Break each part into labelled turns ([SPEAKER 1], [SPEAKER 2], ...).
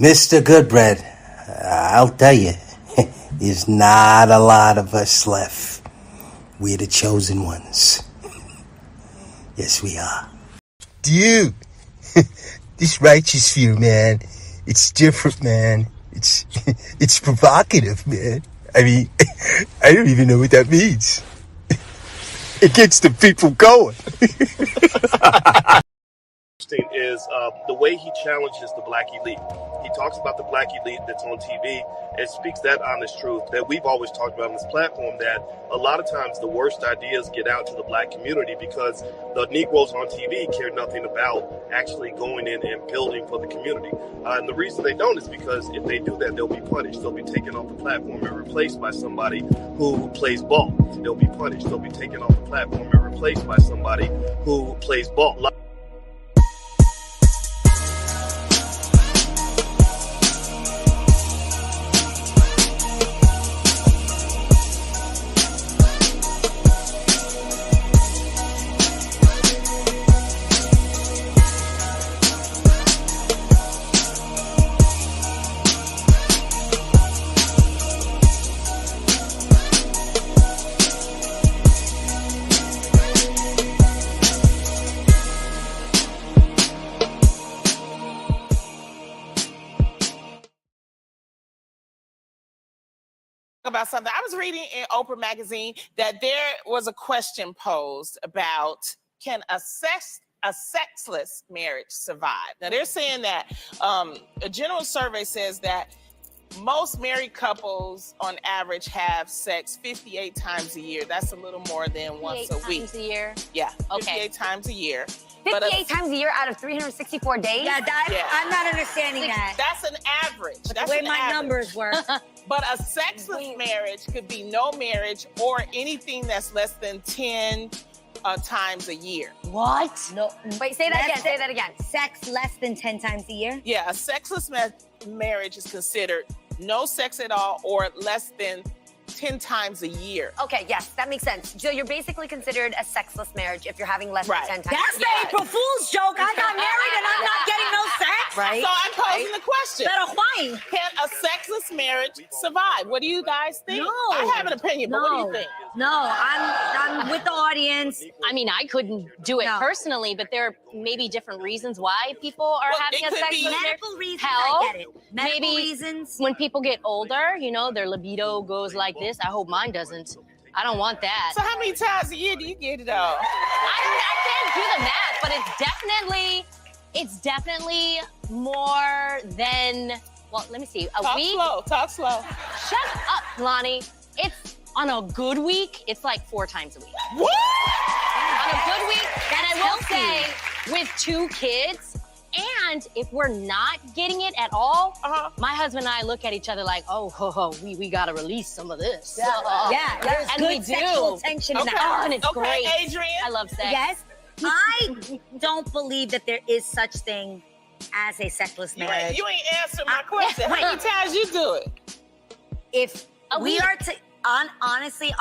[SPEAKER 1] Mr. Goodbread, I'll tell you, there's not a lot of us left. We're the chosen ones. Yes, we are.
[SPEAKER 2] Dude, this righteous fear, man, it's different, man. It's provocative, man. I mean, I don't even know what that means. It gets the people going.
[SPEAKER 3] Is the way he challenges the black elite. He talks about the black elite that's on TV and speaks that honest truth that we've always talked about on this platform, that a lot of times the worst ideas get out to the black community because the Negroes on TV care nothing about actually going in and building for the community. And the reason they don't is because if they do that, they'll be punished. They'll be taken off the platform and replaced by somebody who plays ball. They'll be punished. They'll be taken off the platform and replaced by somebody who plays ball.
[SPEAKER 4] About something. I was reading in Oprah magazine that there was a question posed about, can a sexless marriage survive? Now they're saying that a general survey says that most married couples on average have sex 58 times a year. That's a little more than once a week.
[SPEAKER 5] 58 times a year?
[SPEAKER 4] Yeah,
[SPEAKER 5] Okay.
[SPEAKER 4] 58 times a year.
[SPEAKER 5] 58 times a year out of 364 days?
[SPEAKER 6] Yeah, I'm not understanding that.
[SPEAKER 4] That's an average. That's
[SPEAKER 6] the way
[SPEAKER 4] an
[SPEAKER 6] my
[SPEAKER 4] average.
[SPEAKER 6] numbers work.
[SPEAKER 4] But a sexless marriage could be no marriage or anything that's less than 10 times a year.
[SPEAKER 5] What?
[SPEAKER 6] No.
[SPEAKER 5] Wait, say that again. Say that again.
[SPEAKER 6] Sex less than 10 times a year?
[SPEAKER 4] Yeah, a sexless marriage is considered no sex at all or less than 10 times a year.
[SPEAKER 5] Okay, yes, that makes sense. Jill, you're basically considered a sexless marriage if you're having less
[SPEAKER 4] Right.
[SPEAKER 5] than 10 times.
[SPEAKER 6] That's the April Fool's joke. I got married and I'm not getting no sex.
[SPEAKER 5] Right.
[SPEAKER 4] So I'm posing the question.
[SPEAKER 6] Pero why?
[SPEAKER 4] Can a sexless marriage survive? What do you guys think?
[SPEAKER 6] No.
[SPEAKER 4] I have an opinion, but what do you think?
[SPEAKER 6] No, I'm with the audience.
[SPEAKER 7] I mean, I couldn't do it
[SPEAKER 6] No.
[SPEAKER 7] personally, but there are maybe different reasons why people are
[SPEAKER 4] Well,
[SPEAKER 7] having
[SPEAKER 4] it
[SPEAKER 7] a
[SPEAKER 4] could
[SPEAKER 7] sex
[SPEAKER 4] be
[SPEAKER 7] with their
[SPEAKER 6] Medical reasons,
[SPEAKER 7] health.
[SPEAKER 6] I get it. Medical
[SPEAKER 7] Maybe
[SPEAKER 6] reasons.
[SPEAKER 7] when people get older, you know, their libido goes like this. I hope mine doesn't. I don't want that.
[SPEAKER 4] So how many times a year do you get it all?
[SPEAKER 7] I can't do the math, but it's definitely more than, well, let me see, a week.
[SPEAKER 4] Talk slow.
[SPEAKER 7] Shut up, Lonnie. It's on a good week, it's like 4 times a week.
[SPEAKER 4] What?
[SPEAKER 7] On a good week, and I will
[SPEAKER 6] healthy.
[SPEAKER 7] say, with 2 kids, and if we're not getting it at all, my husband and I look at each other like, oh, we gotta release some of this.
[SPEAKER 6] Yeah, there's
[SPEAKER 7] and
[SPEAKER 6] good
[SPEAKER 7] we do.
[SPEAKER 6] sexual tension in
[SPEAKER 4] Okay.
[SPEAKER 6] the house.
[SPEAKER 7] And it's
[SPEAKER 4] Okay,
[SPEAKER 7] great.
[SPEAKER 4] Adrian.
[SPEAKER 7] I love sex.
[SPEAKER 6] Yes, I don't believe that there is such thing as a sexless marriage.
[SPEAKER 4] You ain't answered my question. How many times you do it?
[SPEAKER 6] If
[SPEAKER 7] A
[SPEAKER 6] we
[SPEAKER 7] week.
[SPEAKER 6] are to, honestly,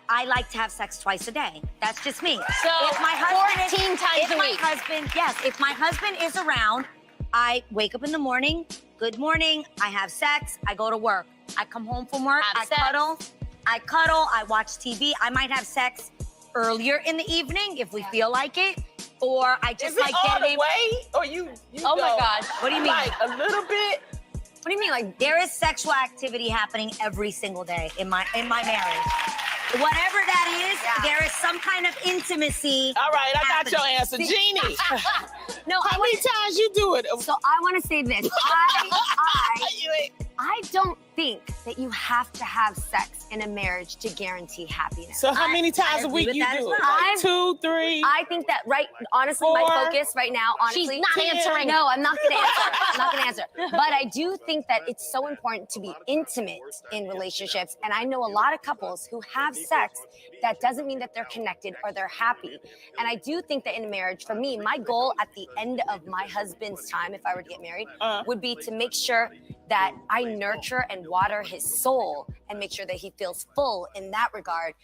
[SPEAKER 6] I like to have sex twice a day. That's just me.
[SPEAKER 7] So,
[SPEAKER 6] if my husband
[SPEAKER 7] 14 times
[SPEAKER 6] if
[SPEAKER 7] a
[SPEAKER 6] my
[SPEAKER 7] week.
[SPEAKER 6] husband, yes, if my husband is around, I wake up in the morning, good morning, I have sex, I go to work. I come home from work,
[SPEAKER 7] Have
[SPEAKER 6] I
[SPEAKER 7] sex.
[SPEAKER 6] cuddle, I watch TV. I might have sex earlier in the evening if we feel like it, or I just
[SPEAKER 4] Is it
[SPEAKER 6] like
[SPEAKER 4] all the
[SPEAKER 6] getting.
[SPEAKER 4] way? Or you
[SPEAKER 7] Oh my
[SPEAKER 4] go,
[SPEAKER 7] God.
[SPEAKER 6] What do you mean?
[SPEAKER 4] Like a little bit?
[SPEAKER 6] What do you mean? Like there is sexual activity happening every single day in my marriage. Whatever that is, there is some kind of intimacy.
[SPEAKER 4] All right, I got
[SPEAKER 6] happening.
[SPEAKER 4] your answer. Jeannie,
[SPEAKER 5] No,
[SPEAKER 4] how many times you do it?
[SPEAKER 5] So I want to say this. I don't think that you have to have sex in a marriage to guarantee happiness.
[SPEAKER 4] So how many times a
[SPEAKER 6] agree
[SPEAKER 4] week
[SPEAKER 6] with
[SPEAKER 4] you
[SPEAKER 6] that as
[SPEAKER 4] do
[SPEAKER 6] well.
[SPEAKER 4] it? Like 2, 3?
[SPEAKER 5] I think that honestly, my
[SPEAKER 4] 4.
[SPEAKER 5] focus right now, honestly.
[SPEAKER 7] She's not answering.
[SPEAKER 5] No, I'm not gonna answer. I'm not gonna answer. But I do think that it's so important to be intimate in relationships. And I know a lot of couples who have sex that doesn't mean that they're connected or they're happy. And I do think that in a marriage, for me, my goal at the end of my husband's time, if I were to get married, would be to make sure that I nurture and water his soul and make sure that he feels full in that regard.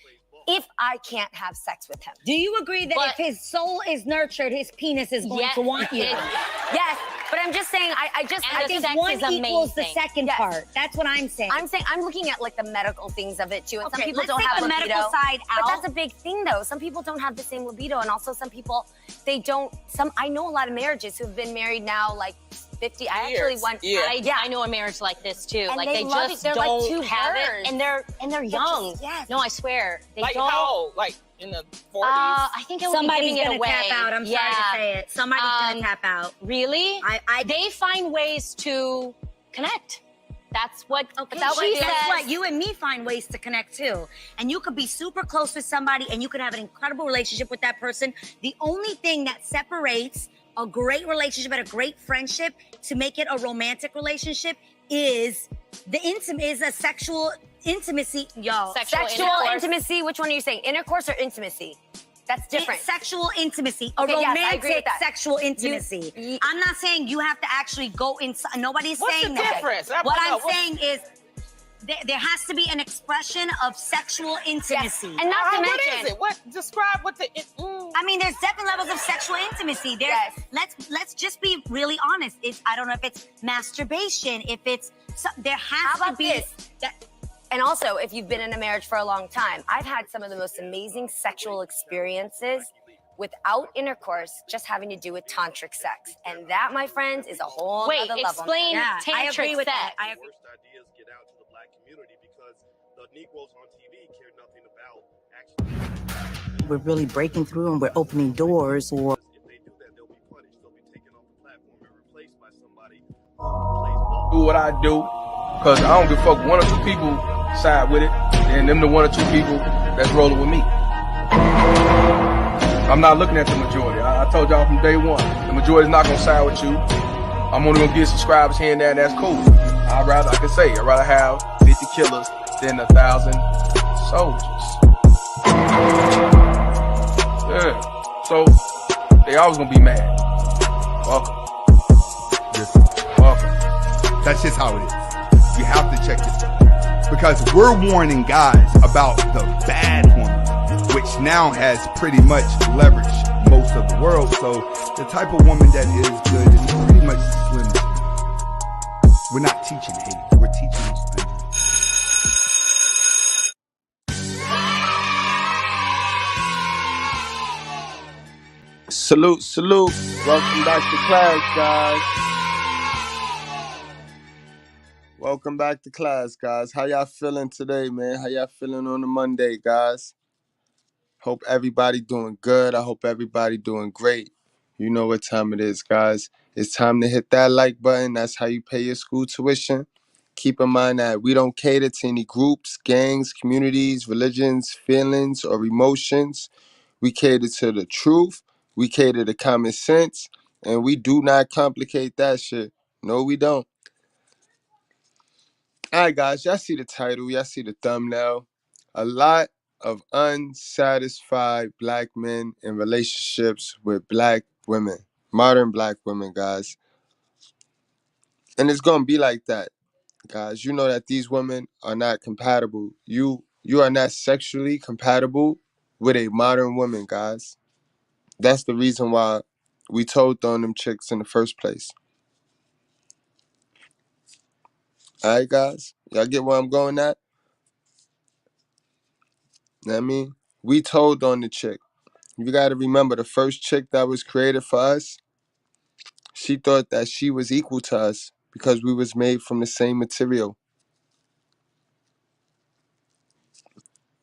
[SPEAKER 5] If I can't have sex with him.
[SPEAKER 6] Do you agree that
[SPEAKER 7] But-
[SPEAKER 6] if his soul is nurtured, his penis is going to want you?
[SPEAKER 5] Yes, But I'm just saying, I
[SPEAKER 6] think
[SPEAKER 7] sex
[SPEAKER 6] one
[SPEAKER 7] is
[SPEAKER 6] equals the
[SPEAKER 7] amazing.
[SPEAKER 6] second
[SPEAKER 5] Yes.
[SPEAKER 6] part. That's what I'm saying.
[SPEAKER 5] I'm looking at like the medical things of it too. And some
[SPEAKER 6] Okay,
[SPEAKER 5] people
[SPEAKER 6] let's
[SPEAKER 5] don't
[SPEAKER 6] take
[SPEAKER 5] have
[SPEAKER 6] the
[SPEAKER 5] libido.
[SPEAKER 6] medical side
[SPEAKER 5] But
[SPEAKER 6] out.
[SPEAKER 5] that's a big thing though. Some people don't have the same libido, and also some people, they don't. I know a lot of marriages who've been married now like 50. I actually
[SPEAKER 4] Years.
[SPEAKER 5] went.
[SPEAKER 4] Yeah.
[SPEAKER 7] I know a marriage like this too.
[SPEAKER 5] And
[SPEAKER 7] Like
[SPEAKER 5] they
[SPEAKER 7] they
[SPEAKER 5] love
[SPEAKER 7] just
[SPEAKER 5] it. They're like
[SPEAKER 7] don't
[SPEAKER 5] two
[SPEAKER 7] have
[SPEAKER 5] birds.
[SPEAKER 7] it, and they're young.
[SPEAKER 5] yes.
[SPEAKER 7] No, I swear they
[SPEAKER 4] Like
[SPEAKER 7] don't.
[SPEAKER 4] how old? Like in the 40s?
[SPEAKER 7] I think I would
[SPEAKER 6] Somebody's
[SPEAKER 7] be giving
[SPEAKER 6] gonna
[SPEAKER 7] it away.
[SPEAKER 6] tap out. I'm sorry to say it. Somebody's gonna tap out.
[SPEAKER 7] Really? They find ways to connect. That's what.
[SPEAKER 6] Okay,
[SPEAKER 7] That's what
[SPEAKER 6] but
[SPEAKER 7] she
[SPEAKER 6] guess
[SPEAKER 7] says.
[SPEAKER 6] what? You and me find ways to connect too. And you could be super close with somebody and you could have an incredible relationship with that person. The only thing that separates a great relationship and a great friendship to make it a romantic relationship is a sexual intimacy, y'all.
[SPEAKER 7] Sexual
[SPEAKER 5] Sexual
[SPEAKER 7] intercourse.
[SPEAKER 5] intimacy. Which one are you saying? Intercourse or intimacy? That's different.
[SPEAKER 6] Sexual intimacy,
[SPEAKER 5] Okay,
[SPEAKER 6] a
[SPEAKER 5] yes, I agree with
[SPEAKER 6] romantic
[SPEAKER 5] that.
[SPEAKER 6] sexual intimacy. I'm not saying you have to actually go inside. Nobody's
[SPEAKER 4] What's
[SPEAKER 6] saying
[SPEAKER 4] the
[SPEAKER 6] that.
[SPEAKER 4] difference?
[SPEAKER 6] What I'm saying is there has to be an expression of sexual intimacy.
[SPEAKER 5] And not to
[SPEAKER 4] What
[SPEAKER 5] mention,
[SPEAKER 4] is it? What? Describe what the...
[SPEAKER 6] I mean, there's different levels of sexual intimacy.
[SPEAKER 5] Yes.
[SPEAKER 6] Let's just be really honest. I don't know if it's masturbation, if it's there
[SPEAKER 5] How
[SPEAKER 6] has to
[SPEAKER 5] about
[SPEAKER 6] be
[SPEAKER 5] this? And also, if you've been in a marriage for a long time, I've had some of the most amazing sexual experiences without intercourse, just having to do with tantric sex. And that, my friends, is a whole
[SPEAKER 7] Wait,
[SPEAKER 5] other level.
[SPEAKER 7] explain
[SPEAKER 6] I
[SPEAKER 7] tantric
[SPEAKER 6] agree with
[SPEAKER 7] sex.
[SPEAKER 6] that. I agree.
[SPEAKER 3] Worst ideas get out to the black community because the Negroes on TV care nothing about actually.
[SPEAKER 8] We're really breaking through and we're opening doors for.
[SPEAKER 3] If they do that, they'll be punished. They'll be taken off the platform and replaced by somebody who plays ball.
[SPEAKER 9] Do what I do, cause I don't give a fuck. One or two people side with it, and them the one or two people that's rolling with me. I'm not looking at the majority. I told y'all from day one, the majority's not gonna side with you. I'm only gonna get subscribers here and there, and that's cool. I'd rather have 50 killers than 1,000 soldiers. Yeah. So they always gonna be mad. Welcome.
[SPEAKER 2] Listen,
[SPEAKER 9] Welcome.
[SPEAKER 2] that's just how it is. You have to check this out. Because we're warning guys about the bad woman, which now has pretty much leveraged most of the world. So the type of woman that is good is pretty much slim. We're not teaching hate. We're teaching splendor.
[SPEAKER 10] Salute, salute. Welcome back to class, guys. Welcome back to class, guys. How y'all feeling today, man? How y'all feeling on a Monday, guys? Hope everybody doing good. I hope everybody doing great. You know what time it is, guys. It's time to hit that like button. That's how you pay your school tuition. Keep in mind that we don't cater to any groups, gangs, communities, religions, feelings, or emotions. We cater to the truth. We cater to common sense. And we do not complicate that shit. No, we don't. All right, guys, y'all see the title, y'all see the thumbnail. A lot of unsatisfied black men in relationships with black women, modern black women, guys. And it's gonna be like that, guys. You know that these women are not compatible. You are not sexually compatible with a modern woman, guys. That's the reason why we told on them chicks in the first place. All right, guys, y'all get where I'm going at? Know what I mean? We told on the chick. You got to remember, the first chick that was created for us, she thought that she was equal to us because we was made from the same material.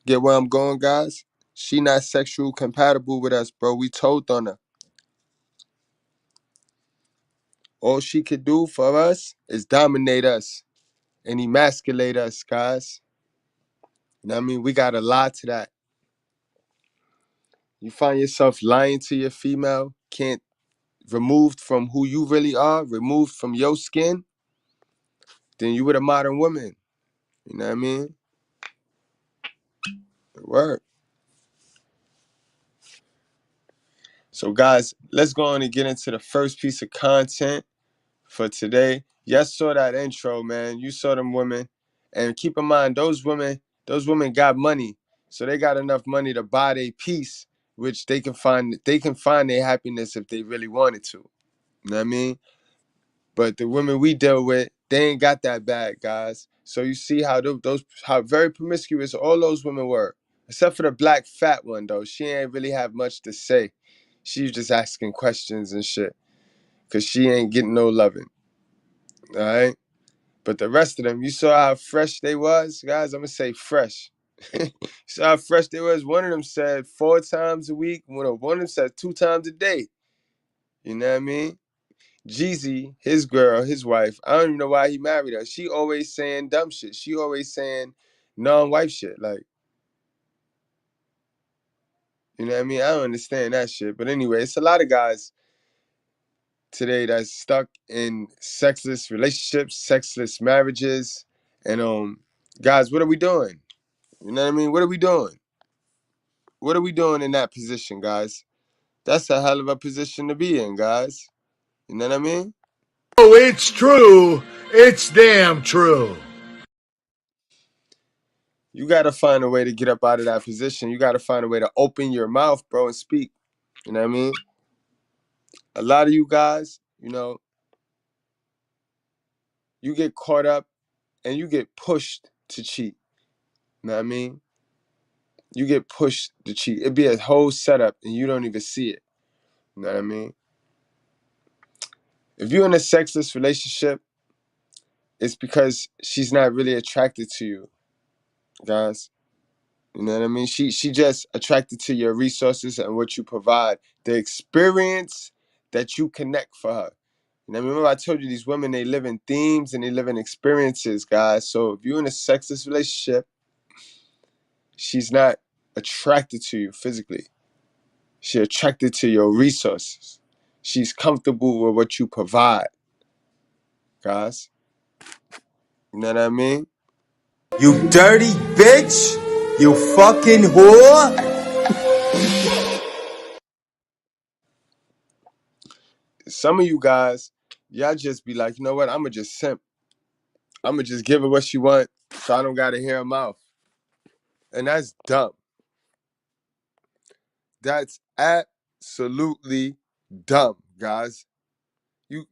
[SPEAKER 10] Get where I'm going, guys? She not sexual compatible with us, bro. We told on her. All she could do for us is dominate us and emasculate us, guys. You know what I mean? We got to lie to that. You find yourself lying to your female, can't removed from who you really are, removed from your skin, then you with a modern woman. You know what I mean? Word. So guys, let's go on and get into the first piece of content for today. Yes, saw that intro, man. You saw them women. And keep in mind, those women got money. So they got enough money to buy their peace, which they can find their happiness if they really wanted to. You know what I mean? But the women we deal with, they ain't got that bad, guys. So you see how how very promiscuous all those women were. Except for the black fat one, though. She ain't really have much to say. She was just asking questions and shit. Because she ain't getting no loving. All right? But the rest of them, you saw how fresh they was? Guys, I'm going to say fresh. You saw how fresh they was? One of them said 4 times a week. One of them said 2 times a day. You know what I mean? Jeezy, his girl, his wife, I don't even know why he married her. She always saying dumb shit. She always saying non-wife shit. Like, you know what I mean? I don't understand that shit. But anyway, it's a lot of guys today that's stuck in sexless relationships, sexless marriages. And guys, what are we doing? You know what I mean? What are we doing? What are we doing in that position, guys? That's a hell of a position to be in, guys. You know what I mean?
[SPEAKER 2] Oh, it's true. It's damn true.
[SPEAKER 10] You got to find a way to get up out of that position. You got to find a way to open your mouth, bro, and speak. You know what I mean? A lot of you guys, you know, you get caught up and you get pushed to cheat. You know what I mean? You get pushed to cheat. It'd be a whole setup and you don't even see it. You know what I mean? If you're in a sexless relationship, it's because she's not really attracted to you, guys. You know what I mean? She just attracted to your resources and what you provide. The experience that you connect for her. You know, remember I told you these women, they live in themes and they live in experiences, guys. So if you're in a sexless relationship, she's not attracted to you physically. She's attracted to your resources. She's comfortable with what you provide, guys. You know what I mean?
[SPEAKER 2] You dirty bitch. You fucking whore.
[SPEAKER 10] Some of you guys, y'all just be like, you know what? I'm going to just simp. I'm going to just give her what she want so I don't got to hear her mouth. And that's dumb. That's absolutely dumb, guys. You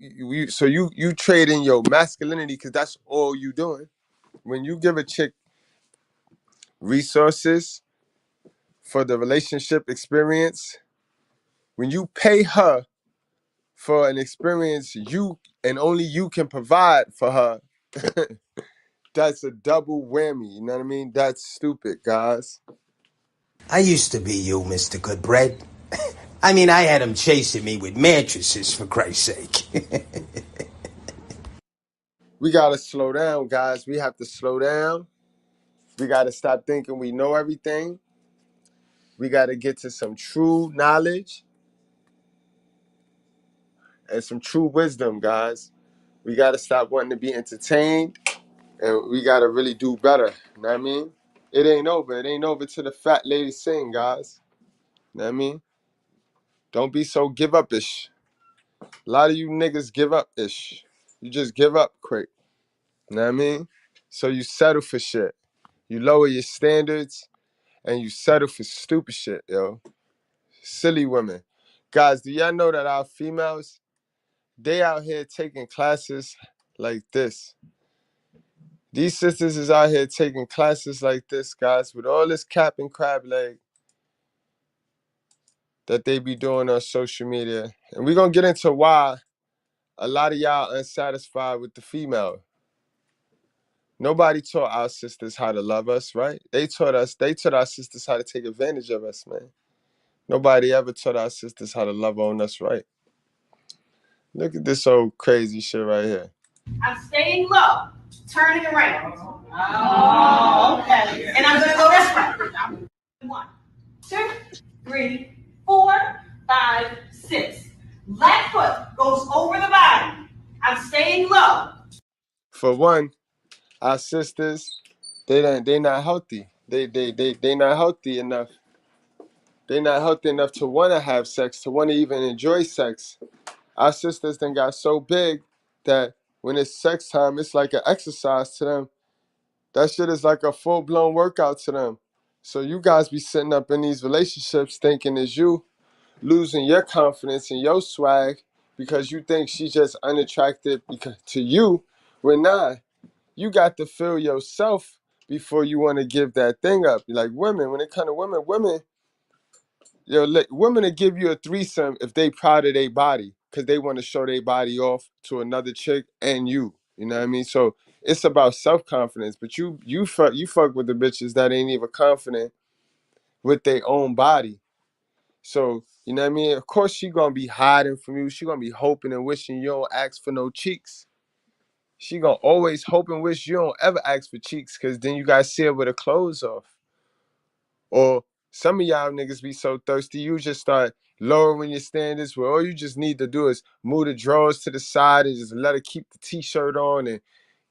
[SPEAKER 10] trade in your masculinity because that's all you doing. When you give a chick resources for the relationship experience, when you pay her for an experience you and only you can provide for her, that's a double whammy. You know what I mean? That's stupid, guys.
[SPEAKER 1] I used to be you, Mr. Goodbread. I mean, I had him chasing me with mattresses, for Christ's sake.
[SPEAKER 10] We gotta slow down, guys. We have to slow down. We gotta stop thinking we know everything. We gotta get to some true knowledge and some true wisdom, guys. We gotta stop wanting to be entertained and we gotta really do better. You know what I mean? It ain't over. It ain't over till the fat lady sing, guys. You know what I mean? Don't be so give up-ish. A lot of you niggas give up-ish. You just give up quick. You know what I mean? So you settle for shit. You lower your standards and you settle for stupid shit, yo. Silly women. Guys, do y'all know that our females, they out here taking classes like this? These sisters is out here taking classes like this, guys, with all this cap and crab leg that they be doing on social media. And we're going to get into why a lot of y'all unsatisfied with the female. Nobody taught our sisters how to love us, right? They taught our sisters how to take advantage of us, man. Nobody ever taught our sisters how to love on us, right? Look at this old crazy shit right here.
[SPEAKER 11] I'm staying low, turning around. Oh, okay. And I'm gonna go this way. 1, 2, 3, 4, 5, 6. Left foot goes over the body. I'm staying low.
[SPEAKER 10] For one, our sisters, they not healthy. They not healthy enough. They not healthy enough to want to have sex, to want to even enjoy sex. Our sisters then got so big that when it's sex time, it's like an exercise to them. That shit is like a full-blown workout to them. So you guys be sitting up in these relationships thinking it's you losing your confidence and your swag because you think she's just unattractive because to you, when not, you got to feel yourself before you want to give that thing up. Like women, when it comes to women, women will give you a threesome if they proud of their body because they want to show their body off to another chick and you. You know what I mean? So it's about self-confidence. But you fuck with the bitches that ain't even confident with their own body. So, you know what I mean? Of course she gonna be hiding from you. She gonna be hoping and wishing you don't ask for no cheeks. She gonna always hope and wish you don't ever ask for cheeks because then you guys see her with her clothes off. Or some of y'all niggas be so thirsty, you just start lowering your standards where all you just need to do is move the drawers to the side and just let her keep the t-shirt on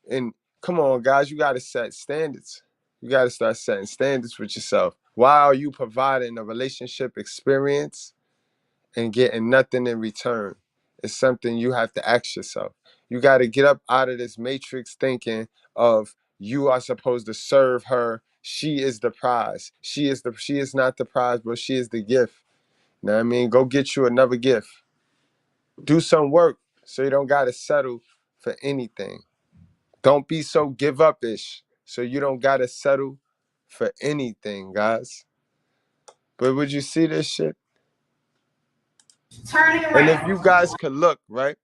[SPEAKER 10] and come on guys, you gotta set standards. You gotta start setting standards with yourself. Why are you providing a relationship experience and getting nothing in return? It's something you have to ask yourself. You got to get up out of this matrix thinking of you are supposed to serve her. She is the prize. She is not the prize, but she is the gift. You know what I mean? Go get you another gift. Do some work so you don't got to settle for anything. Don't be so give up-ish so you don't got to settle for anything, guys. But would you see this shit?
[SPEAKER 11] Turning
[SPEAKER 10] And if
[SPEAKER 11] around.
[SPEAKER 10] you guys could look, right?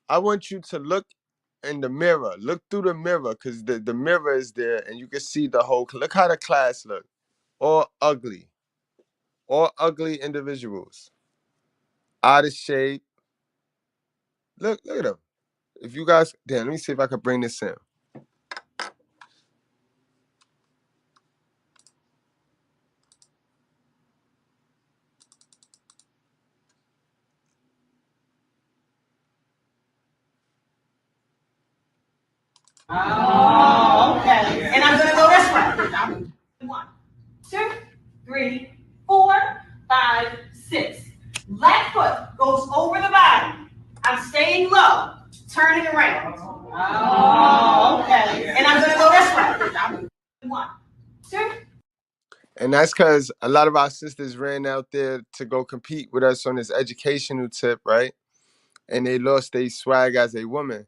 [SPEAKER 10] I want you to look in the mirror. Look through the mirror because the mirror is there and you can see the whole. Look how the class look. All ugly. All ugly individuals. Out of shape. Look at them. If you guys. Damn, let me see if I can bring this in.
[SPEAKER 11] Oh, okay. And I'm gonna go this way. 1, 2, 3, 4, 5, 6. Left foot goes over the body. I'm staying low, turning around. Oh, okay. And I'm gonna go this way. 1, 2.
[SPEAKER 10] And that's because a lot of our sisters ran out there to go compete with us on this educational tip, right? And they lost their swag as a woman.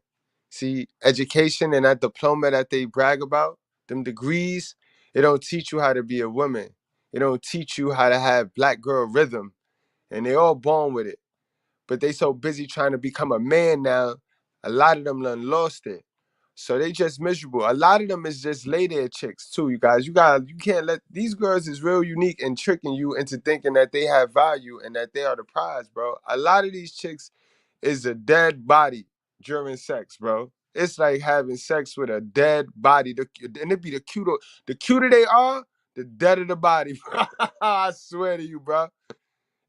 [SPEAKER 10] See, education and that diploma that they brag about, them degrees, it don't teach you how to be a woman. It don't teach you how to have black girl rhythm. And they all born with it. But they so busy trying to become a man now, a lot of them done lost it. So they just miserable. A lot of them is just lay there chicks too, you guys. You can't let these girls is real unique and tricking you into thinking that they have value and that they are the prize, bro. A lot of these chicks is a dead body during sex, bro. It's like having sex with a dead body. And it be the cuter they are, the deader the body. I swear to you, bro.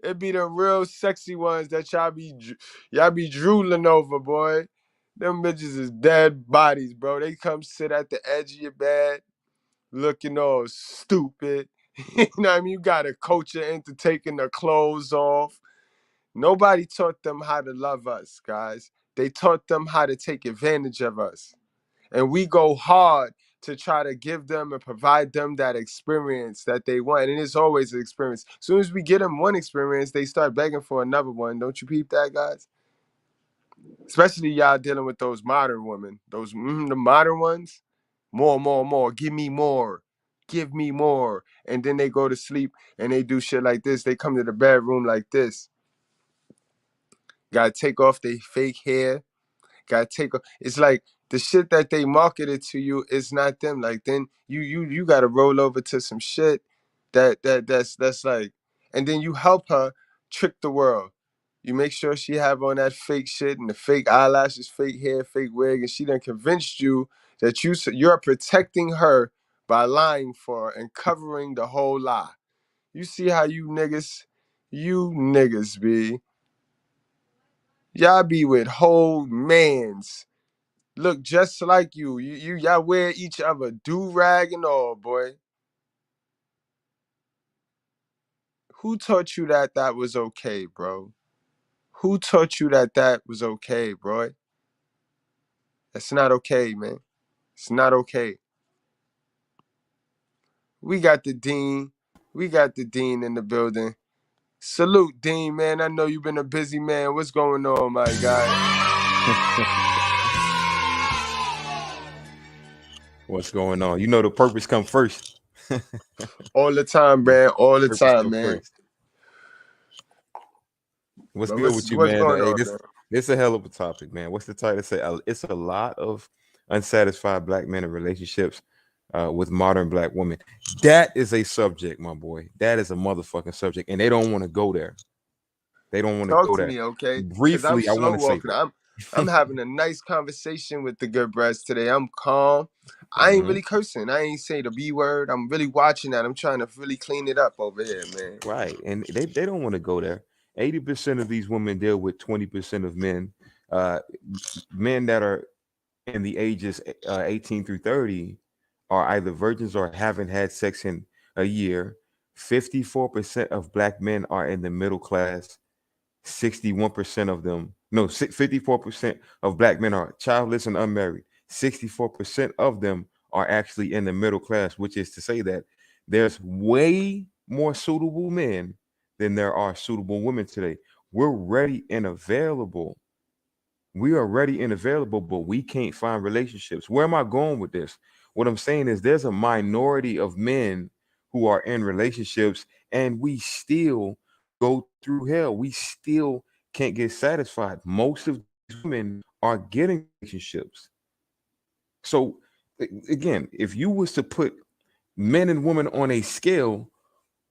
[SPEAKER 10] It be the real sexy ones that y'all be drooling over, boy. Them bitches is dead bodies, bro. They come sit at the edge of your bed, looking all stupid. You know what I mean? You gotta coach her into taking their clothes off. Nobody taught them how to love us, guys. They taught them how to take advantage of us. And we go hard to try to give them and provide them that experience that they want. And it's always an experience. As soon as we get them one experience, they start begging for another one. Don't you peep that, guys? Especially y'all dealing with those modern women. Those the modern ones. More. Give me more. Give me more. And then they go to sleep and they do shit like this. They come to the bedroom like this. Gotta take off their fake hair. Gotta take off. It's like the shit that they marketed to you is not them. Like then you gotta roll over to some shit that's like, and then you help her trick the world. You make sure she have on that fake shit and the fake eyelashes, fake hair, fake wig, and she done convinced you that you're protecting her by lying for her and covering the whole lie. You see how you niggas be. Y'all be with whole mans. Look just like you. Y'all wear each other do-rag and all, boy. Who taught you that was okay, bro? Who taught you that was okay, bro? That's not okay, man. It's not okay. We got the dean. We got the dean in the building. Salute, Dean, man. I know you've been a busy man. What's going on, my guy?
[SPEAKER 12] What's going on? You know the purpose come first.
[SPEAKER 10] All the time, man. All the time, man.
[SPEAKER 12] First. What's
[SPEAKER 10] But
[SPEAKER 12] good with you,
[SPEAKER 10] what's
[SPEAKER 12] man?
[SPEAKER 10] going
[SPEAKER 12] Hey,
[SPEAKER 10] on,
[SPEAKER 12] this
[SPEAKER 10] man?
[SPEAKER 12] this a hell of a topic, man. What's the title say? It's a lot of unsatisfied black men in relationships with modern black women. That is a subject, my boy. That is a motherfucking subject, and they don't want to go there. They don't want to
[SPEAKER 10] Talk
[SPEAKER 12] go
[SPEAKER 10] to
[SPEAKER 12] there.
[SPEAKER 10] me, okay? Because I'm
[SPEAKER 12] Briefly, I
[SPEAKER 10] slow
[SPEAKER 12] want to say
[SPEAKER 10] walking. I'm having a nice conversation with the good breads today. I'm calm. I ain't really cursing. I ain't say the B word. I'm really watching that. I'm trying to really clean it up over here, man.
[SPEAKER 12] right, and they don't want to go there. 80% of these women deal with 20% of men. Men that are in the ages 18 through 30 are either virgins or haven't had sex in a year. 54% of black men are in the middle class. 61% of them, no, 54% of black men are childless and unmarried. 64% of them are actually in the middle class, which is to say that there's way more suitable men than there are suitable women today. We're ready and available. We are ready and available, but we can't find relationships. Where am I going with this? What I'm saying is there's a minority of men who are in relationships and we still go through hell. We still can't get satisfied. Most of these women are getting relationships. So again, if you was to put men and women on a scale,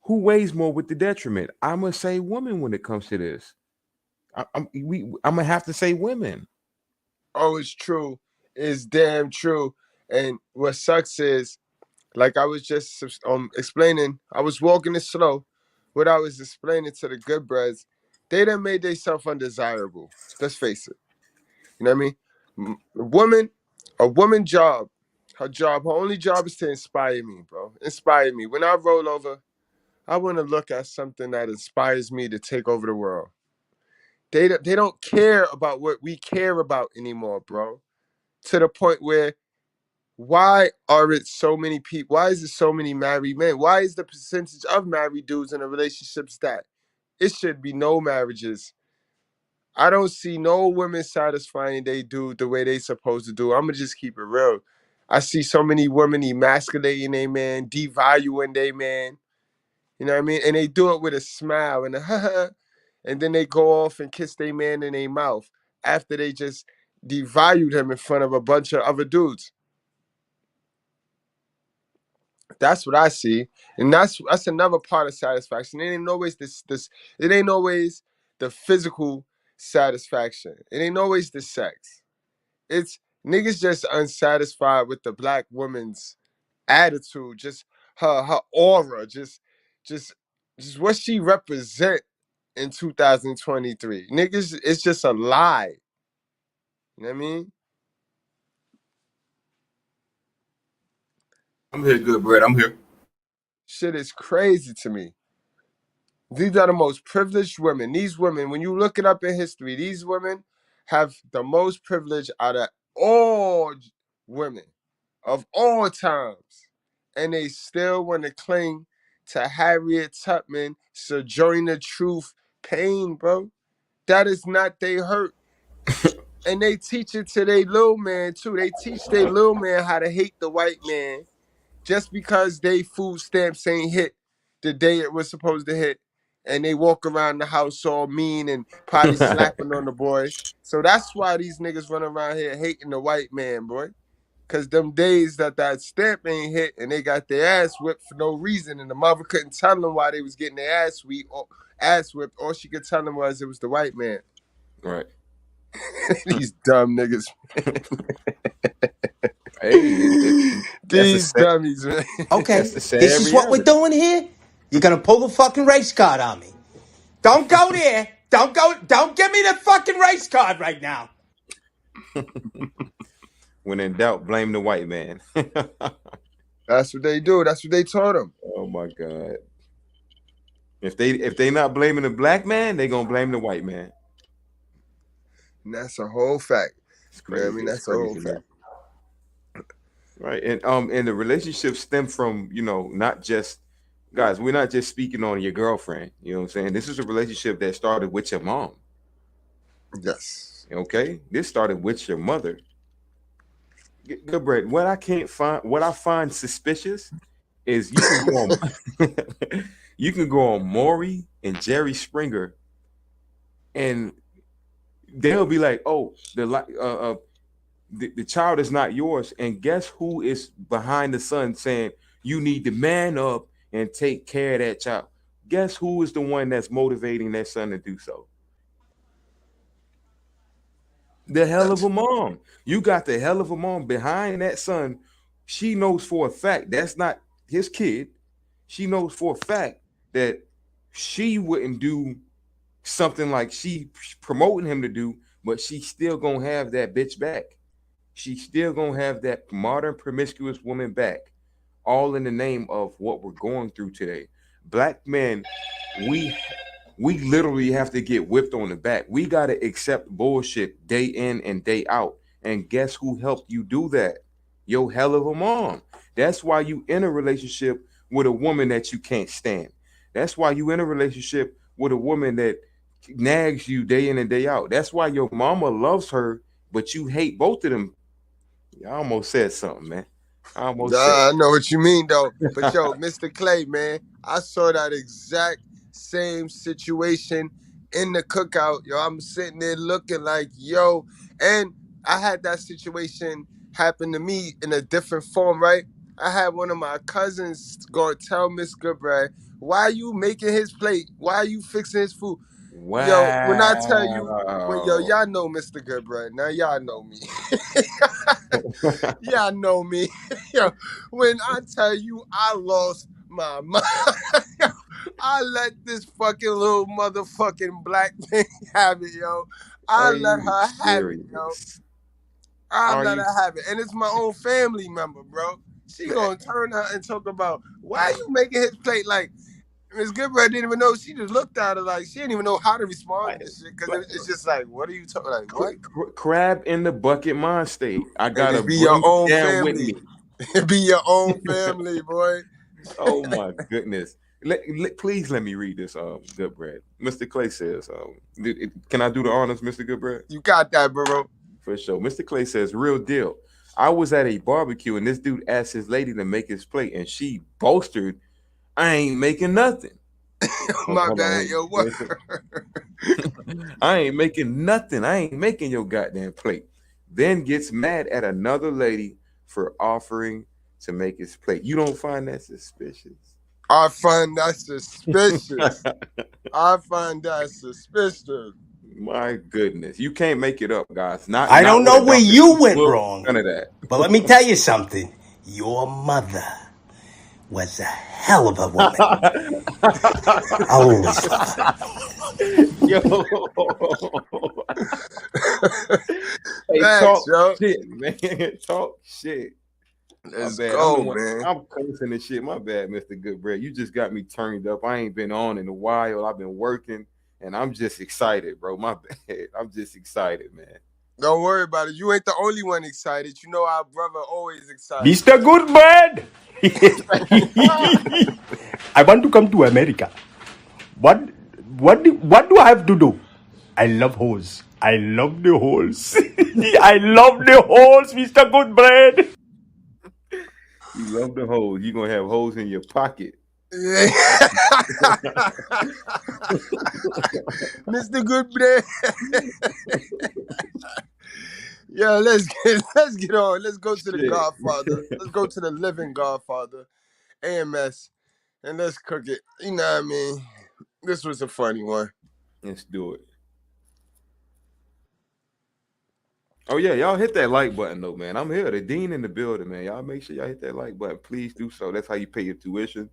[SPEAKER 12] who weighs more with the detriment? I'm gonna say women when it comes to this. I'm gonna have to say women.
[SPEAKER 10] Oh, it's true. It's damn true. And what sucks is, like I was just explaining, I was walking it slow. What I was explaining to the good breads, they done made themselves undesirable. Let's face it. You know what I mean? A woman job, her only job is to inspire me, bro. Inspire me. When I roll over, I want to look at something that inspires me to take over the world. They don't care about what we care about anymore, bro. To the point where why are it so many people? Why is it so many married men? Why is the percentage of married dudes in a relationship that it should be no marriages? I don't see no women satisfying they dude the way they supposed to do. I'm gonna just keep it real. I see so many women emasculating a man, devaluing their man. You know what I mean? And they do it with a smile and a and then they go off and kiss their man in their mouth after they just devalued him in front of a bunch of other dudes. That's what I see, and that's another part of satisfaction. It ain't always this. It ain't always the physical satisfaction. It ain't always the sex. It's niggas just unsatisfied with the black woman's attitude, just her aura, just what she represent in 2023. Niggas, it's just a lie. You know what I mean?
[SPEAKER 9] I'm here, good bread. I'm here.
[SPEAKER 10] Shit is crazy to me. These are the most privileged women. These women, when you look it up in history, these women have the most privilege out of all women of all times. And they still want to cling to Harriet Tubman, Sojourner Truth pain, bro. That is not they hurt. And they teach it to their little man, too. They teach their little man how to hate the white man just because they food stamps ain't hit the day it was supposed to hit, and they walk around the house all mean and probably slapping on the boy. So that's why these niggas run around here hating the white man, boy. Cause them days that stamp ain't hit and they got their ass whipped for no reason, and the mother couldn't tell them why they was getting their ass whipped. All she could tell them was it was the white man.
[SPEAKER 12] Right.
[SPEAKER 10] These dumb niggas.
[SPEAKER 12] Hey,
[SPEAKER 10] These dummies, man.
[SPEAKER 1] Okay,
[SPEAKER 12] That's the sad
[SPEAKER 1] this is what we're
[SPEAKER 12] reality.
[SPEAKER 1] doing here? You're gonna pull the fucking race card on me. Don't go there. Don't give me the fucking race card right now.
[SPEAKER 12] When in doubt, blame the white man.
[SPEAKER 10] That's what they do. That's what they taught them.
[SPEAKER 12] Oh my God. If they not blaming the black man, they gonna blame the white man.
[SPEAKER 10] And that's a whole fact.
[SPEAKER 12] It's
[SPEAKER 10] You know what I
[SPEAKER 12] crazy.
[SPEAKER 10] mean?
[SPEAKER 12] It's
[SPEAKER 10] That's a whole
[SPEAKER 12] crazy,
[SPEAKER 10] fact.
[SPEAKER 12] man. Right. And the relationships stem from, not just Guys, we're not just speaking on your girlfriend. You know what I'm saying? This is a relationship that started with your mom.
[SPEAKER 10] Yes.
[SPEAKER 12] Okay, this started with your mother. Good bread. What I find suspicious is you can go on, you can go on Maury and Jerry Springer, and they'll be like, "Oh, the child is not yours," and guess who is behind the son saying you need to man up and take care of that child? Guess who is the one that's motivating that son to do so? The hell of a mom. You got the hell of a mom behind that son. She knows for a fact that's not his kid. She knows for a fact that she wouldn't do something like she promoting him to do, but she still gonna have that bitch back. She's still gonna have that modern promiscuous woman back, all in the name of what we're going through today. Black men, we we literally have to get whipped on the back. We got to accept bullshit day in and day out. And guess who helped you do that? Your hell of a mom. That's why you in a relationship with a woman that you can't stand. That's why you in a relationship with a woman that nags you day in and day out. That's why your mama loves her, but you hate both of them. I almost said something, man. I almost said.
[SPEAKER 10] I know what you mean, though. But yo, Mr. Clay, man, I saw that exact same situation in the cookout. Yo, I'm sitting there looking like, yo, and I had that situation happen to me in a different form, right? I had one of my cousins go tell Miss Goodbread, why you making his plate? Why you fixing his food? Yo, when I tell you,
[SPEAKER 12] Wow.
[SPEAKER 10] y'all know Mr. Goodbread. Now y'all know me. Y'all know me. Yo, when I tell you I lost my mind, I let this fucking little motherfucking black thing have it, yo. I
[SPEAKER 12] Are
[SPEAKER 10] let
[SPEAKER 12] you
[SPEAKER 10] her have it, yo.
[SPEAKER 12] serious?
[SPEAKER 10] I
[SPEAKER 12] Are
[SPEAKER 10] let
[SPEAKER 12] you?
[SPEAKER 10] her have it. And it's my own family member, bro. She gonna turn her and talk about why you making his plate like Miss Goodbread didn't even know. She just looked at her like she didn't even know how to respond to this shit because it's just like, what are you talking? Like what?
[SPEAKER 12] Crab in the bucket mind state. I
[SPEAKER 10] And
[SPEAKER 12] gotta
[SPEAKER 10] it be your
[SPEAKER 12] bring you
[SPEAKER 10] own
[SPEAKER 12] down with
[SPEAKER 10] family.
[SPEAKER 12] me.
[SPEAKER 10] It be your own family, boy.
[SPEAKER 12] Oh my goodness. Please let me read this. Goodbread. Mr. Clay says, can I do the honors, Mr. Goodbread?
[SPEAKER 10] You got that, bro.
[SPEAKER 12] For sure. Mr. Clay says, real deal. I was at a barbecue and this dude asked his lady to make his plate, and she boasted, "I ain't making nothing."
[SPEAKER 10] My
[SPEAKER 12] Hold
[SPEAKER 10] bad,
[SPEAKER 12] on.
[SPEAKER 10] yo. What?
[SPEAKER 12] I ain't making nothing. I ain't making your goddamn plate. Then gets mad at another lady for offering to make his plate. You don't find that suspicious?
[SPEAKER 10] I find that suspicious. I find that suspicious.
[SPEAKER 12] My goodness. You can't make it up, guys.
[SPEAKER 1] I
[SPEAKER 12] Not
[SPEAKER 1] don't
[SPEAKER 12] with
[SPEAKER 1] know
[SPEAKER 12] a
[SPEAKER 1] where
[SPEAKER 12] Dr.
[SPEAKER 1] you
[SPEAKER 12] Seuss
[SPEAKER 1] went
[SPEAKER 12] book.
[SPEAKER 1] wrong,
[SPEAKER 12] None of that.
[SPEAKER 1] but let me tell you something. Your mother was a hell of a woman. I always love her.
[SPEAKER 12] Yo. Hey,
[SPEAKER 10] Thanks,
[SPEAKER 12] talk
[SPEAKER 10] yo.
[SPEAKER 12] shit, man. Talk shit. My
[SPEAKER 10] Let's
[SPEAKER 12] bad. I'm the
[SPEAKER 10] go,
[SPEAKER 12] one.
[SPEAKER 10] man.
[SPEAKER 12] I'm cursing and shit. My bad, Mr. Goodbread. You just got me turned up. I ain't been on in a while. I've been working, and I'm just excited, bro. My bad. I'm just excited, man.
[SPEAKER 10] Don't worry about it. You ain't the only one excited. You know our brother always excited.
[SPEAKER 2] Mr. Goodbread! I want to come to America. What what do I have to do? I love holes. I love the holes. I love the holes, Mr. Goodbread.
[SPEAKER 12] You love the holes. You gonna have holes in your pocket.
[SPEAKER 10] Mr. Goodbread. Yeah, let's get on. Let's go to the
[SPEAKER 12] Shit.
[SPEAKER 10] Godfather. Let's go to the living Godfather, AMS, and let's cook it. You know what I mean? This was a funny one.
[SPEAKER 12] Let's do it. Oh yeah, y'all hit that like button though, man. I'm here. The dean in the building, man. Y'all make sure y'all hit that like button. Please do so. That's how you pay your tuition.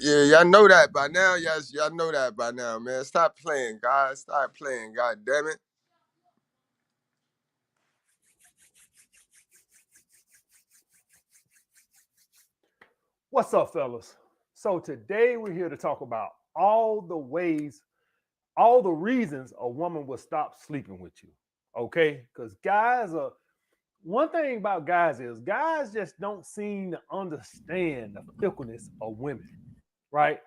[SPEAKER 10] Yeah, y'all know that by now. Y'all know that by now, man. Stop playing, guys. Stop playing. God damn it.
[SPEAKER 13] What's up, fellas? So today we're here to talk about all the ways, all the reasons a woman will stop sleeping with you. Okay? Because guys one thing about guys is guys just don't seem to understand the fickleness of women, right?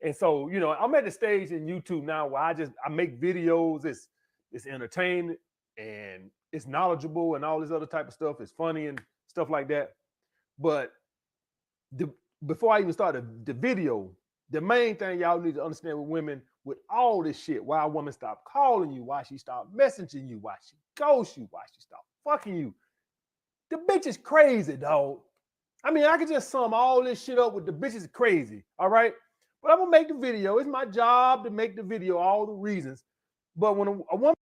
[SPEAKER 13] And so, you know, I'm at the stage in YouTube now where I make videos. It's entertainment and it's knowledgeable and all this other type of stuff. It's funny and stuff like that. But before I even start the video, the main thing y'all need to understand with women, with all this shit, why a woman stop calling you, why she stop messaging you, why she ghosts you, why she stop fucking you. The bitch is crazy, dog. I mean, I could just sum all this shit up with the bitch is crazy, all right? But I'm gonna make the video. It's my job to make the video, all the reasons. But when a woman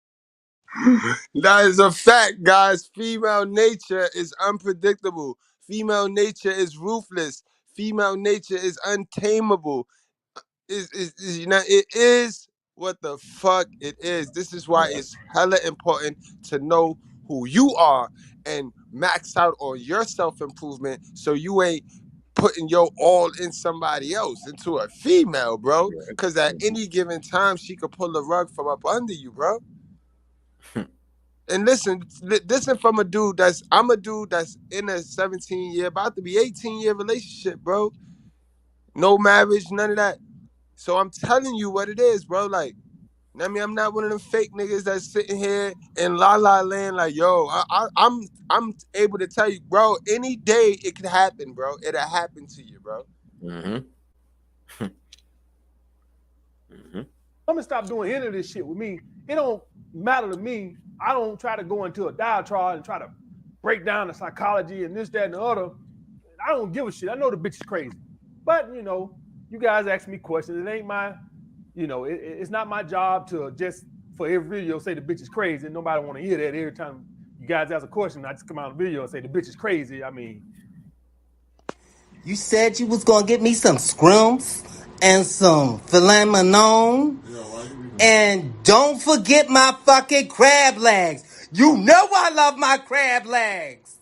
[SPEAKER 10] That is a fact, guys. Female nature is unpredictable. Female nature is ruthless. Female nature is untamable. You know, it is what the fuck it is. This is why it's hella important to know who you are and max out on your self-improvement so you ain't putting your all in somebody else, into a female, bro. Because at any given time, she could pull the rug from up under you, bro. And listen from I'm a dude that's in a 17-year, about to be 18-year relationship, bro. No marriage, none of that. So I'm telling you what it is, bro. Like, I mean, I'm not one of them fake niggas that's sitting here in la la land like, yo, I'm able to tell you, bro, any day it could happen, bro. It'll happen to you, bro.
[SPEAKER 13] Women stop doing any of this shit with me. It don't matter to me. I don't try to go into a diatribe and try to break down the psychology and this, that, and the other. I don't give a shit. I know the bitch is crazy. But, you know, you guys ask me questions. It ain't my, you know, it's not my job to just, for every video, say the bitch is crazy. Nobody want to hear that. Every time you guys ask a question, I just come out of the video and say the bitch is crazy. I mean.
[SPEAKER 1] You said you was going to get me some scrums and some filet mignon. And don't forget my fucking crab legs. You know I love my crab legs.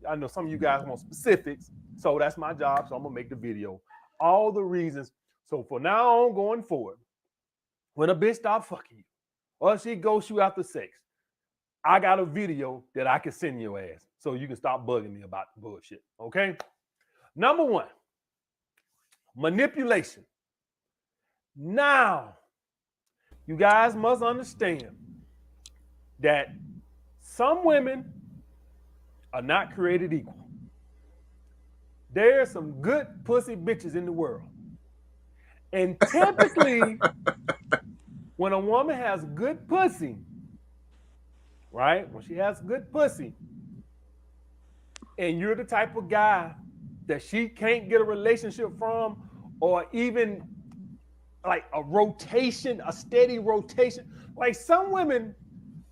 [SPEAKER 13] I know some of you guys want specifics, so that's my job, so I'm going to make the video. All the reasons. So for now on, going forward, when a bitch stop fucking you, or she ghosts you after sex, I got a video that I can send your ass, so you can stop bugging me about the bullshit, okay? Number one, manipulation. Now, you guys must understand that some women are not created equal. There's some good pussy bitches in the world. And typically, when a woman has good pussy, right? When she has good pussy, and you're the type of guy that she can't get a relationship from, or even like a rotation, a steady rotation. Like some women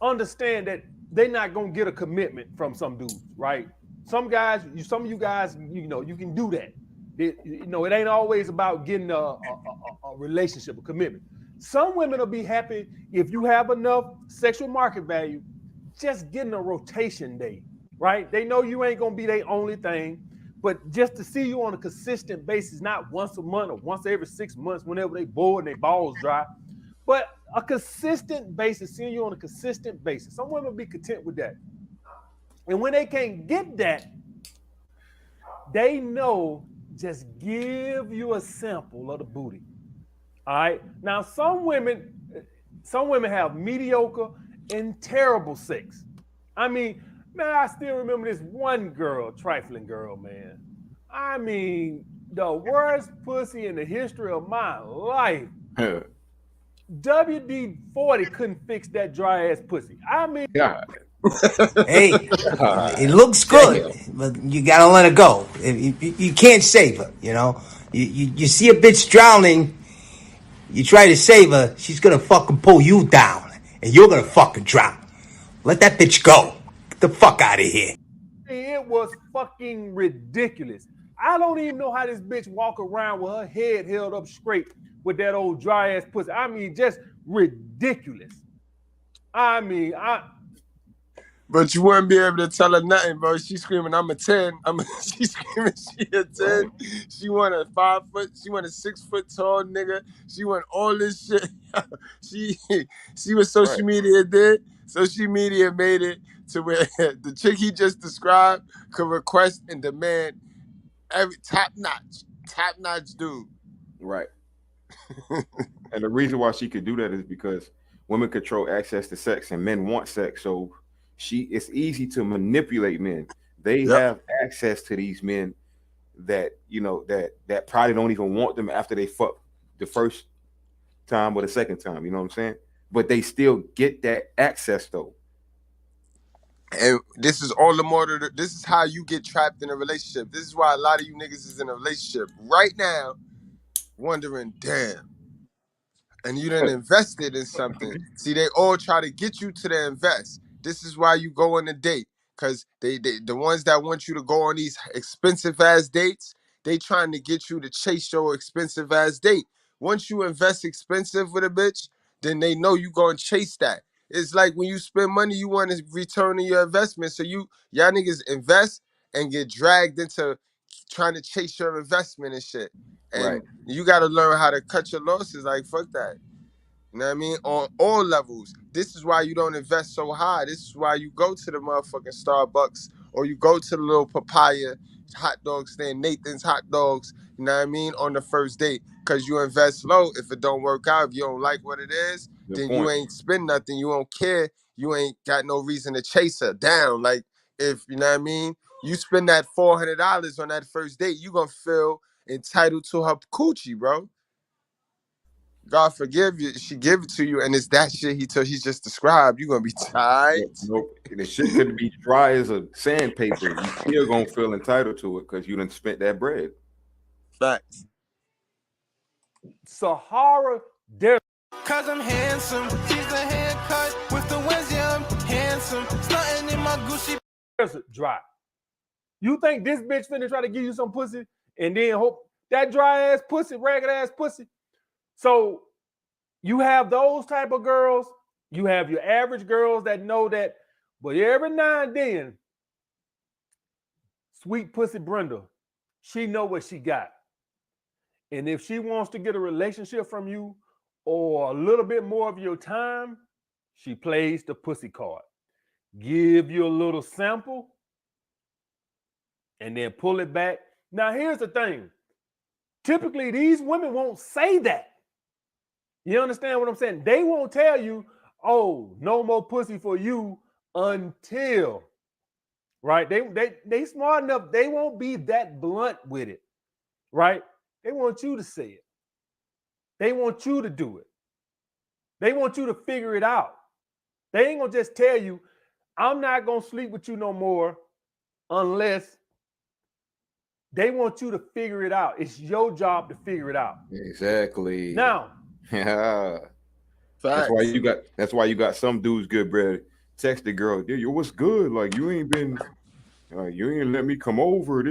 [SPEAKER 13] understand that they're not gonna get a commitment from some dudes, right? Some guys, some of you guys, you know, you can do that. You know, it ain't always about getting a relationship, a commitment. Some women will be happy if you have enough sexual market value, just getting a rotation date, right? They know you ain't gonna be their only thing, but just to see you on a consistent basis, not once a month or once every 6 months, whenever they bored and their balls dry, but a consistent basis, seeing you on a consistent basis. Some women will be content with that. And when they can't get that, they know just give you a sample of the booty. All right. Now, some women have mediocre and terrible sex. I mean, man, I still remember this one girl, trifling girl, man. I mean, the worst pussy in the history of my life. WD-40 couldn't fix that dry ass pussy. I mean,
[SPEAKER 1] hey, it looks good, but you gotta let it go. You can't save her, you know. You see a bitch drowning, you try to save her, she's gonna fucking pull you down, and you're gonna fucking drown. Let that bitch go. Get the fuck out of here.
[SPEAKER 13] It was fucking ridiculous. I don't even know how this bitch walk around with her head held up straight with that old dry ass pussy. I mean, just ridiculous. I mean,
[SPEAKER 10] But you wouldn't be able to tell her nothing, bro. She's screaming, I'm a 10. She's screaming, she a 10. She want a 5 foot, she want a 6 foot tall nigga. She want all this shit. She was social media did. social media made it to where the chick he just described could request and demand every top notch dude.
[SPEAKER 12] Right. And the reason why she could do that is because women control access to sex and men want sex. So it's easy to manipulate men. They
[SPEAKER 10] Yep.
[SPEAKER 12] have access to these men that, that probably don't even want them after they fuck the first time or the second time. You know what I'm saying? But they still get that access though.
[SPEAKER 10] And this is all the more this is how you get trapped in a relationship. This is why a lot of you niggas is in a relationship right now wondering, damn, and you done invested in something. See, they all try to get you to the invest. This is why you go on a date. Cause they the ones that want you to go on these expensive ass dates, they trying to get you to chase your expensive ass date. Once you invest expensive with a bitch, then they know you gonna chase that. It's like when you spend money, you want to return on your investment. So y'all niggas invest and get dragged into trying to chase your investment and shit.
[SPEAKER 12] Right.
[SPEAKER 10] And you got to learn how to cut your losses. Like, fuck that. You know what I mean? On all levels. This is why you don't invest so high. This is why you go to the motherfucking Starbucks or you go to the little papaya hot dog stand, Nathan's hot dogs, you know what I mean, on the first date. Because you invest low. If it don't work out, if you don't like what it is,
[SPEAKER 12] Good
[SPEAKER 10] then you
[SPEAKER 12] point.
[SPEAKER 10] ain't spend nothing. You don't care. You ain't got no reason to chase her down. Like, if, you know what I mean, you spend that $400 on that first date, you going to feel entitled to her coochie, bro. God forgive you, she give it to you, and it's that shit he's just described. You're gonna be tight.
[SPEAKER 12] Nope. The shit could be dry as a sandpaper. You still gonna feel entitled to it because you done spent that bread.
[SPEAKER 10] Facts.
[SPEAKER 13] Sahara Desert.
[SPEAKER 14] Cause I'm handsome. She's a haircut with the wins, yeah, I'm handsome. Stunting in my Gucci.
[SPEAKER 13] Desert dry. You think this bitch finna try to give you some pussy and then hope that dry ass pussy, ragged ass pussy? So you have those type of girls. You have your average girls that know that, but every now and then, sweet pussy Brenda, she know what she got. And if she wants to get a relationship from you or a little bit more of your time, she plays the pussy card. Give you a little sample and then pull it back. Now, here's the thing. Typically, these women won't say that. You understand what I'm saying? They won't tell you, oh, no more pussy for you until, right? They smart enough. They won't be that blunt with it, right? They want you to say it. They want you to do it. They want you to figure it out. They ain't gonna just tell you, I'm not gonna sleep with you no more unless. They want you to figure it out. It's your job to figure it out.
[SPEAKER 12] Exactly.
[SPEAKER 13] Now,
[SPEAKER 12] yeah. That's why you got some dudes, good bread, text the girl, yo, what's good? Like you ain't let me come over.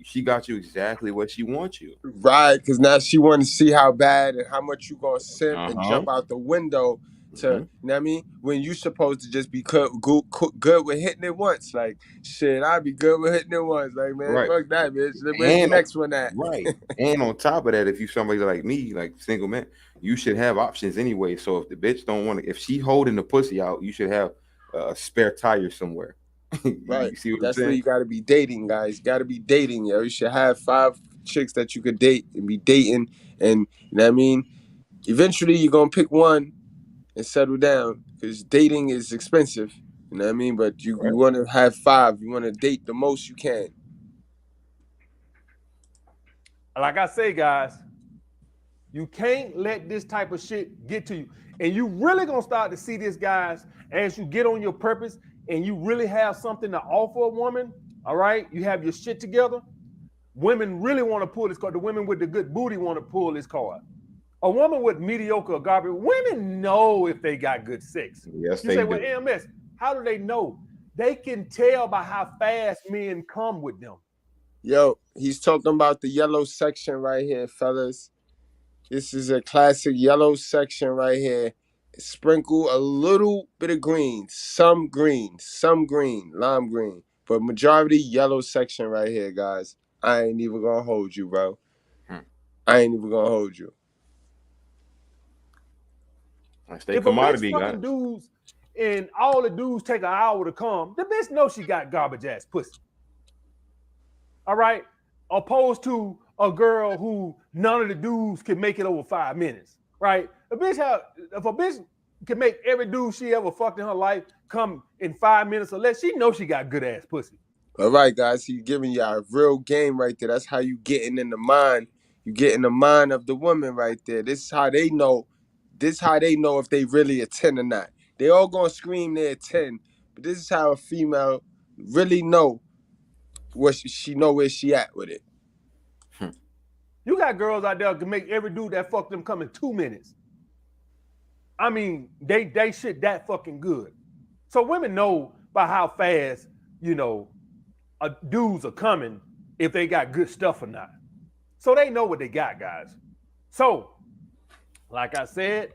[SPEAKER 12] She got you exactly what she wants you.
[SPEAKER 10] Right, because now she want to see how bad and how much you gonna simp and jump out the window to, you know what I mean? When you supposed to just be good with hitting it once. Like, shit, I'd be good with hitting it once. Like, man, fuck that, bitch. Where's the next one at?
[SPEAKER 12] Right. And on top of that, if you somebody like me, like single man, you should have options anyway. So if the bitch don't want to, if she holding the pussy out, you should have a spare tire somewhere.
[SPEAKER 10] Right.
[SPEAKER 12] See what
[SPEAKER 10] That's
[SPEAKER 12] I'm
[SPEAKER 10] where
[SPEAKER 12] saying?
[SPEAKER 10] you gotta be dating, guys. You gotta be dating, yo. You should have 5 chicks that you could date and be dating. And you know what I mean? Eventually you're gonna pick one and settle down because dating is expensive. You know what I mean? But you want to have 5. You want to date the most you can.
[SPEAKER 13] like I say, guys, you can't let this type of shit get to you. And you really gonna start to see this, guys, as you get on your purpose and you really have something to offer a woman. All right, you have your shit together. Women really want to pull this card. The women with the good booty want to pull this card. A woman with mediocre or garbage, women know if they got good sex.
[SPEAKER 12] Yes,
[SPEAKER 13] you say, well, AMS, how do they know? They can tell by how fast men come with them.
[SPEAKER 10] Yo, he's talking about the yellow section right here, fellas. This is a classic yellow section right here. Sprinkle a little bit of green, some lime green, but majority yellow section right here, guys. I ain't even gonna hold you, bro. I ain't even gonna hold you.
[SPEAKER 12] Stay commodity,
[SPEAKER 13] if and all the dudes take an hour to come, the bitch knows she got garbage ass pussy. All right? Opposed to a girl who none of the dudes can make it over 5 minutes. Right? If a bitch can make every dude she ever fucked in her life come in 5 minutes or less, she knows she got good ass pussy.
[SPEAKER 10] All right, guys. He's giving y'all a real game right there. That's how you getting in the mind. You get in the mind of the woman right there. This is how they know. This is how they know if they really a 10 or not. They all gonna scream they're 10, but this is how a female really know what she know where she at with it.
[SPEAKER 13] You got girls out there that can make every dude that fuck them come in 2 minutes. I mean, they shit that fucking good. So women know by how fast, dudes are coming if they got good stuff or not. So they know what they got, guys. So, like I said,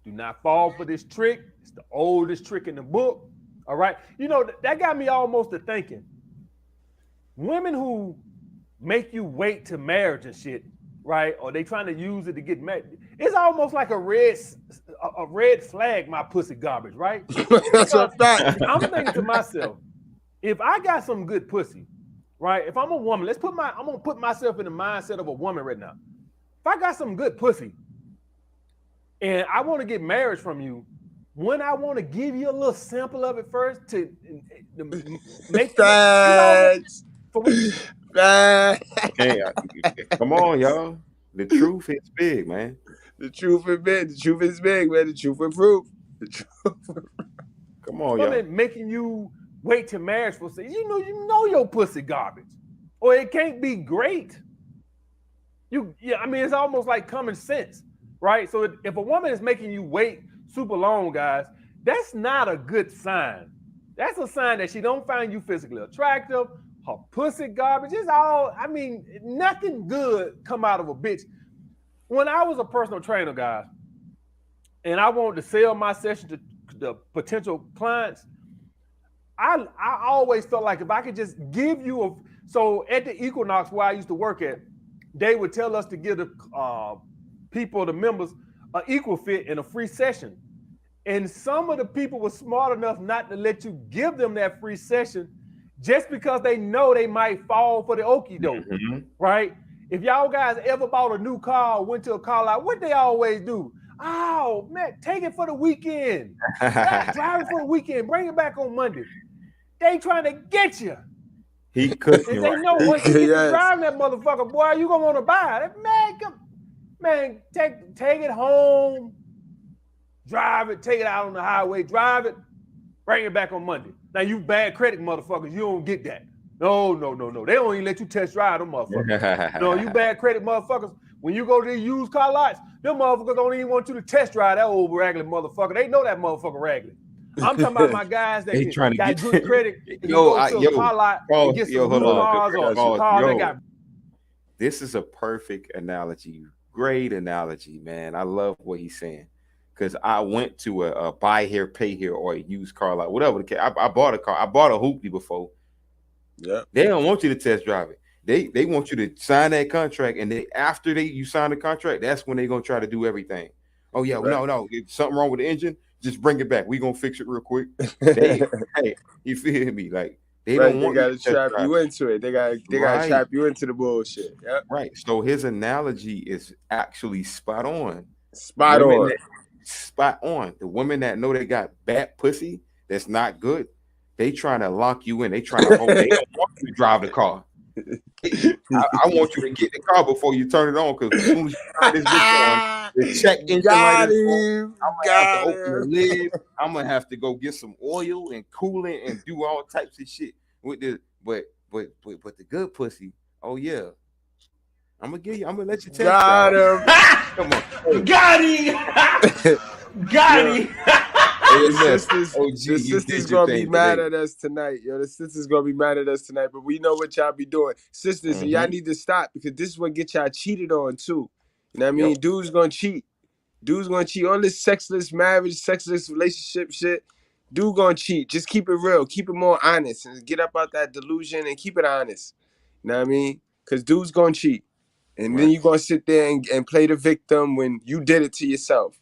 [SPEAKER 13] do not fall for this trick. It's the oldest trick in the book. All right. That got me almost to thinking. Women who make you wait to marriage and shit, right? Or they trying to use it to get married. It's almost like a red flag, my pussy garbage, right?
[SPEAKER 10] That's a fact.
[SPEAKER 13] I'm thinking to myself, if I got some good pussy, right? If I'm a woman, I'm gonna put myself in the mindset of a woman right now. If I got some good pussy and I want to get marriage from you, when I want to give you a little sample of it first to make
[SPEAKER 10] facts.
[SPEAKER 12] Hey, come on, y'all. The truth is big, man.
[SPEAKER 10] The truth is big. The truth is big, man. The truth is proof.
[SPEAKER 12] Come on,
[SPEAKER 13] y'all.
[SPEAKER 12] Y'all.
[SPEAKER 13] Making you wait to marriage for say, you know your pussy garbage, or it can't be great. It's almost like common sense, right? So if a woman is making you wait super long, guys, that's not a good sign. That's a sign that she don't find you physically attractive. Her pussy garbage. It's all, nothing good come out of a bitch. When I was a personal trainer, guys, and I wanted to sell my session to the potential clients, I always felt like if I could just give you so at the Equinox where I used to work at, they would tell us to give the people, the members, an equal fit and a free session. And some of the people were smart enough not to let you give them that free session just because they know they might fall for the okie doke, right? If y'all guys ever bought a new car or went to a car lot, what they always do? Oh, man, take it for the weekend. Drive it for the weekend. Bring it back on Monday. They trying to get you.
[SPEAKER 12] He could.
[SPEAKER 13] If they know once you get to driving that motherfucker, boy, you going to want to buy it. Man, take it home. Drive it. Take it out on the highway. Drive it. Bring it back on Monday. Now, you bad credit motherfuckers, you don't get that. No. They don't even let you test drive them motherfuckers. No, you bad credit motherfuckers. When you go to the used car lots, them motherfuckers don't even want you to test drive that old raggedy motherfucker. They know that motherfucker raggedy. I'm talking about my guys that got good credit. Go to a car lot and get some new cars or some cars that got.
[SPEAKER 12] This is a perfect analogy. Great analogy, man. I love what he's saying. Because I went to a buy here, pay here, or a used car lot, whatever the case. I bought a car. I bought a hoopty before.
[SPEAKER 10] Yeah.
[SPEAKER 12] They don't want you to test drive it. They want you to sign that contract, and after you sign the contract, that's when they're gonna try to do everything. Oh yeah, right. No, if something wrong with the engine, just bring it back. We gonna fix it real quick. Hey, you feel me? Like they don't want.
[SPEAKER 10] They gotta trap you into it. They gotta trap you into the bullshit. Yep.
[SPEAKER 12] Right. So his analogy is actually spot on.
[SPEAKER 10] Spot on.
[SPEAKER 12] The women that know they got bad pussy that's not good, they trying to lock you in. They trying to hold. They don't want you to drive the car. I want you to get the car before you turn it on, because as soon as you turn this bitch on, the check engine light is on. I'm gonna have to open the lid. I'm gonna have to go get some oil and coolant and do all types of shit with this. But the good pussy, oh yeah. I'm gonna let you test.
[SPEAKER 10] Got him.
[SPEAKER 12] Come on.
[SPEAKER 1] Got him. Got him.
[SPEAKER 10] The sisters gonna be mad at us tonight, yo. The sisters gonna be mad at us tonight, but we know what y'all be doing, sisters. And y'all need to stop, because this is what get y'all cheated on too. You know what I mean? Yep. Dudes gonna cheat. All this sexless marriage, sexless relationship shit. Dude gonna cheat. Just keep it real. Keep it more honest, and get up out that delusion and keep it honest. You know what I mean? Because dudes gonna cheat, and then you gonna sit there and play the victim when you did it to yourself.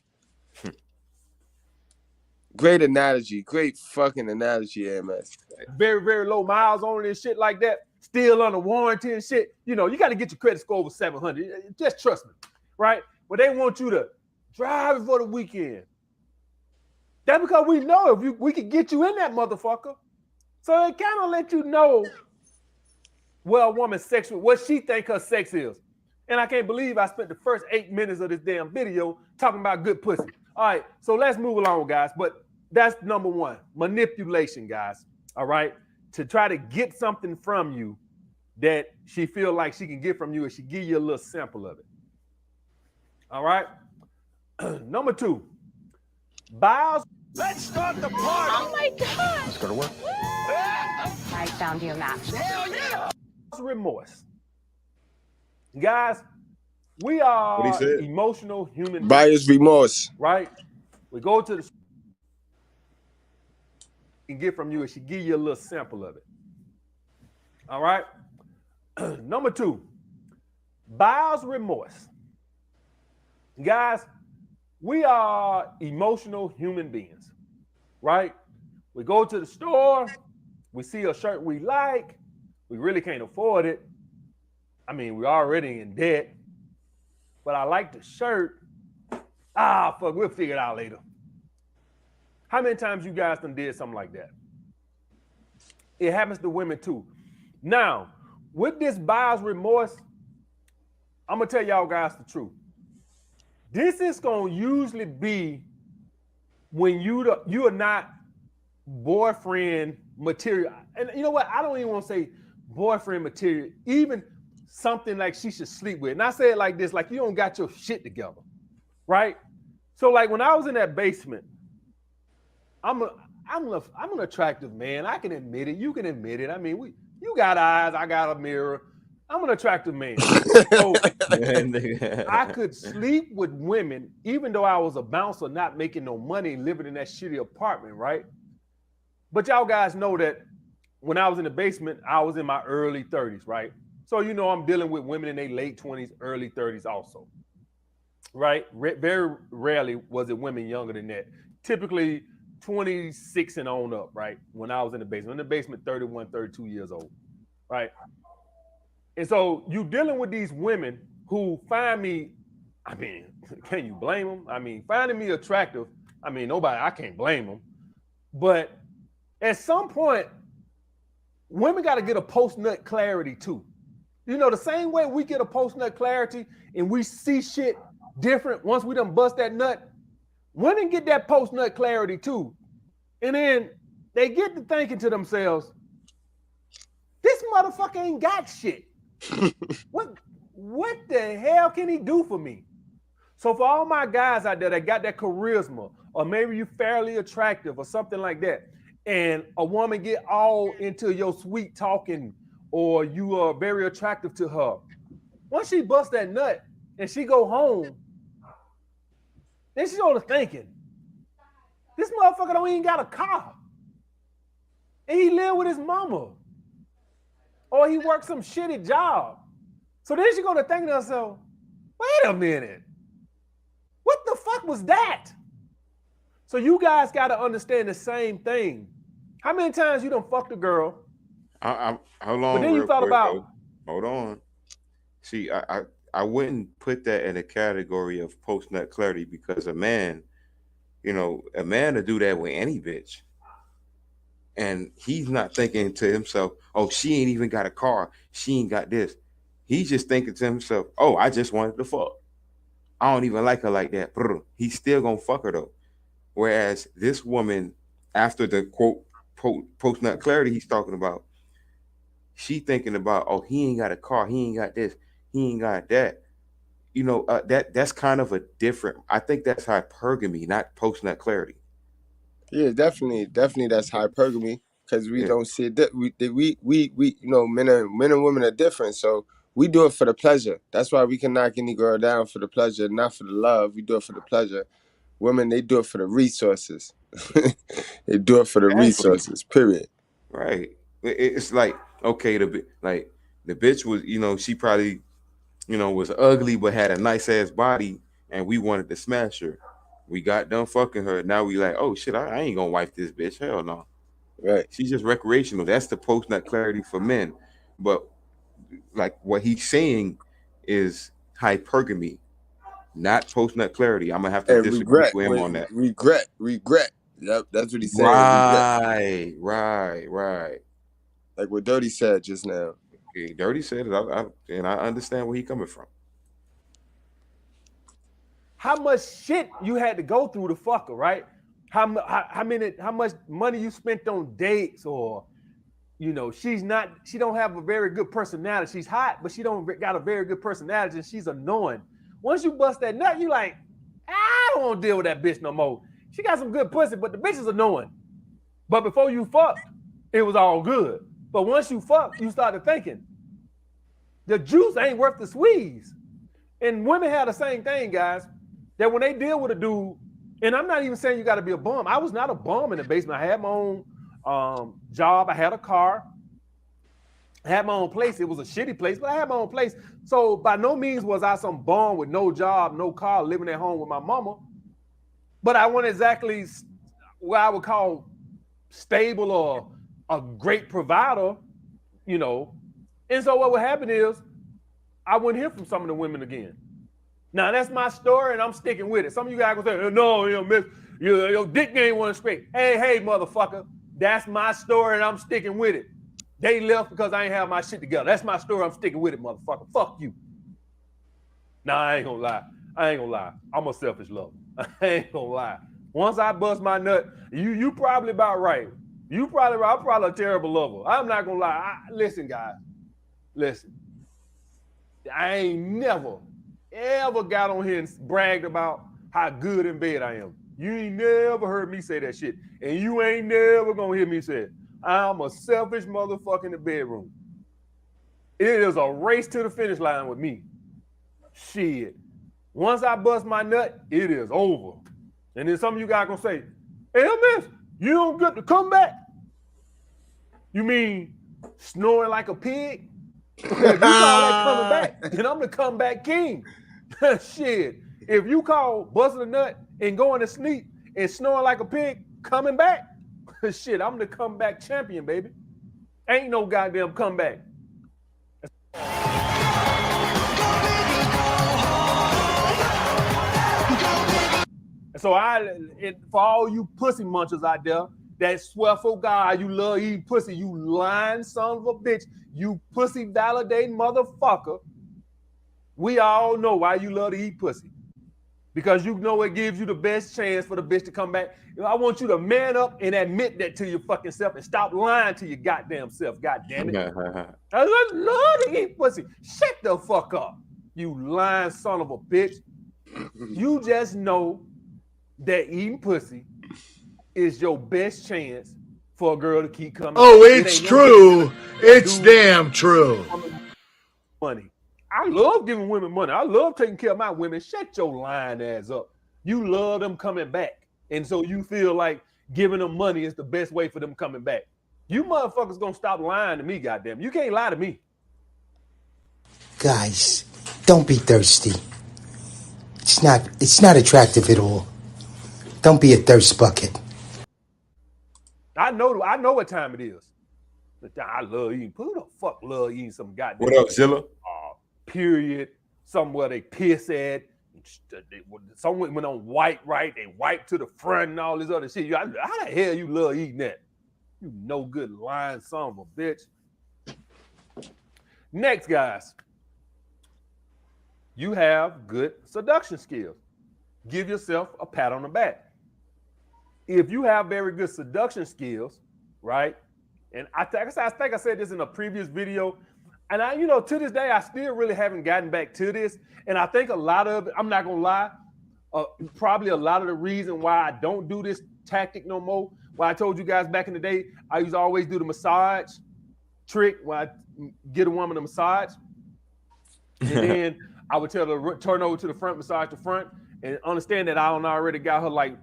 [SPEAKER 10] Great analogy. Great fucking analogy, MS.
[SPEAKER 13] Very, very low miles on it and shit like that. Still under warranty and shit. You know, you got to get your credit score over 700. Just trust me, right? But they want you to drive it for the weekend. That's because we know if we could get you in that motherfucker. So it kind of let you know where a woman's sex, what she think her sex is. And I can't believe I spent the first 8 minutes of this damn video talking about good pussy. All right, so let's move along, guys. But that's number one, manipulation, guys. All right, to try to get something from you that she feel like she can get from you, and she give you a little sample of it. All right. Number two, bios.
[SPEAKER 14] Let's start the party.
[SPEAKER 7] Oh my God.
[SPEAKER 12] Let's go to work.
[SPEAKER 5] I found you a match.
[SPEAKER 14] Hell yeah.
[SPEAKER 13] Remorse. Guys, we are
[SPEAKER 12] What he said?
[SPEAKER 13] emotional human beings,
[SPEAKER 10] Buyer's remorse.
[SPEAKER 13] right? We go to the and get from you, and she give you a little sample of it. All right. Number two, buyer's remorse. Guys, we are emotional human beings, right? We go to the store, we see a shirt we like, we really can't afford it. I mean, we're already in debt, but I like the shirt. Fuck, we'll figure it out later. How many times you guys done did something like that? It happens to women too. Now, with this buyer's remorse, I'm gonna tell y'all guys the truth. This is gonna usually be when you are not boyfriend material. And you know what? I don't even want to say boyfriend material. Even something like she should sleep with. And I say it like this, like you don't got your shit together, right? So like when I was in that basement, I'm an attractive man. I can admit it. You can admit it. I mean, you got eyes. I got a mirror. I'm an attractive man. So I could sleep with women, even though I was a bouncer, not making no money, living in that shitty apartment, right? But y'all guys know that when I was in the basement, I was in my early 30s, right? So, you know, I'm dealing with women in their late 20s, early 30s also, right? Very rarely was it women younger than that. Typically 26 and on up, right? When I was in the basement. In the basement, 31, 32 years old, right? And so you dealing with these women who find me, I mean, can you blame them? I mean, finding me attractive, I mean, I can't blame them. But at some point, women got to get a post-nut clarity too. You know, the same way we get a post-nut clarity and we see shit different once we done bust that nut, women get that post-nut clarity too. And then they get to thinking to themselves, this motherfucker ain't got shit. What the hell can he do for me? So for all my guys out there that got that charisma, or maybe you fairly attractive or something like that, and a woman get all into your sweet talking, or you are very attractive to her, once she busts that nut and she go home, then she's only thinking, this motherfucker don't even got a car, and he live with his mama, or he works some shitty job. So then she's gonna think to herself, wait a minute, what the fuck was that? So you guys gotta understand the same thing. How many times you done fucked a girl?
[SPEAKER 12] How long?
[SPEAKER 13] But then you thought about.
[SPEAKER 12] Hold on. See, I wouldn't put that in a category of post nut clarity, because a man, you know, a man to do that with any bitch. And he's not thinking to himself, oh, she ain't even got a car. She ain't got this. He's just thinking to himself, oh, I just wanted to fuck. I don't even like her like that. He's still going to fuck her though. Whereas this woman, after the quote, post-nut clarity he's talking about, she thinking about, oh, he ain't got a car. He ain't got this. He ain't got that. You know, that's kind of a different, I think that's hypergamy, not post-nut clarity.
[SPEAKER 10] Yeah, definitely that's hypergamy, because we don't see it. We you know, men and women are different, so we do it for the pleasure. That's why we can knock any girl down for the pleasure, not for the love. We do it for the pleasure. Women, they do it for the resources. They do it for the resources. Period.
[SPEAKER 12] Right. It's like, okay, the bitch was, you know, she probably, you know, was ugly but had a nice ass body, and we wanted to smash her. We got done fucking her. Now we like, oh shit, I ain't gonna wife this bitch. Hell no.
[SPEAKER 10] Right.
[SPEAKER 12] She's just recreational. That's the post nut clarity for men. But like what he's saying is hypergamy, not post nut clarity. I'm gonna have to
[SPEAKER 10] And
[SPEAKER 12] disagree
[SPEAKER 10] regret.
[SPEAKER 12] with him
[SPEAKER 10] Wait,
[SPEAKER 12] on that.
[SPEAKER 10] regret. Yep, that's what he's saying. Regret.
[SPEAKER 12] Right.
[SPEAKER 10] Like what Dirty said just now.
[SPEAKER 12] Okay, Dirty said it, and I understand where he coming from.
[SPEAKER 13] How much shit you had to go through to fuck her, right? How much money you spent on dates, or you know, she don't have a very good personality. She's hot, but she don't got a very good personality, and she's annoying. Once you bust that nut, you like, I don't want to deal with that bitch no more. She got some good pussy, but the bitch is annoying. But before you fucked, it was all good. But once you fucked, you started thinking, the juice ain't worth the squeeze. And women have the same thing, guys, that when they deal with a dude, and I'm not even saying you got to be a bum. I was not a bum in the basement. I had my own job. I had a car. I had my own place. It was a shitty place, but I had my own place. So by no means was I some bum with no job, no car, living at home with my mama. But I wasn't exactly what I would call stable or a great provider, you know. And so what would happen is I wouldn't hear from some of the women again. Now that's my story, and I'm sticking with it. Some of you guys will say, "No, you know, miss, your dick ain't one straight." Hey, motherfucker, that's my story, and I'm sticking with it. They left because I ain't have my shit together. That's my story. I'm sticking with it, motherfucker. Fuck you. Nah, I ain't gonna lie. I'm a selfish lover. I ain't gonna lie. Once I bust my nut, you probably about right. I'm probably a terrible lover. I'm not gonna lie. Listen, guys. Listen. I ain't never, ever got on here and bragged about how good in bed I am. You ain't never heard me say that shit. And you ain't never gonna hear me say it. I'm a selfish motherfucker in the bedroom. It is a race to the finish line with me. Shit. Once I bust my nut, it is over. And then some of you guys gonna say, "Hey, miss, you don't get to come back." You mean snoring like a pig? If you call that coming back, then I'm the comeback king. Shit. If you call busting a nut and going to sleep and snoring like a pig coming back, shit, I'm the comeback champion, baby. Ain't no goddamn comeback. So for all you pussy munchers out there that swear for God you love eating pussy, you lying son of a bitch, you pussy validating motherfucker. We all know why you love to eat pussy. Because you know it gives you the best chance for the bitch to come back. I want you to man up and admit that to your fucking self and stop lying to your goddamn self. God damn it. I love to eat pussy. Shut the fuck up, you lying son of a bitch. You just know that eating pussy is your best chance for a girl to keep coming.
[SPEAKER 15] Oh, it's true. It's damn true.
[SPEAKER 13] Money. I love giving women money. I love taking care of my women. Shut your lying ass up. You love them coming back. And so you feel like giving them money is the best way for them coming back. You motherfuckers gonna stop lying to me, goddamn. You can't lie to me.
[SPEAKER 2] Guys, don't be thirsty. It's not attractive at all. Don't be a thirst bucket.
[SPEAKER 13] I know what time it is. I love eating. Who the fuck love eating some goddamn?
[SPEAKER 12] What up, Zilla?
[SPEAKER 13] Period. Somewhere they piss at. Some women don't wipe right. They wipe to the front and all this other shit. How the hell you love eating that? You no good lying son of a bitch. Next, guys. You have good seduction skills. Give yourself a pat on the back. If you have very good seduction skills, right? And I think I said this in a previous video. And to this day, I still really haven't gotten back to this. And I think a lot of it, I'm not gonna lie, probably a lot of the reason why I don't do this tactic no more. Why I told you guys back in the day, I used to always do the massage trick where I get a woman a massage. And then I would tell her to turn over to the front, massage the front, and understand that I already got her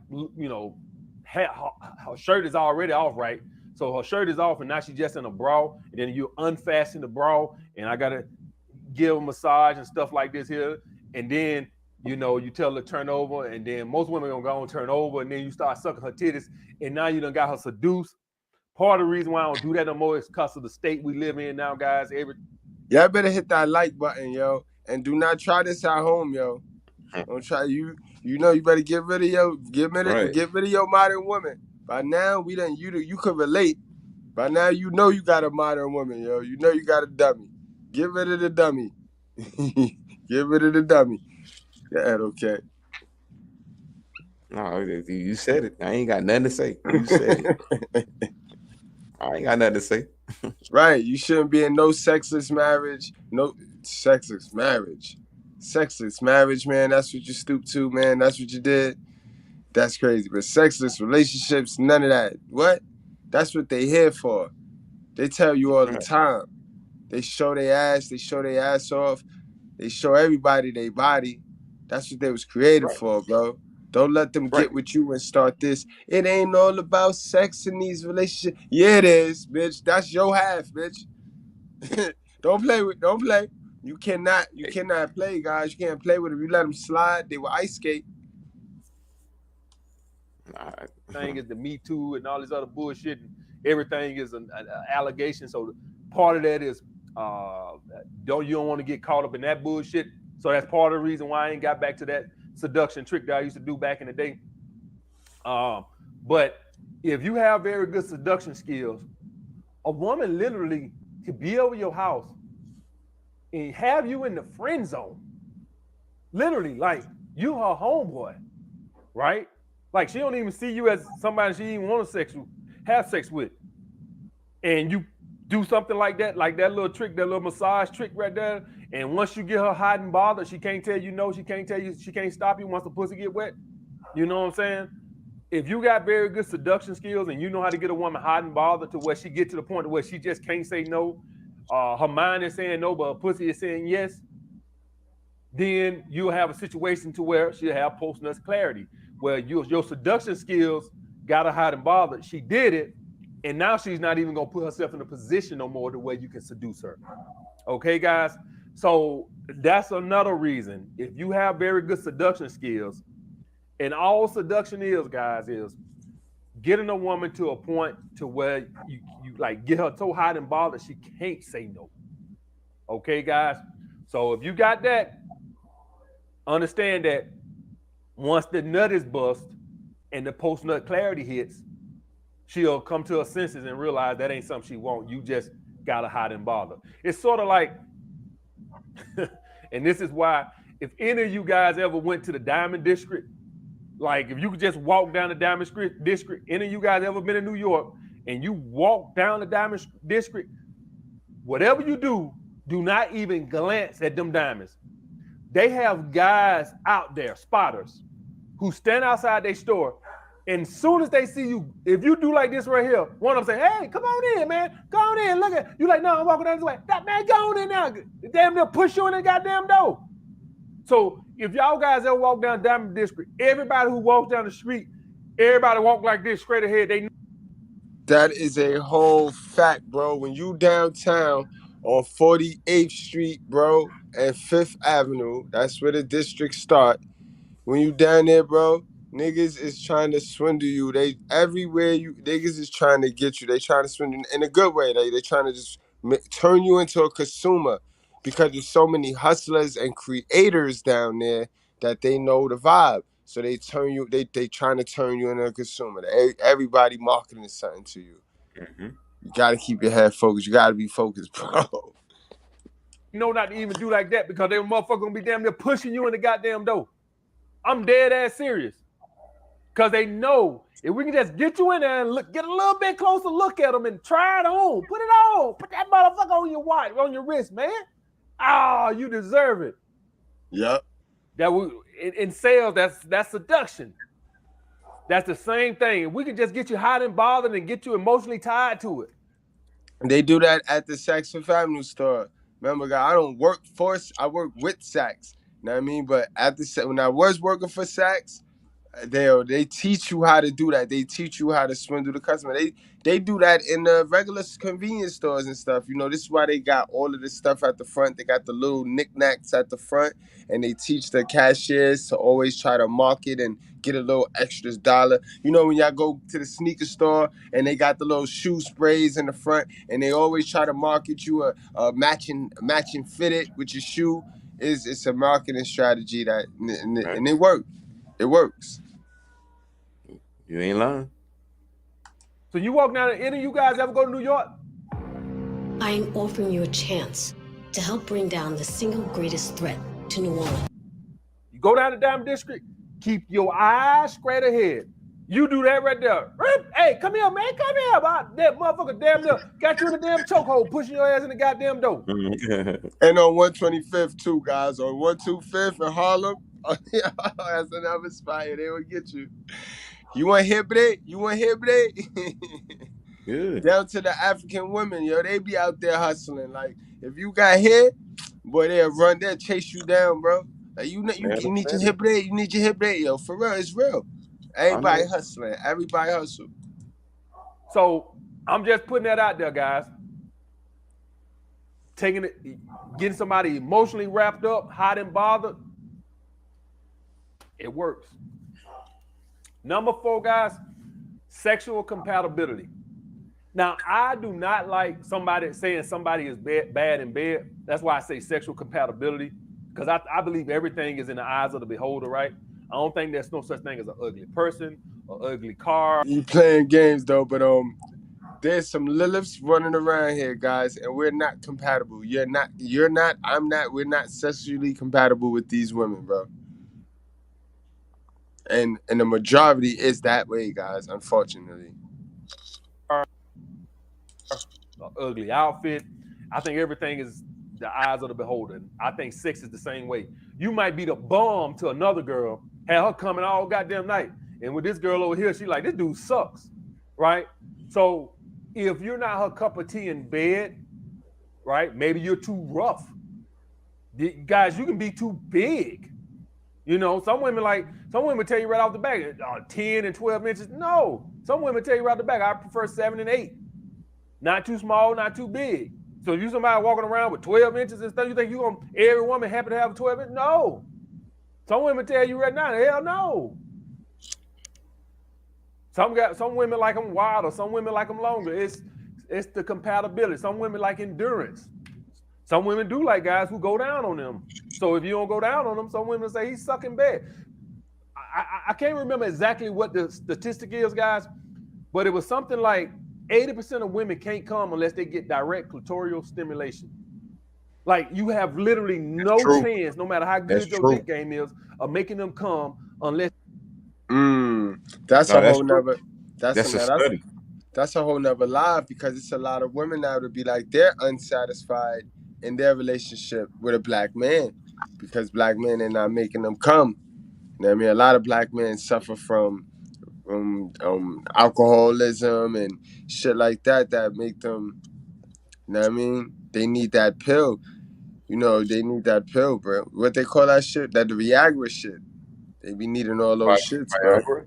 [SPEAKER 13] her shirt is already off, right? So her shirt is off, and now she's just in a bra. And then you unfasten the bra, and I gotta give a massage and stuff like this here. And then You know, you tell her to turn over, and then most women gonna go and turn over, and then you start sucking her titties, and now you done got her seduced. Part of the reason why I don't do that no more is because of the state we live in now, guys.
[SPEAKER 10] Y'all better hit that like button, yo, and do not try this at home, yo. Don't try you. You know you better get rid of your modern woman. By now you could relate. By now you know you got a modern woman, yo. You know you got a dummy. Get rid of the dummy. Get rid of the dummy. Yeah, okay.
[SPEAKER 12] No, you said it. I ain't got nothing to say. You said it. I ain't got nothing to say.
[SPEAKER 10] Right. You shouldn't be in no sexless marriage. No sexless marriage. Sexless marriage, man. That's what you stooped to, man. That's what you did. That's crazy. But sexless relationships, none of that. What? That's what they here for. They tell you all the time. They show their ass. They show their ass off. They show everybody their body. That's what they was created for, bro. Don't let them get with you and start this. It ain't all about sex in these relationships. Yeah, it is, bitch. That's your half, bitch. Don't play. You cannot play, guys. You can't play with them. You let them slide, they will ice skate.
[SPEAKER 13] Thing is the Me Too and all this other bullshit. And everything is an allegation. So part of that is you don't want to get caught up in that bullshit. So that's part of the reason why I ain't got back to that seduction trick that I used to do back in the day. But if you have very good seduction skills, a woman literally could be over your house and have you in the friend zone. Literally, like you her homeboy, right? Like she don't even see you as somebody she even want to have sex with. And you do something like that little trick, that little massage trick right there. And once you get her hot and bothered, she can't tell you no, she can't tell you, she can't stop you once the pussy get wet. You know what I'm saying? If you got very good seduction skills and you know how to get a woman hot and bothered to where she get to the point where she just can't say no, her mind is saying no, but her pussy is saying yes, then you'll have a situation to where she'll have post-nut clarity, where your seduction skills got her hot and bothered. She did it, and now she's not even gonna put herself in a position no more to where you can seduce her. Okay, guys? So that's another reason. If you have very good seduction skills, and all seduction is, guys, is getting a woman to a point to where you like get her so hot and bothered she can't say no. Okay, guys? So if you got that, understand that once the nut is bust and the post-nut clarity hits, she'll come to her senses and realize that ain't something she want. You just got to hide and bother. It's sort of like, and this is why, if any of you guys ever went to the Diamond District, like if you could just walk down the Diamond District, any of you guys ever been in New York and you walk down the Diamond District, whatever you do, do not even glance at them diamonds. They have guys out there, spotters, who stand outside their store, and as soon as they see you, if you do like this right here, one of them say, "Hey, come on in, man. Go on in. Look at you." Like, "No, I'm walking down this way." That man, go on in now. Damn near push you in the goddamn door. So if y'all guys ever walk down Diamond District, everybody who walks down the street, everybody walk like this straight ahead.
[SPEAKER 10] That is a whole fact, bro. When you downtown on 48th Street, bro, and 5th Avenue, that's where the district start. When you down there, bro, niggas is trying to swindle you. They everywhere niggas is trying to get you. They trying to swindle in a good way. They trying to just turn you into a consumer because there's so many hustlers and creators down there that they know the vibe. So they turn you. They trying to turn you into a consumer. Everybody marketing something to you.
[SPEAKER 12] Mm-hmm.
[SPEAKER 10] You gotta keep your head focused. You gotta be focused, bro.
[SPEAKER 13] know not to even do like that because they motherfucker gonna be damn near pushing you in the goddamn door. I'm dead ass serious. Because they know if we can just get you in there and get a little bit closer look at them and try it on. Put it on. Put that motherfucker on your watch, on your wrist, man. Ah, you deserve it.
[SPEAKER 10] Yep.
[SPEAKER 13] In sales, that's seduction. That's the same thing. If we can just get you hot and bothered and get you emotionally tied to it.
[SPEAKER 10] They do that at the Saks Fifth Avenue store. Remember, guys, I don't work for, I work with Saks. You know what I mean? But when I was working for Saks, They teach you how to do that. They teach you how to swindle the customer. They do that in the regular convenience stores and stuff. You know, this is why they got all of this stuff at the front. They got the little knickknacks at the front, and they teach the cashiers to always try to market and get a little extra dollar. You know, when y'all go to the sneaker store and they got the little shoe sprays in the front, and they always try to market you a matching fitted with your shoe. It's a marketing strategy that and it works. It works.
[SPEAKER 12] You ain't lying.
[SPEAKER 13] So you walk down, any of you guys ever go to New York?
[SPEAKER 16] I am offering you a chance to help bring down the single greatest threat to New Orleans.
[SPEAKER 13] You go down to Diamond District, keep your eyes straight ahead. You do that right there. Hey, come here, man. Come here. That motherfucker damn near got you in the damn chokehold, pushing your ass in the goddamn door.
[SPEAKER 10] And on 125th too, guys. On 125th in Harlem, that's another spot. They will get you. You want hip break? You want hip break?
[SPEAKER 12] Good.
[SPEAKER 10] Down to the African women, yo. They be out there hustling. Like, if you got hair, boy, they'll chase you down, bro. Like, you need your hip break. You need your hip break, yo. For real, it's real. Everybody hustling. Everybody hustle.
[SPEAKER 13] So I'm just putting that out there, guys. Getting somebody emotionally wrapped up, hot and bothered, it works. Number 4, guys, sexual compatibility. Now, I do not like somebody saying somebody is bad in bed. That's why I say sexual compatibility, because I believe everything is in the eyes of the beholder, right? I don't think there's no such thing as an ugly person, an ugly car.
[SPEAKER 10] You playing games though, but there's some Liliths running around here, guys, and we're not compatible. You're not, I'm not, we're not sexually compatible with these women, bro. And the majority is that way, guys, unfortunately.
[SPEAKER 13] Ugly outfit. I think everything is the eyes of the beholder. I think sex is the same way. You might be the bum to another girl, had her coming all goddamn night. And with this girl over here, she like, this dude sucks, right? So if you're not her cup of tea in bed, right, maybe you're too rough. Guys, you can be too big. You know, some women tell you right off the back, 10 and 12 inches. No, some women tell you right off the back, I prefer 7 and 8. Not too small, not too big. So if you somebody walking around with 12 inches and stuff, you think every woman happy to have 12 inches? No. Some women tell you right now, hell no. Some women like them wider, some women like them longer. It's the compatibility. Some women like endurance. Some women do like guys who go down on them. So if you don't go down on them, some women say he's sucking bad. I can't remember exactly what the statistic is, guys, but it was something like 80% of women can't come unless they get direct clitoral stimulation. Like, you have literally no chance, no matter how good your dick game is, of making them come unless.
[SPEAKER 10] That's a whole nother live, because it's a lot of women now to be like they're unsatisfied in their relationship with a black man because black men are not making them come. You know what I mean? A lot of black men suffer from alcoholism and shit like that make them, you know what I mean? They need that pill. You know, they need that pill, bro. What they call that shit? That the Viagra shit. They be needing all those shits, bro.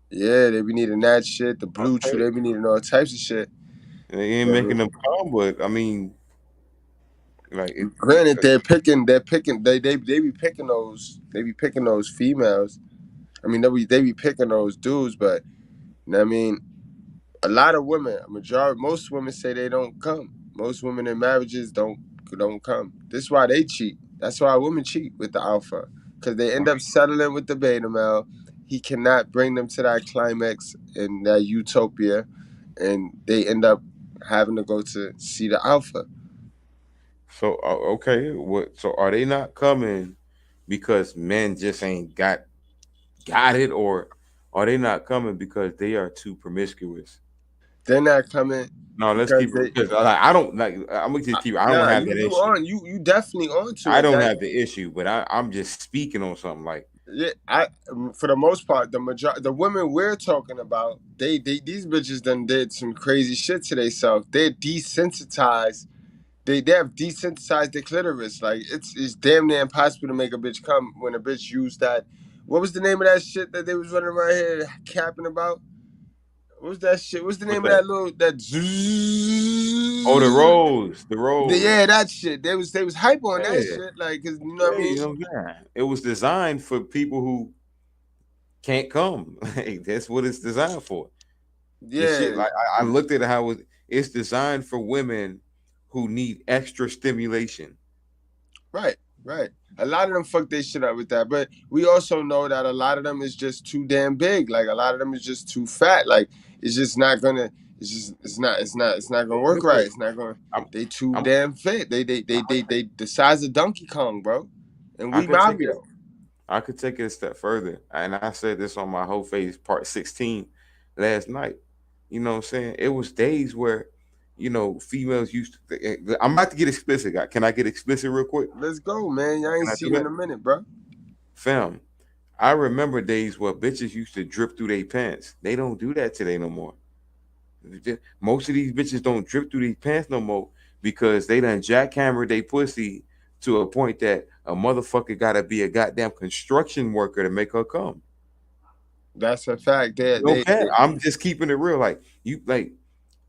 [SPEAKER 10] Yeah, they be needing that shit, the blue chew, they be needing all types of shit.
[SPEAKER 12] They ain't making them come, but I mean, like,
[SPEAKER 10] granted, they be picking those females. I mean, they be picking those dudes, but you know what I mean, a lot of women, most women say they don't come. Most women in marriages don't come. This is why they cheat. That's why women cheat with the alpha, because they end up settling with the beta male. He cannot bring them to that climax and that utopia, and they end up having to go to see the alpha.
[SPEAKER 12] So okay, so are they not coming because men just ain't got it, or are they not coming because they are too promiscuous?
[SPEAKER 10] They're not coming.
[SPEAKER 12] No, let's keep it, because I don't like. I'm gonna just keep. I don't have that issue.
[SPEAKER 10] You definitely on to it.
[SPEAKER 12] I don't have the issue, but I'm just speaking on something like.
[SPEAKER 10] Yeah, for the most part, the women we're talking about, these bitches done did some crazy shit to themselves. They're desensitized. They have desensitized their clitoris. Like, it's damn near impossible to make a bitch come when a bitch use that What was the name of that shit that they was running around here capping about? What was that shit? What's the name of that little that?
[SPEAKER 12] Oh, the Rose.
[SPEAKER 10] Yeah, that shit. They was hype on that
[SPEAKER 12] Yeah.
[SPEAKER 10] shit, like, cause you know what I
[SPEAKER 12] You
[SPEAKER 10] mean.
[SPEAKER 12] know what I'm saying? It was designed for people who can't come. Like, that's what it's designed for. The
[SPEAKER 10] Yeah,
[SPEAKER 12] shit, like I looked at how it's designed for women who need extra stimulation.
[SPEAKER 10] right. A lot of them fuck their shit up with that, but we also know that a lot of them is just too damn big. Like a lot of them is just too fat. Like it's just not gonna. It's not gonna work
[SPEAKER 12] Look,
[SPEAKER 10] right. It's not gonna.
[SPEAKER 12] I'm,
[SPEAKER 10] They too
[SPEAKER 12] I'm,
[SPEAKER 10] damn fit. They the size of Donkey Kong, bro. And
[SPEAKER 12] I
[SPEAKER 10] we
[SPEAKER 12] could take it.
[SPEAKER 10] Mario.
[SPEAKER 12] I could take it a step further, and I said this on my whole face part 16 last night. You know what I'm saying? It was days where, females used to. I'm about to get explicit. Can I get explicit real quick?
[SPEAKER 10] Let's go, man. Y'all ain't
[SPEAKER 12] Can I
[SPEAKER 10] seen
[SPEAKER 12] do
[SPEAKER 10] you in
[SPEAKER 12] that?
[SPEAKER 10] a minute, bro.
[SPEAKER 12] Fam, I remember days where bitches used to drip through their pants. They don't do that today no more. Most of these bitches don't drip through these pants no more because they done jackhammered they pussy to a point that a motherfucker gotta be a goddamn construction worker to make her come.
[SPEAKER 10] That's a fact.
[SPEAKER 12] No cap. I'm just keeping it real.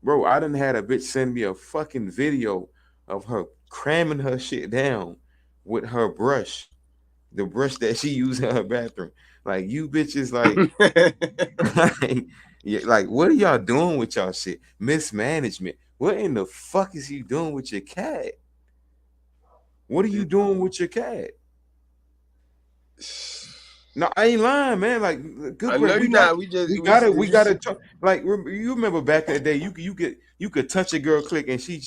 [SPEAKER 12] Bro, I done had a bitch send me a fucking video of her cramming her shit down with her brush, the brush that she used in her bathroom. Like, you bitches, like, what are y'all doing with y'all shit? Mismanagement. What in the fuck is you doing with your cat? What are you doing with your cat? No, I ain't lying, man. Like,
[SPEAKER 10] I
[SPEAKER 12] good
[SPEAKER 10] know
[SPEAKER 12] bread.
[SPEAKER 10] you're not. We
[SPEAKER 12] We gotta talk. Like, you remember back in the day, you could touch a girl click and she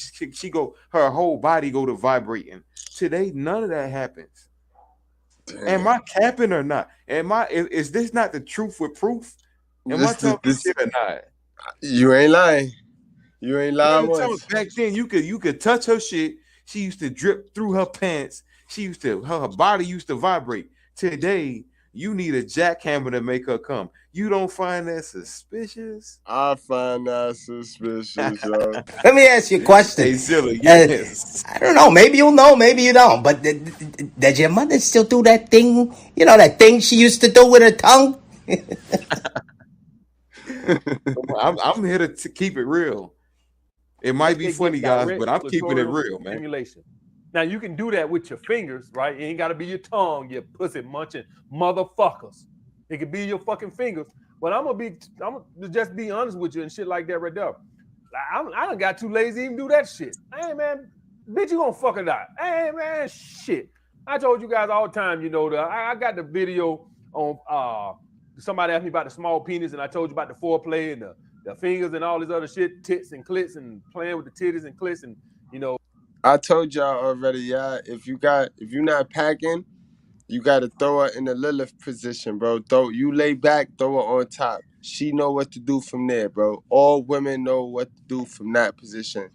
[SPEAKER 12] go, her whole body go to vibrating. Today, none of that happens. Am I capping or not? Is this not the truth with proof? Am I talking shit or not?
[SPEAKER 10] You ain't lying. You ain't lying once.
[SPEAKER 12] Back then, you could touch her shit. She used to drip through her pants. Her body used to vibrate. Today, you need a jackhammer to make her come. You don't find that suspicious?
[SPEAKER 10] I find that suspicious, yo.
[SPEAKER 1] Let me ask you a question.
[SPEAKER 12] Hey, Zilla, yes.
[SPEAKER 1] I don't know. Maybe you'll know. Maybe you don't. But does your mother still do that thing? You know that thing she used to do with her tongue?
[SPEAKER 12] I'm here to keep it real. It might be funny, guys, but I'm keeping it real, man.
[SPEAKER 13] Stimulation. Now you can do that with your fingers, right? It ain't got to be your tongue, you pussy munching motherfuckers. It could be your fucking fingers. But I'm gonna just be honest with you and shit like that right there. I done got too lazy to even do that shit. Hey man, bitch, you gonna fucking die. Hey man, shit. I told you guys all the time, I got the video on somebody asked me about the small penis, and I told you about the foreplay and the fingers and all this other shit, tits and clits and playing with the titties and clits and
[SPEAKER 10] I told y'all already, yeah. If you're not packing, you gotta throw her in the Lilith position, bro. You lay back, throw her on top. She know what to do from there, bro. All women know what to do from that position.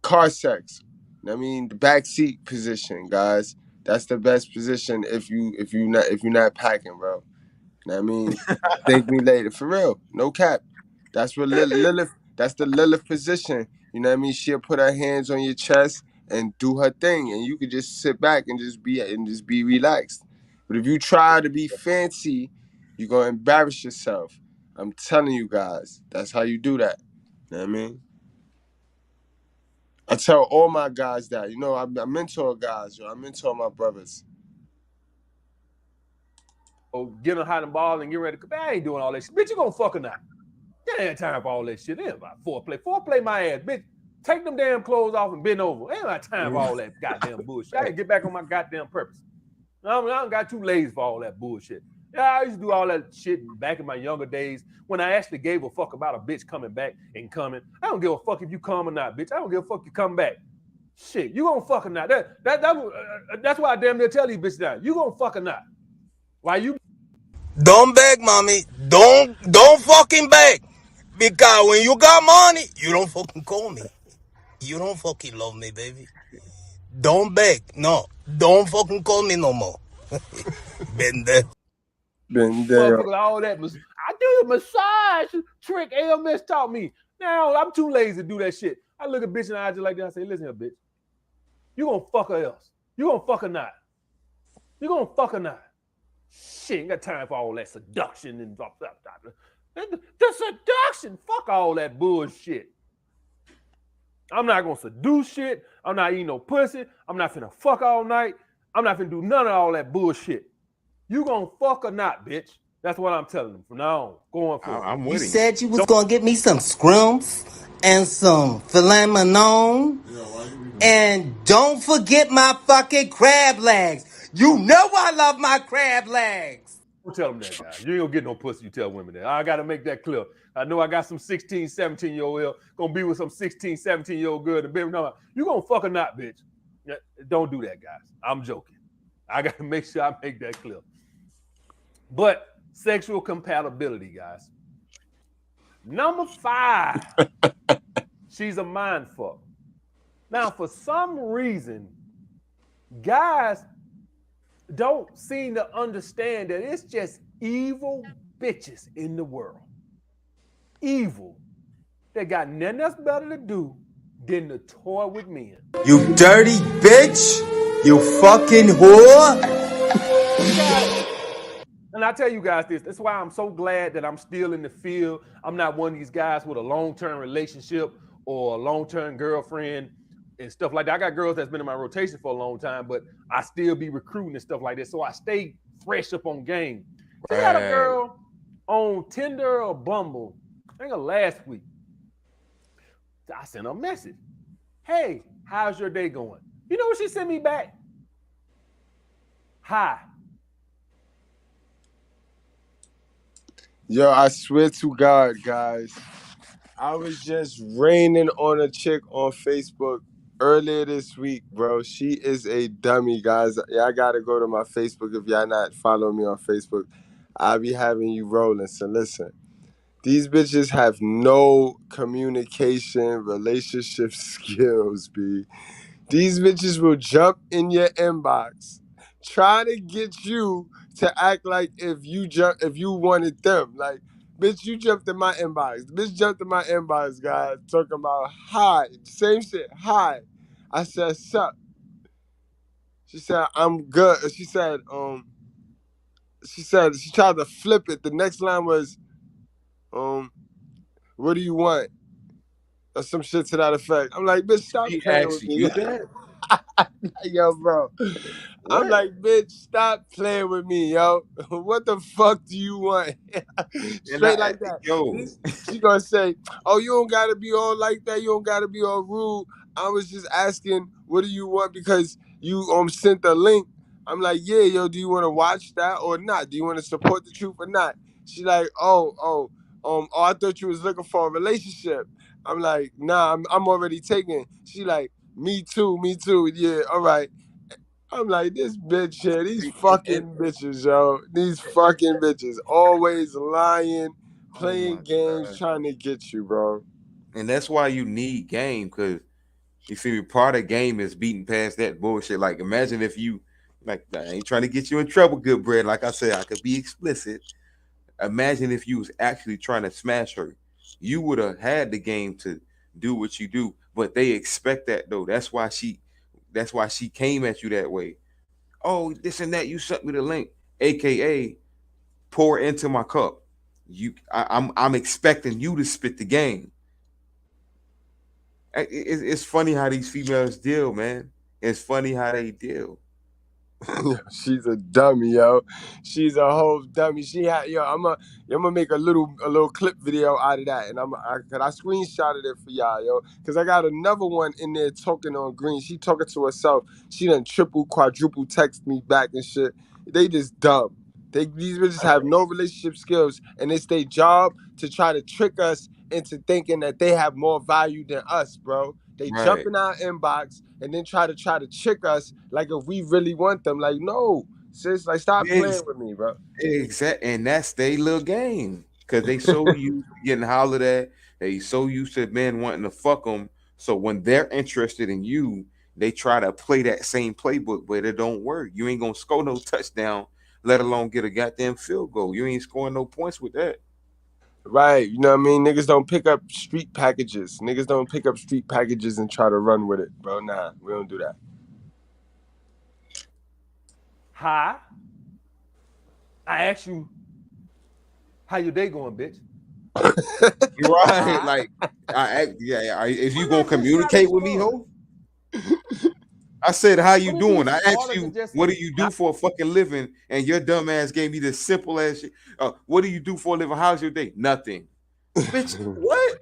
[SPEAKER 10] Car sex. I mean, the back seat position, guys. That's the best position if you're not packing, bro. I mean, thank me later. For real. No cap. That's what Lilith, that's the Lilith position. You know what I mean? She'll put her hands on your chest and do her thing. And you could just sit back and just be relaxed. But if you try to be fancy, you're gonna embarrass yourself. I'm telling you guys, that's how you do that. You know what I mean? I tell all my guys that. I mentor guys, yo. I mentor my brothers.
[SPEAKER 13] get them hot and ball and get ready to. I ain't doing all that shit. Bitch, you gonna fuck or not? There ain't time for all that shit. There ain't about foreplay. Foreplay my ass, bitch. Take them damn clothes off and bend over. Ain't got time for all that goddamn bullshit. I gotta get back on my goddamn purpose. I don't got too lazy for all that bullshit. Yeah, I used to do all that shit back in my younger days when I actually gave a fuck about a bitch coming back and coming. I don't give a fuck if you come or not, bitch. I don't give a fuck if you come back. Shit, you gonna fuck or not? That's why I damn near tell these bitches now. You gonna fuck or not? Why you?
[SPEAKER 2] Don't beg, mommy. Don't fucking beg. Because when you got money, you don't fucking call me. You don't fucking love me, baby. Don't beg. No. Don't fucking call me no more. Been there.
[SPEAKER 13] Motherfucker, all that. I do the massage trick AMS taught me. Now, I'm too lazy to do that shit. I look at bitch in the eye just like that. I say, listen here, bitch. You gonna fuck her else. You gonna fuck or not? You gonna fuck or not? Shit, ain't got time for all that seduction and blah, blah, blah. The seduction, fuck all that bullshit. I'm not gonna seduce shit. I'm not eating no pussy. I'm not finna fuck all night. I'm not finna do none of all that bullshit. You gonna fuck or not, bitch? That's what I'm telling them from now on, going forward.
[SPEAKER 12] I'm
[SPEAKER 1] You
[SPEAKER 12] with him.
[SPEAKER 1] said you was gonna get me some scrums and some filet mignon. And don't forget my fucking crab legs. You know I love my crab legs.
[SPEAKER 13] Don't tell them that, guys. You ain't gonna get no pussy, you tell women that. I gotta make that clear. I know I got some 16, 17-year-old gonna be with some 16, 17-year-old girl. And baby, no, you gonna fuck or not, bitch. Don't do that, guys. I'm joking. I gotta make sure I make that clear. But sexual compatibility, guys. Number 5, she's a mind fuck. Now, for some reason, guys don't seem to understand that it's just evil bitches in the world. Evil. They got nothing else better to do than to toy with men.
[SPEAKER 1] You dirty bitch. You fucking whore.
[SPEAKER 13] And I tell you guys this. That's why I'm so glad that I'm still in the field. I'm not one of these guys with a long-term relationship or a long-term girlfriend and stuff like that. I got girls that's been in my rotation for a long time, but I still be recruiting and stuff like that. So I stay fresh up on game. Just had a girl on Tinder or Bumble, I think last week. I sent her a message. Hey, how's your day going? You know what she sent me back? Hi.
[SPEAKER 10] Yo, I swear to God, guys, I was just raining on a chick on Facebook earlier this week, bro. She is a dummy, guys. Y'all gotta go to my Facebook if y'all not following me on Facebook. I'll be having you rolling. So listen, these bitches have no communication, relationship skills, B. These bitches will jump in your inbox, try to get you to act like if you wanted them. Like, bitch, you jumped in my inbox. Bitch jumped in my inbox, guys, talking about hi. Same shit, hi. I said, sup. She said, I'm good. She said, she tried to flip it. The next line was, what do you want? Or some shit to that effect. I'm like, bitch, stop
[SPEAKER 12] He
[SPEAKER 10] playing with
[SPEAKER 12] asked
[SPEAKER 10] me.
[SPEAKER 12] you that?
[SPEAKER 10] Yo, bro.
[SPEAKER 12] What?
[SPEAKER 10] I'm like, bitch, stop playing with me, yo. What the fuck do you want? Straight like that. She gonna say, oh, you don't gotta be all like that. You don't gotta be all rude. I was just asking, what do you want? Because you sent the link. I'm like, yeah, yo, do you want to watch that or not? Do you want to support the truth or not? She like, oh, I thought you was looking for a relationship. I'm like, nah, I'm already taken. She like, me too. Yeah, all right. I'm like, this bitch here, these fucking bitches, yo. These fucking bitches. Always lying, playing games, trying to get you, bro.
[SPEAKER 12] And that's why you need game, because you see, part of game is beating past that bullshit. Like, imagine if you, like, I ain't trying to get you in trouble, good bread. Like I said, I could be explicit. Imagine if you was actually trying to smash her. You would have had the game to do what you do, but they expect that though. That's why she came at you that way. Oh, this and that. You sent me the link, aka pour into my cup. I'm expecting you to spit the game. It's funny how these females deal, man. It's funny how they deal.
[SPEAKER 10] She's a dummy, yo. She's a whole dummy. She had, yo. I'm gonna make a little clip video out of that, and I screenshotted it for y'all, yo. Cause I got another one in there talking on green. She talking to herself. She done triple, quadruple text me back and shit. They just dumb. These bitches have no relationship skills, and it's their job to try to trick us into thinking that they have more value than us, bro. They jump in our inbox and then try to trick us like if we really want them. Like, no, sis, like stop playing with me, bro.
[SPEAKER 12] Exactly, and that's their little game because they so used to getting hollered at. They so used to men wanting to fuck them. So when they're interested in you, they try to play that same playbook, but it don't work. You ain't gonna score no touchdown, let alone get a goddamn field goal. You ain't scoring no points with that.
[SPEAKER 10] Right, you know what I mean? Niggas don't pick up street packages. Niggas don't pick up street packages and try to run with it, bro. Nah, we don't do that.
[SPEAKER 13] Hi. I ask you, how your day going, bitch?
[SPEAKER 12] Right. Like, if you gonna communicate with me, ho. I said, how you doing? I asked you, what do you do for a fucking living? And your dumb ass gave me this simple ass shit. What do you do for a living? How's your day? Nothing. Bitch, what?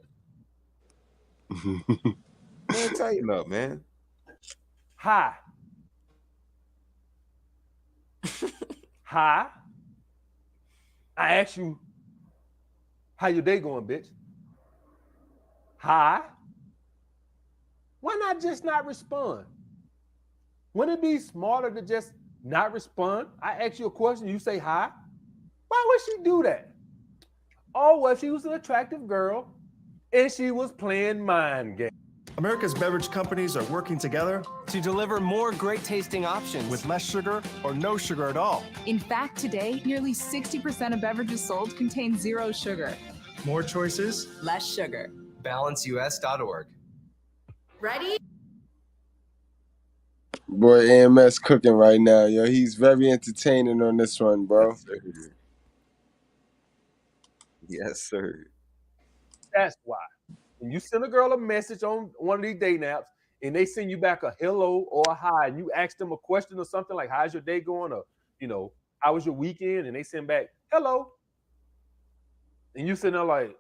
[SPEAKER 12] Man, tighten up, man.
[SPEAKER 13] Hi. Hi. I ask you, how your day going, bitch? Hi. Why not just not respond? Wouldn't it be smarter to just not respond? I ask you a question, you say hi. Why would she do that? Oh, well, she was an attractive girl and she was playing mind games.
[SPEAKER 17] America's beverage companies are working together to deliver more great tasting options with less sugar or no sugar at all.
[SPEAKER 18] In fact, today, nearly 60% of beverages sold contain zero sugar.
[SPEAKER 17] More choices,
[SPEAKER 18] Less sugar.
[SPEAKER 17] balanceus.org.
[SPEAKER 18] Ready?
[SPEAKER 10] Boy, AMS cooking right now, yo. He's very entertaining on this one, bro.
[SPEAKER 12] Yes, sir. Yes, sir.
[SPEAKER 13] That's why. When you send a girl a message on one of these dating apps and they send you back a hello or a hi, and you ask them a question or something like, how's your day going? Or, how was your weekend? And they send back, hello. And you sitting there like,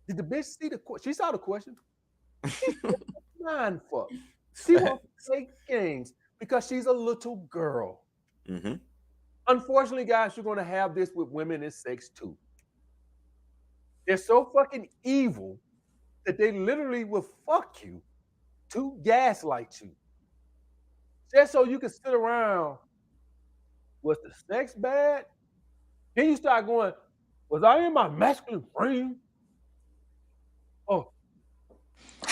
[SPEAKER 13] did the bitch see the question? She saw the question. She's mind fuck. She wants to play games because she's a little girl.
[SPEAKER 12] Mm-hmm.
[SPEAKER 13] Unfortunately, guys, you're going to have this with women in sex too. They're so fucking evil that they literally will fuck you to gaslight you. Just so you can sit around, was the sex bad? Then you start going, was I in my masculine frame? Oh.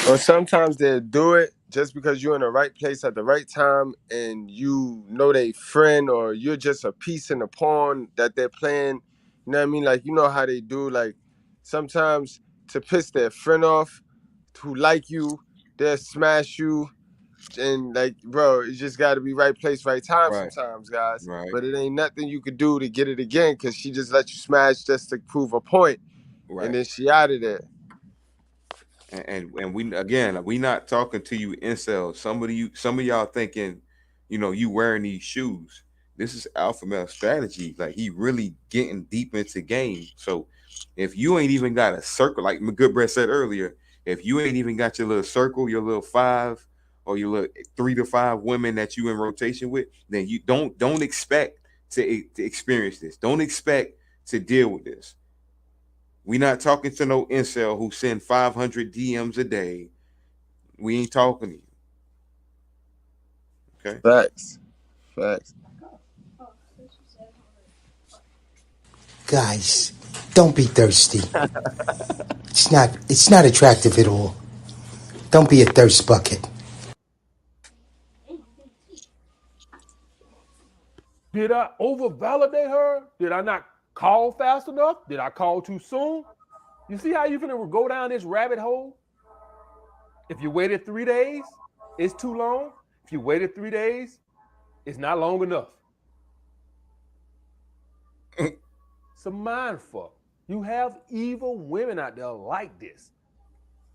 [SPEAKER 10] Or sometimes they'll do it just because you're in the right place at the right time and you know they friend or you're just a piece in the pawn that they're playing. You know what I mean? Like, you know how they do, like, sometimes to piss their friend off who like you, they'll smash you. And, like, bro, you just got to be right place, right time sometimes, guys.
[SPEAKER 12] Right.
[SPEAKER 10] But it ain't nothing you could do to get it again because she just let you smash just to prove a point.
[SPEAKER 12] Right.
[SPEAKER 10] And then she out of there.
[SPEAKER 12] And we not talking to you incels. Some of y'all thinking, you wearing these shoes. This is alpha male strategy. Like, he really getting deep into game. So if you ain't even got a circle, like Goodbread said earlier, if you ain't even got your little circle, your little 5 or your little 3 to 5 women that you in rotation with, then you don't expect to experience this. Don't expect to deal with this. We not talking to no incel who send 500 DMs a day. We ain't talking to you. Okay.
[SPEAKER 10] Facts.
[SPEAKER 2] Guys, don't be thirsty. It's not attractive at all. Don't be a thirst bucket.
[SPEAKER 13] Did I over-validate her? Did I not call fast enough? Did I call too soon? You see how you're going to go down this rabbit hole? If you waited 3 days, it's too long. If you waited 3 days, it's not long enough. It's a mind fuck. You have evil women out there like this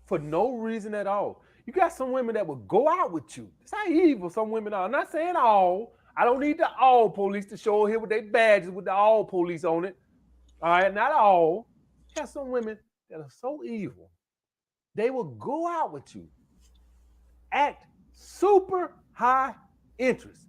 [SPEAKER 13] for no reason at all. You got some women that will go out with you. That's how evil some women are. I'm not saying all. I don't need the all police to show here with their badges with the all police on it. All right, not all. You got some women that are so evil. They will go out with you, act super high interest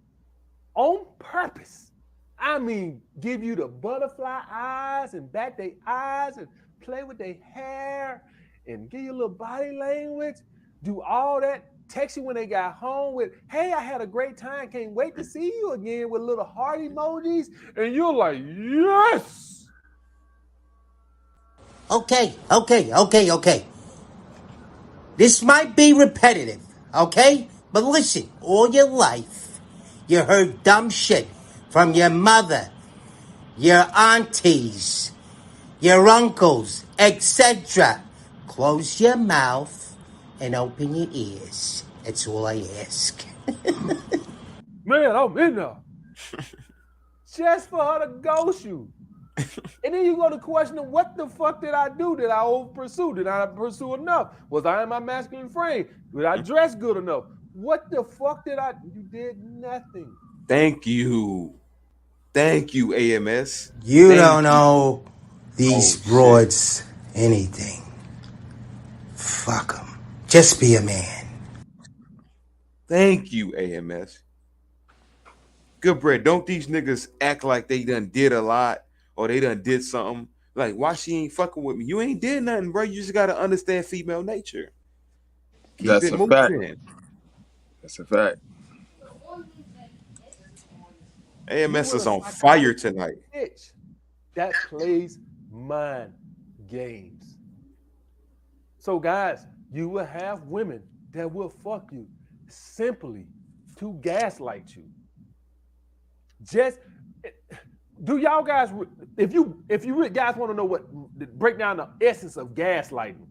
[SPEAKER 13] on purpose. I mean, give you the butterfly eyes and bat their eyes and play with their hair and give you a little body language, do all that, text you when they got home with, hey, I had a great time, can't wait to see you again, with little heart emojis, and you're like, yes!
[SPEAKER 1] Okay. This might be repetitive, okay? But listen, all your life, you heard dumb shit from your mother, your aunties, your uncles, etc. Close your mouth and open your ears. That's all I ask.
[SPEAKER 13] Man, I'm in there. just for her to ghost you. And then you go to question, what the fuck did I do? Did I over pursue? Did I pursue enough? Was I in my masculine frame? Did I dress good enough? What the fuck did I? You did nothing.
[SPEAKER 12] Thank you, AMS.
[SPEAKER 1] You
[SPEAKER 12] Thank
[SPEAKER 1] don't
[SPEAKER 12] you.
[SPEAKER 1] know these
[SPEAKER 12] Oh shit.
[SPEAKER 1] broads anything. Fuck them. Just be a man.
[SPEAKER 12] Thank you, AMS. Good bread. Don't these niggas act like they done did a lot or they done did something? Like, why she ain't fucking with me? You ain't did nothing, bro. You just gotta understand female nature. Keep
[SPEAKER 10] That's
[SPEAKER 12] it
[SPEAKER 10] a fact.
[SPEAKER 12] moving.
[SPEAKER 10] That's a fact.
[SPEAKER 13] You
[SPEAKER 12] AMS
[SPEAKER 13] with
[SPEAKER 12] is
[SPEAKER 13] a
[SPEAKER 12] on fire
[SPEAKER 13] psychotic
[SPEAKER 12] tonight.
[SPEAKER 13] bitch that plays mind games. So, guys, you will have women that will fuck you simply to gaslight you. Just do y'all guys, if you guys want to know what, break down the essence of gaslighting.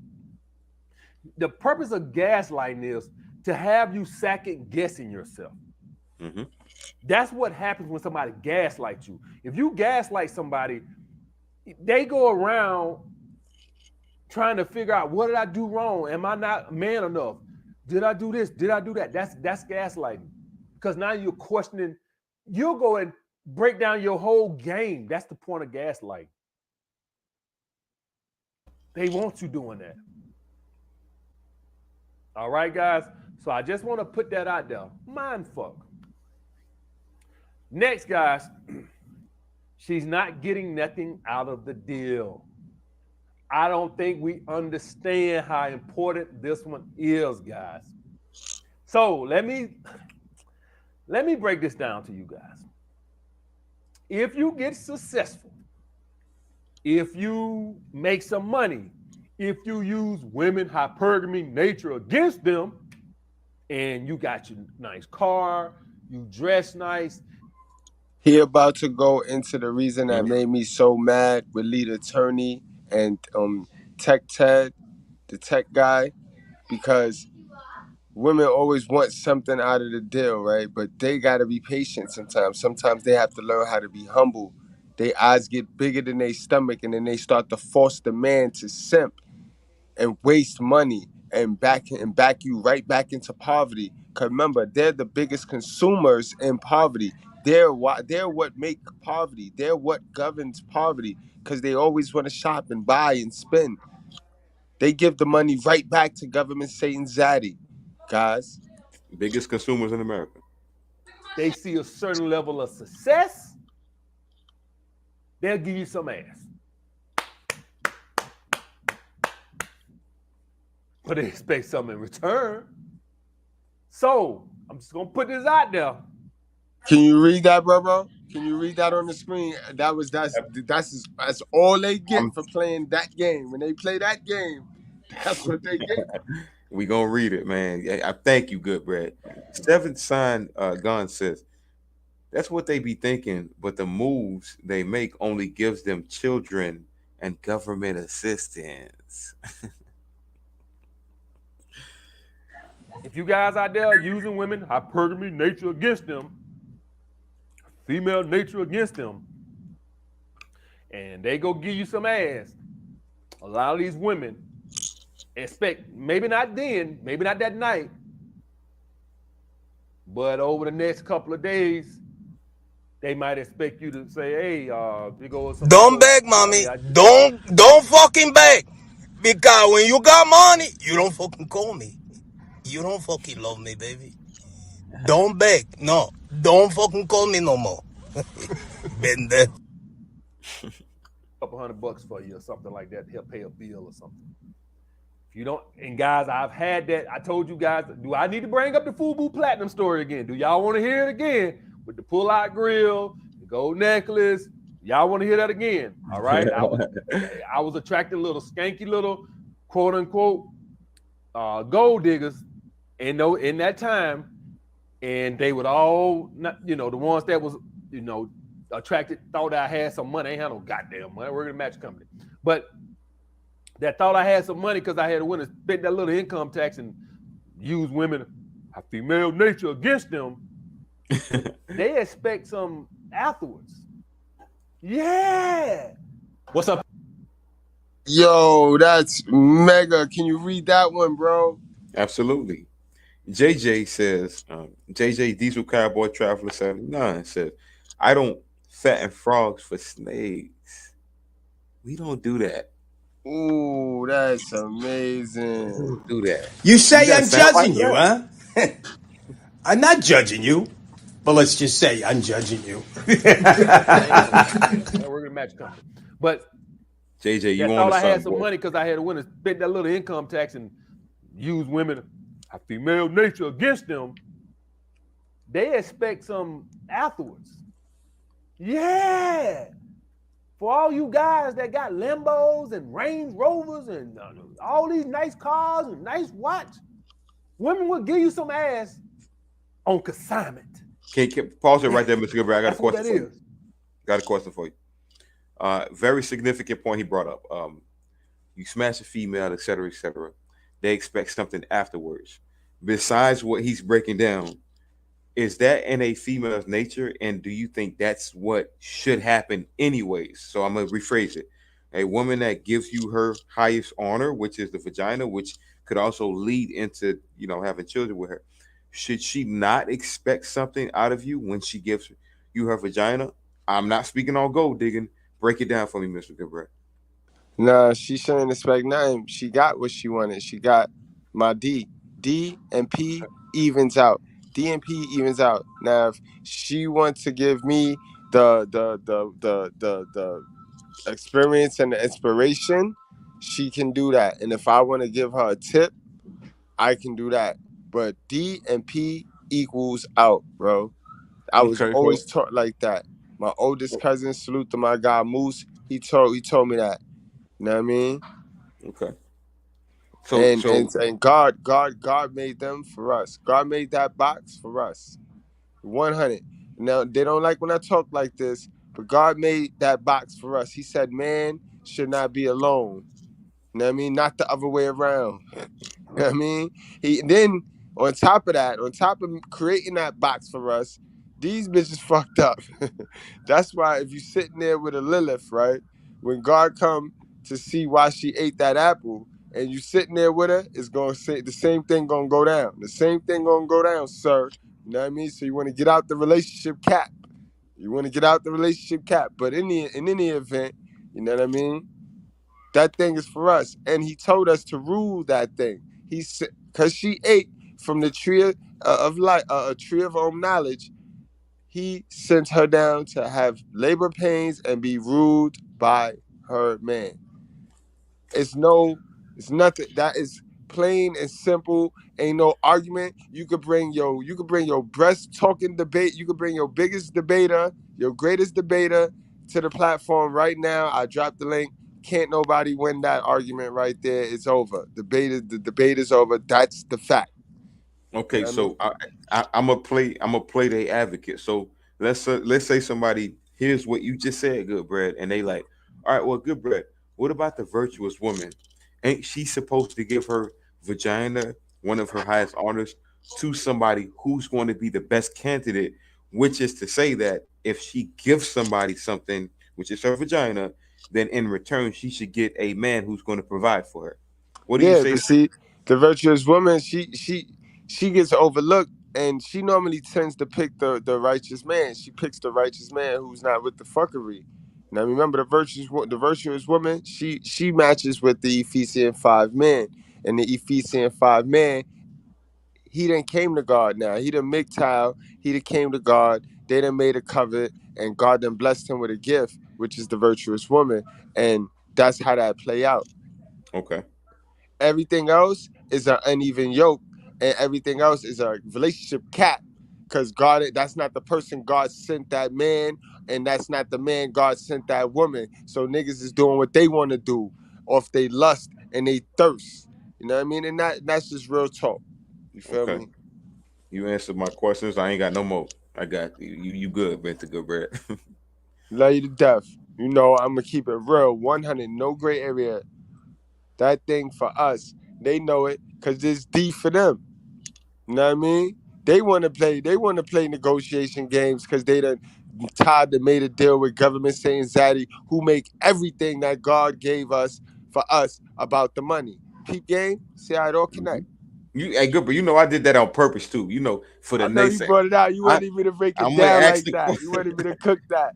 [SPEAKER 13] The purpose of gaslighting is to have you second guessing yourself.
[SPEAKER 12] Mm-hmm.
[SPEAKER 13] That's what happens when somebody gaslights you. If you gaslight somebody, they go around trying to figure out, what did I do wrong? Am I not man enough? Did I do this? Did I do that? That's gaslighting. Because now you're questioning, you'll go and break down your whole game. That's the point of gaslighting. They want you doing that. All right, guys. So I just want to put that out there. Mind fuck. Next, guys, she's not getting nothing out of the deal. I don't think we understand how important this one is, guys. So let me break this down to you guys. If you get successful, if you make some money, if you use women hypergamy nature against them, and you got your nice car, you dress nice.
[SPEAKER 10] He about to go into the reason that made me so mad with lead attorney and Tech Ted, the tech guy, because women always want something out of the deal, right? But they got to be patient sometimes. Sometimes they have to learn how to be humble. Their eyes get bigger than their stomach, and then they start to force the man to simp and waste money and back you right back into poverty. Because remember, they're the biggest consumers in poverty. They're what make poverty. They're what governs poverty, because they always want to shop and buy and spend. They give the money right back to government Satan Zaddy, guys.
[SPEAKER 12] Biggest consumers in America.
[SPEAKER 13] They see a certain level of success, they'll give you some ass. But they expect something in return. So I'm just gonna put this out there.
[SPEAKER 10] Can you read that, bro? Can you read that on the screen? That's all they get for playing that game. When they play that game, that's what they get.
[SPEAKER 12] We gonna read it, man. I thank you, good bread. Seventh sign Gun says that's what they be thinking, but the moves they make only gives them children and government assistance.
[SPEAKER 13] If you guys out there using women, hypergamy nature against them, female nature against them, and they go give you some ass, a lot of these women expect, maybe not then, maybe not that night, but over the next couple of days, they might expect you to say, hey, you go with some.
[SPEAKER 2] Don't beg, mommy. Don't fucking beg. Because when you got money, you don't fucking call me. You don't fucking love me, baby. Don't beg. No. Don't fucking call me no more. Been there.
[SPEAKER 13] Couple $100 for you or something like that to help pay a bill or something. If you don't, and guys, I've had that. I told you guys, do I need to bring up the FUBU Platinum story again? Do y'all want to hear it again? With the pull-out grill, the gold necklace. Y'all want to hear that again? All right. I was attracting little skanky little quote unquote gold diggers in that time, and they would all, the ones that was, attracted, thought I had some money. I ain't had no goddamn money. I work at a match company, but that thought I had some money because I had to win and spend that little income tax and use women, female nature against them. They expect some afterwards. Yeah.
[SPEAKER 19] What's up?
[SPEAKER 10] Yo, that's mega. Can you read that one, bro?
[SPEAKER 12] Absolutely. JJ says, JJ Diesel Cowboy Traveler 79 says, I don't fatten frogs for snakes. We don't do that.
[SPEAKER 10] Ooh, that's
[SPEAKER 12] We
[SPEAKER 10] amazing.
[SPEAKER 12] don't do that.
[SPEAKER 1] You
[SPEAKER 12] You
[SPEAKER 1] say
[SPEAKER 12] got a
[SPEAKER 1] I'm
[SPEAKER 12] sound bite
[SPEAKER 1] judging
[SPEAKER 12] for
[SPEAKER 1] you,
[SPEAKER 12] that?
[SPEAKER 1] huh? I'm not judging you, but let's just say I'm judging you.
[SPEAKER 13] I work at a match company. But
[SPEAKER 12] JJ,
[SPEAKER 13] yeah,
[SPEAKER 12] you on
[SPEAKER 13] thought
[SPEAKER 12] to
[SPEAKER 13] I had
[SPEAKER 12] something,
[SPEAKER 13] some
[SPEAKER 12] boy.
[SPEAKER 13] money because I had to win and spent that little income tax and use women, have female nature against them. They expect some afterwards. Yeah. For all you guys that got Lambos and Range Rovers and all these nice cars and nice watch, women will give you some ass on consignment.
[SPEAKER 12] Can pause it right there, Mr. Goodbread. I got a
[SPEAKER 13] That's what
[SPEAKER 12] question
[SPEAKER 13] that
[SPEAKER 12] for you.
[SPEAKER 13] is.
[SPEAKER 12] Got a question for you. Very significant point he brought up. You smash a female, et cetera, et cetera. They expect something afterwards. Besides what he's breaking down, is that in a female's nature? And do you think that's what should happen anyways? So I'm going to rephrase it. A woman that gives you her highest honor, which is the vagina, which could also lead into, having children with her. Should she not expect something out of you when she gives you her vagina? I'm not speaking on gold digging. Break it down for me, Mr. Goodbread.
[SPEAKER 10] Nah, she shouldn't expect nothing. She got what she wanted. She got my D. D and P evens out. D and P evens out. Now, if she wants to give me the experience and the inspiration, she can do that. And if I want to give her a tip, I can do that. But D and P equals out, bro. I was
[SPEAKER 12] Okay,
[SPEAKER 10] always taught like that. My oldest cousin, salute to my guy Moose. He told me that. You know what I mean?
[SPEAKER 12] okay. So,
[SPEAKER 10] And and
[SPEAKER 12] so
[SPEAKER 10] and God made them for us. God made that box for us. 100. Now they don't like when I talk like this, but God made that box for us. He said man should not be alone. You know what I mean? Not the other way around. You know what I mean? He then on top of that, on top of creating that box for us, these bitches fucked up. That's why if you sitting there with a Lilith, right? When God come to see why she ate that apple, and you sitting there with her, it's gonna say the same thing gonna go down. The same thing gonna go down, sir. You know what I mean? So you want to get out the relationship cap. You want to get out the relationship cap. But in any event, you know what I mean? That thing is for us. And he told us to rule that thing. He said, because she ate from the tree of life, a tree of knowledge, he sent her down to have labor pains and be ruled by her man. It's nothing. That is plain and simple. Ain't no argument. You could bring your breast talking debate. You could bring your biggest debater, your greatest debater to the platform right now. I dropped the link. Can't nobody win that argument right there. It's over. The debate is over. That's the fact. You
[SPEAKER 12] okay,
[SPEAKER 10] know what I mean?
[SPEAKER 12] so I'm a play the advocate. So let's say somebody hears what you just said, good bread, and they like, all right, well, good bread. What about the virtuous woman? Ain't she supposed to give her vagina, one of her highest honors, to somebody who's going to be the best candidate? Which is to say that if she gives somebody something, which is her vagina, then in return she should get a man who's going to provide for her. What do you
[SPEAKER 10] Yeah,
[SPEAKER 12] say?
[SPEAKER 10] but see, the virtuous woman, she gets overlooked, and she normally tends to pick the righteous man. She picks the righteous man who's not with the fuckery. Now remember the virtuous woman, she matches with the Ephesian 5 man, and the Ephesian 5 man, he done came to God now. He done mgtow, he done came to God. They done made a covenant, and God done blessed him with a gift, which is the virtuous woman, and that's how that play out.
[SPEAKER 12] Okay.
[SPEAKER 10] Everything else is an uneven yoke, and everything else is a relationship cap. Because God, that's not the person God sent that man, and that's not the man God sent that woman. So niggas is doing what they want to do off they lust and they thirst. You know what I mean? And that's just real talk. You feel
[SPEAKER 12] Okay.
[SPEAKER 10] me?
[SPEAKER 12] You answered my questions. I ain't got no more. I got you. You good, Mr. Goodbread.
[SPEAKER 10] Love you to death. You know, I'm gonna keep it real. 100, no gray area. That thing for us, they know it because it's D for them. You know what I mean? They want to play negotiation games because they done Todd that made a deal with government saying Zaddy, who make everything that God gave us for us about the money. Peep game, see how it all connect.
[SPEAKER 12] Hey, good, but I did that on purpose too. For the
[SPEAKER 10] I know you
[SPEAKER 12] naysay.
[SPEAKER 10] brought it out. You
[SPEAKER 12] I,
[SPEAKER 10] wanted me to break it
[SPEAKER 12] I'm gonna
[SPEAKER 10] down
[SPEAKER 12] ask
[SPEAKER 10] like
[SPEAKER 12] the
[SPEAKER 10] that. You wanted me to cook that.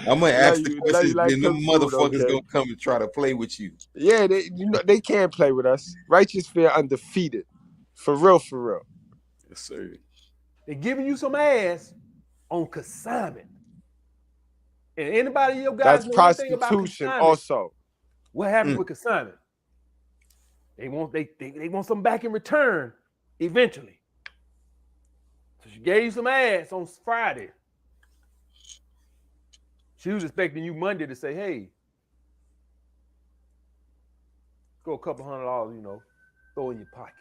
[SPEAKER 12] I'm gonna
[SPEAKER 10] Love
[SPEAKER 12] ask the
[SPEAKER 10] you. Love you
[SPEAKER 12] questions,
[SPEAKER 10] like
[SPEAKER 12] then them
[SPEAKER 10] cooked food,
[SPEAKER 12] motherfuckers
[SPEAKER 10] okay?
[SPEAKER 12] gonna come and try to play with you.
[SPEAKER 10] Yeah, they can't play with us. Righteous fear undefeated. For real, for real.
[SPEAKER 12] Yes, sir.
[SPEAKER 13] They're giving you some ass on consignment. And anybody of you guys
[SPEAKER 10] That's
[SPEAKER 13] know anything about
[SPEAKER 10] prostitution
[SPEAKER 13] consignment?
[SPEAKER 10] also.
[SPEAKER 13] What happens with consignment? They want something back in return eventually. So she gave you some ass on Friday. She was expecting you Monday to say, hey, go a couple $100, throw in your pocket.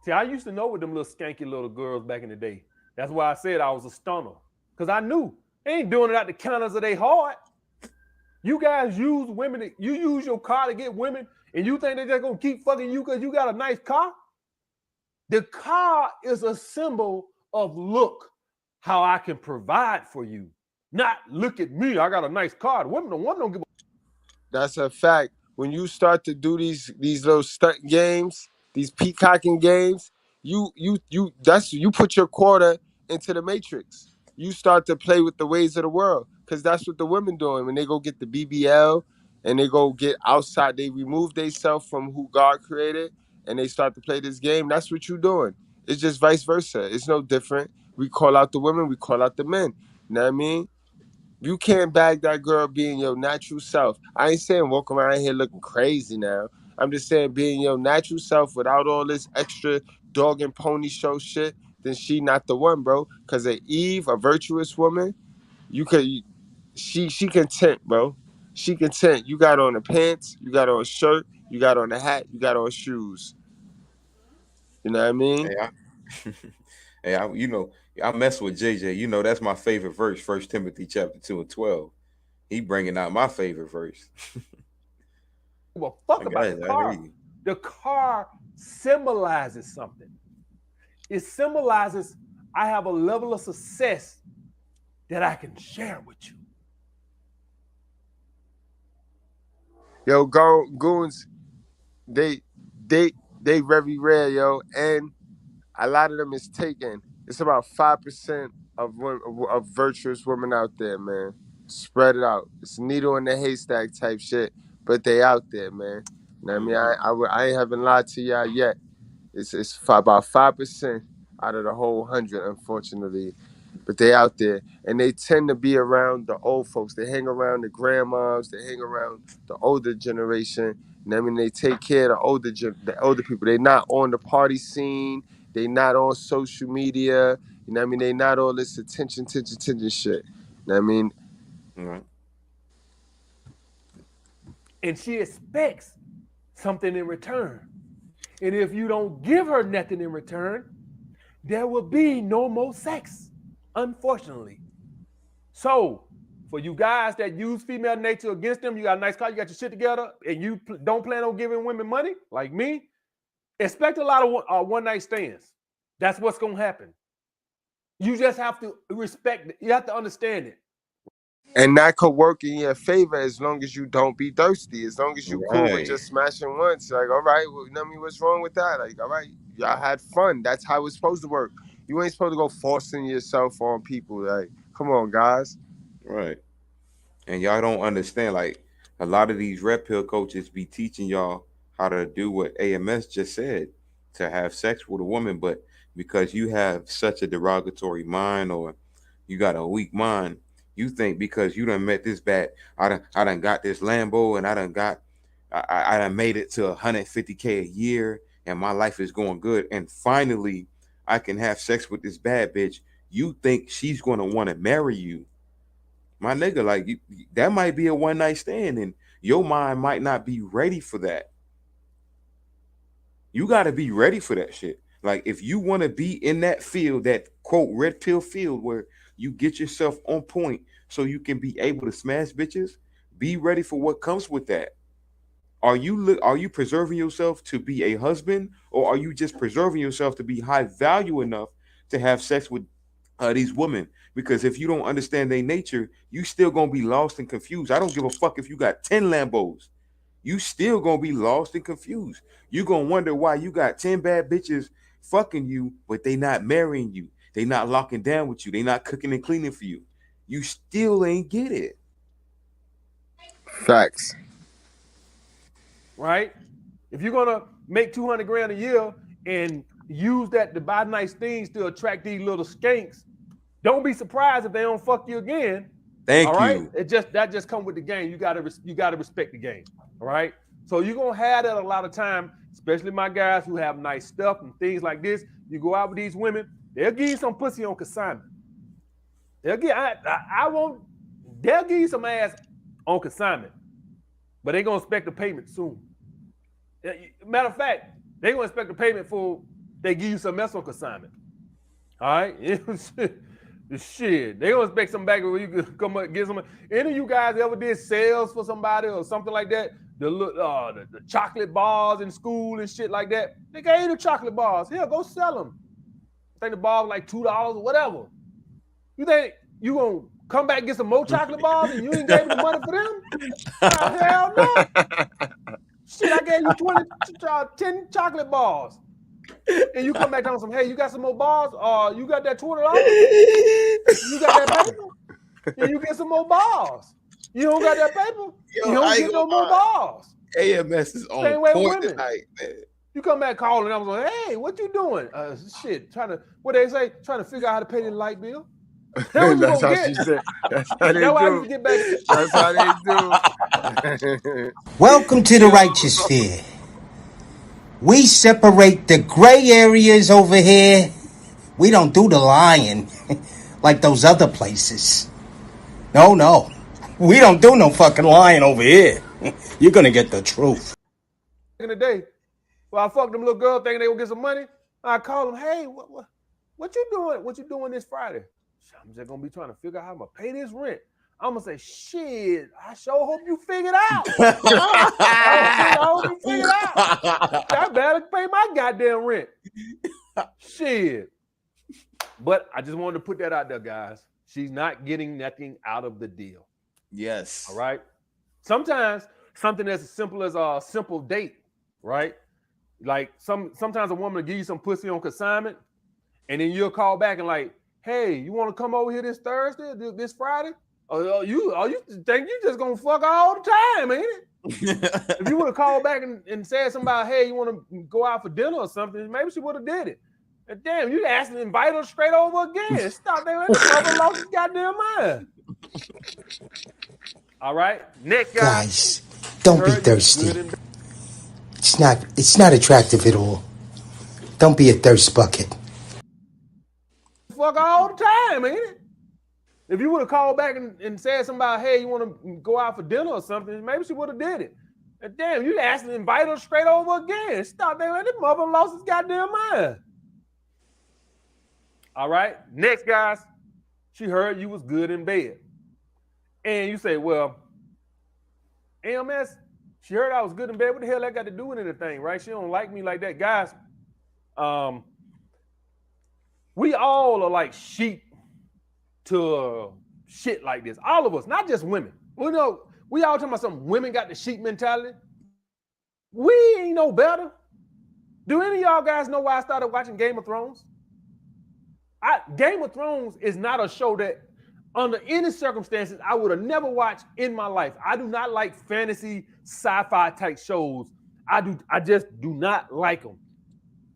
[SPEAKER 13] See, I used to know with them little skanky little girls back in the day. That's why I said I was a stunner. Because I knew they ain't doing it at the counters of their heart. You guys use women, you use your car to get women, and you think they're just going to keep fucking you because you got a nice car? The car is a symbol of look, how I can provide for you. Not look at me, I got a nice car. The women don't give a...
[SPEAKER 10] That's a fact. When you start to do these little stunt games, these peacocking games, you put your quarter into the matrix. You start to play with the ways of the world, because that's what the women doing when they go get the BBL and they go get outside. They remove themselves from who God created and they start to play this game. That's what you doing. It's just vice versa. It's no different. We call out the women, we call out the men. You know what I mean? You can't bag that girl being your natural self. I ain't saying walk around here looking crazy now. I'm just saying being your natural self without all this extra dog and pony show shit, then she not the one, bro. Cause a Eve, a virtuous woman, she content, bro. She content. You got on the pants, you got on a shirt, you got on a hat, you got on shoes. You know what I mean?
[SPEAKER 12] Hey, I mess with JJ. That's my favorite verse, 1 Timothy chapter 2:12. He bringing out my favorite verse.
[SPEAKER 13] Well, fuck about the car. The car symbolizes something. It symbolizes I have a level of success that I can share with you.
[SPEAKER 10] Yo, goons, they very rare, yo, and a lot of them is taken. It's about 5% of virtuous women out there, man. Spread it out. It's needle in the haystack type shit, but they out there, man. You know what I mean? I ain't haven't lied to y'all yet. It's about 5% out of the whole 100, unfortunately. But they out there, and they tend to be around the old folks. They hang around the grandmas. They hang around the older generation. And I mean, they take care of the older people. They not on the party scene. They not on social media. You know what I mean? They not all this attention shit. You know what I mean?
[SPEAKER 12] Right.
[SPEAKER 13] And she expects something in return. And if you don't give her nothing in return, there will be no more sex, unfortunately. So, for you guys that use female nature against them, you got a nice car, you got your shit together, and you don't plan on giving women money, like me, expect a lot of one-night stands. That's what's going to happen. You just have to respect it. You have to understand it.
[SPEAKER 10] And that could work in your favor as long as you don't be thirsty. As long as you cool with
[SPEAKER 12] Right.
[SPEAKER 10] just smashing once. Like, all right, well, you know what I mean? What's wrong with that? Like, all right, y'all had fun. That's how it's supposed to work. You ain't supposed to go forcing yourself on people. Like, come on, guys.
[SPEAKER 12] Right. And y'all don't understand. Like, a lot of these red pill coaches be teaching y'all how to do what AMS just said, to have sex with a woman, but because you have such a derogatory mind, or you got a weak mind, you think because you done met this bad, I done got this Lambo, and I done made it to 150K a year, and my life is going good, and finally I can have sex with this bad bitch. You think she's gonna want to marry you. My nigga, like, that might be a one night stand, and your mind might not be ready for that. You got to be ready for that shit. Like, if you want to be in that field, that quote red pill field, where you get yourself on point so you can be able to smash bitches, be ready for what comes with that. Are you preserving yourself to be a husband, or are you just preserving yourself to be high value enough to have sex with these women? Because if you don't understand their nature, you still gonna be lost and confused. I don't give a fuck if you got 10 Lambos. You still gonna be lost and confused. You gonna wonder why you got 10 bad bitches fucking you, but they not marrying you. They not locking down with you. They not cooking and cleaning for you. You still ain't get it.
[SPEAKER 10] Facts.
[SPEAKER 13] Right? If you're gonna make 200 grand a year and use that to buy nice things to attract these little skanks, don't be surprised if they don't fuck you again.
[SPEAKER 12] Thank
[SPEAKER 13] all right?
[SPEAKER 12] you.
[SPEAKER 13] That just come with the game. You gotta respect the game. All right. So you're gonna have that a lot of time, especially my guys who have nice stuff and things like this. You go out with these women, they'll give you some pussy on consignment. They'll give you some ass on consignment, but they're gonna expect a payment soon. Matter of fact, they're gonna expect a payment for they give you some mess on consignment. All right. Shit, they gonna expect some back where you can come up and get some. Any of you guys ever did sales for somebody or something like that? The chocolate bars in school and shit like that. They gave you the chocolate bars. Here, go sell them. I think the bar was like $2 or whatever. You think you gonna come back and get some more chocolate bars and you ain't gave me the money for them? Hell no. Shit, I gave you 10 chocolate bars. And you come back down some, hey, you got some more bars? You got that $20? You got that paper? And you get some more bars. You don't got that paper? You don't get no more bars.
[SPEAKER 12] AMS is on
[SPEAKER 13] Same way with
[SPEAKER 12] point
[SPEAKER 13] women.
[SPEAKER 12] tonight, man.
[SPEAKER 13] You come back calling, I was like, hey, what you doing? Shit, what they say, trying to figure out how to pay the light bill.
[SPEAKER 10] That's how she said. That's how they do.
[SPEAKER 13] Get back.
[SPEAKER 10] That's how they do.
[SPEAKER 1] Welcome to the righteous sphere. We separate the gray areas over here. We don't do the lying like those other places. No. We don't do no fucking lying over here. You're gonna get the truth.
[SPEAKER 13] In the day, well, I fucked them little girl thinking they would get some money. I call them, hey, what you doing? What you doing this Friday? I'm just gonna be trying to figure out how I'm gonna pay this rent. I'm gonna say, shit, I sure hope you figured out. I hope you figured out. I better pay my goddamn rent. Shit. But I just wanted to put that out there, guys. She's not getting nothing out of the deal.
[SPEAKER 12] Yes.
[SPEAKER 13] All right. Sometimes something as simple as a simple date, right? Like sometimes a woman will give you some pussy on consignment, and then you'll call back and like, hey, you want to come over here this Thursday, this Friday? Oh, you think you just gonna fuck all the time, ain't it? If you would have called back and said something about, hey, you want to go out for dinner or something, maybe she would have did it. And damn, you asked to invite her straight over again. Stop there, mother lost his goddamn mind. All right, next
[SPEAKER 1] guys, don't be thirsty. It's not attractive at all. Don't be a thirst bucket.
[SPEAKER 13] Fuck all the time, ain't it? If you would have called back and said something about, hey, you want to go out for dinner or something, maybe she would have did it. And damn, you asked to invite her straight over again. Stop there, this mother lost his goddamn mind. All right, next, guys, she heard you was good in bed. And you say, well, AMS, she heard I was good in bed. What the hell that got to do with anything, right? She don't like me like that. Guys, we all are like sheep to shit like this. All of us, not just women. We all talking about some women got the sheep mentality. We ain't no better. Do any of y'all guys know why I started watching Game of Thrones? Game of Thrones is not a show that under any circumstances I would have never watched in my life. I do not like fantasy sci-fi type shows. I just do not like them.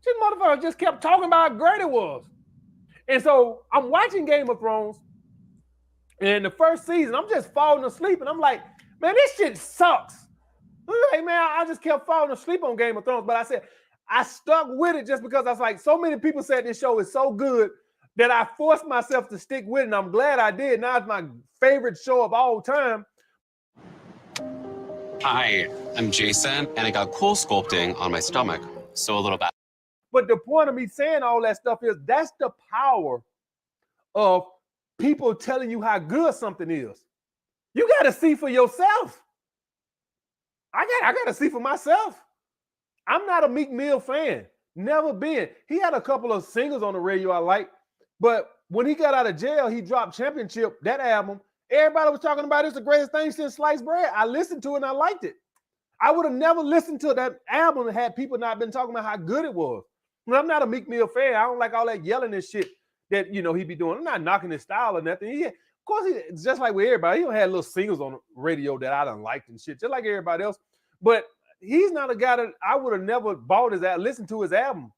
[SPEAKER 13] This motherfucker just kept talking about how great it was. And so I'm watching Game of Thrones, and the first season, I'm just falling asleep, and I'm like, man, this shit sucks. I'm like, man, I just kept falling asleep on Game of Thrones, but I said, I stuck with it just because I was like, so many people said this show is so good that I forced myself to stick with it, and I'm glad I did. Now it's my favorite show of all time.
[SPEAKER 19] Hi, I'm Jason, and I got cool sculpting on my stomach, so a little bit.
[SPEAKER 13] But the point of me saying all that stuff is that's the power of people telling you how good something is. You got to see for yourself. I got to see for myself. I'm not a Meek Mill fan. Never been. He had a couple of singles on the radio I like, but when he got out of jail, he dropped Championship, that album. Everybody was talking about it's the greatest thing since sliced bread. I listened to it and I liked it. I would have never listened to that album had people not been talking about how good it was. I'm not a Meek Mill fan. I don't like all that yelling and shit that he be doing. I'm not knocking his style or nothing. Of course, it's just like with everybody. He had little singles on the radio that I done liked and shit, just like everybody else. But he's not a guy that I would have never bought his album, listened to his album.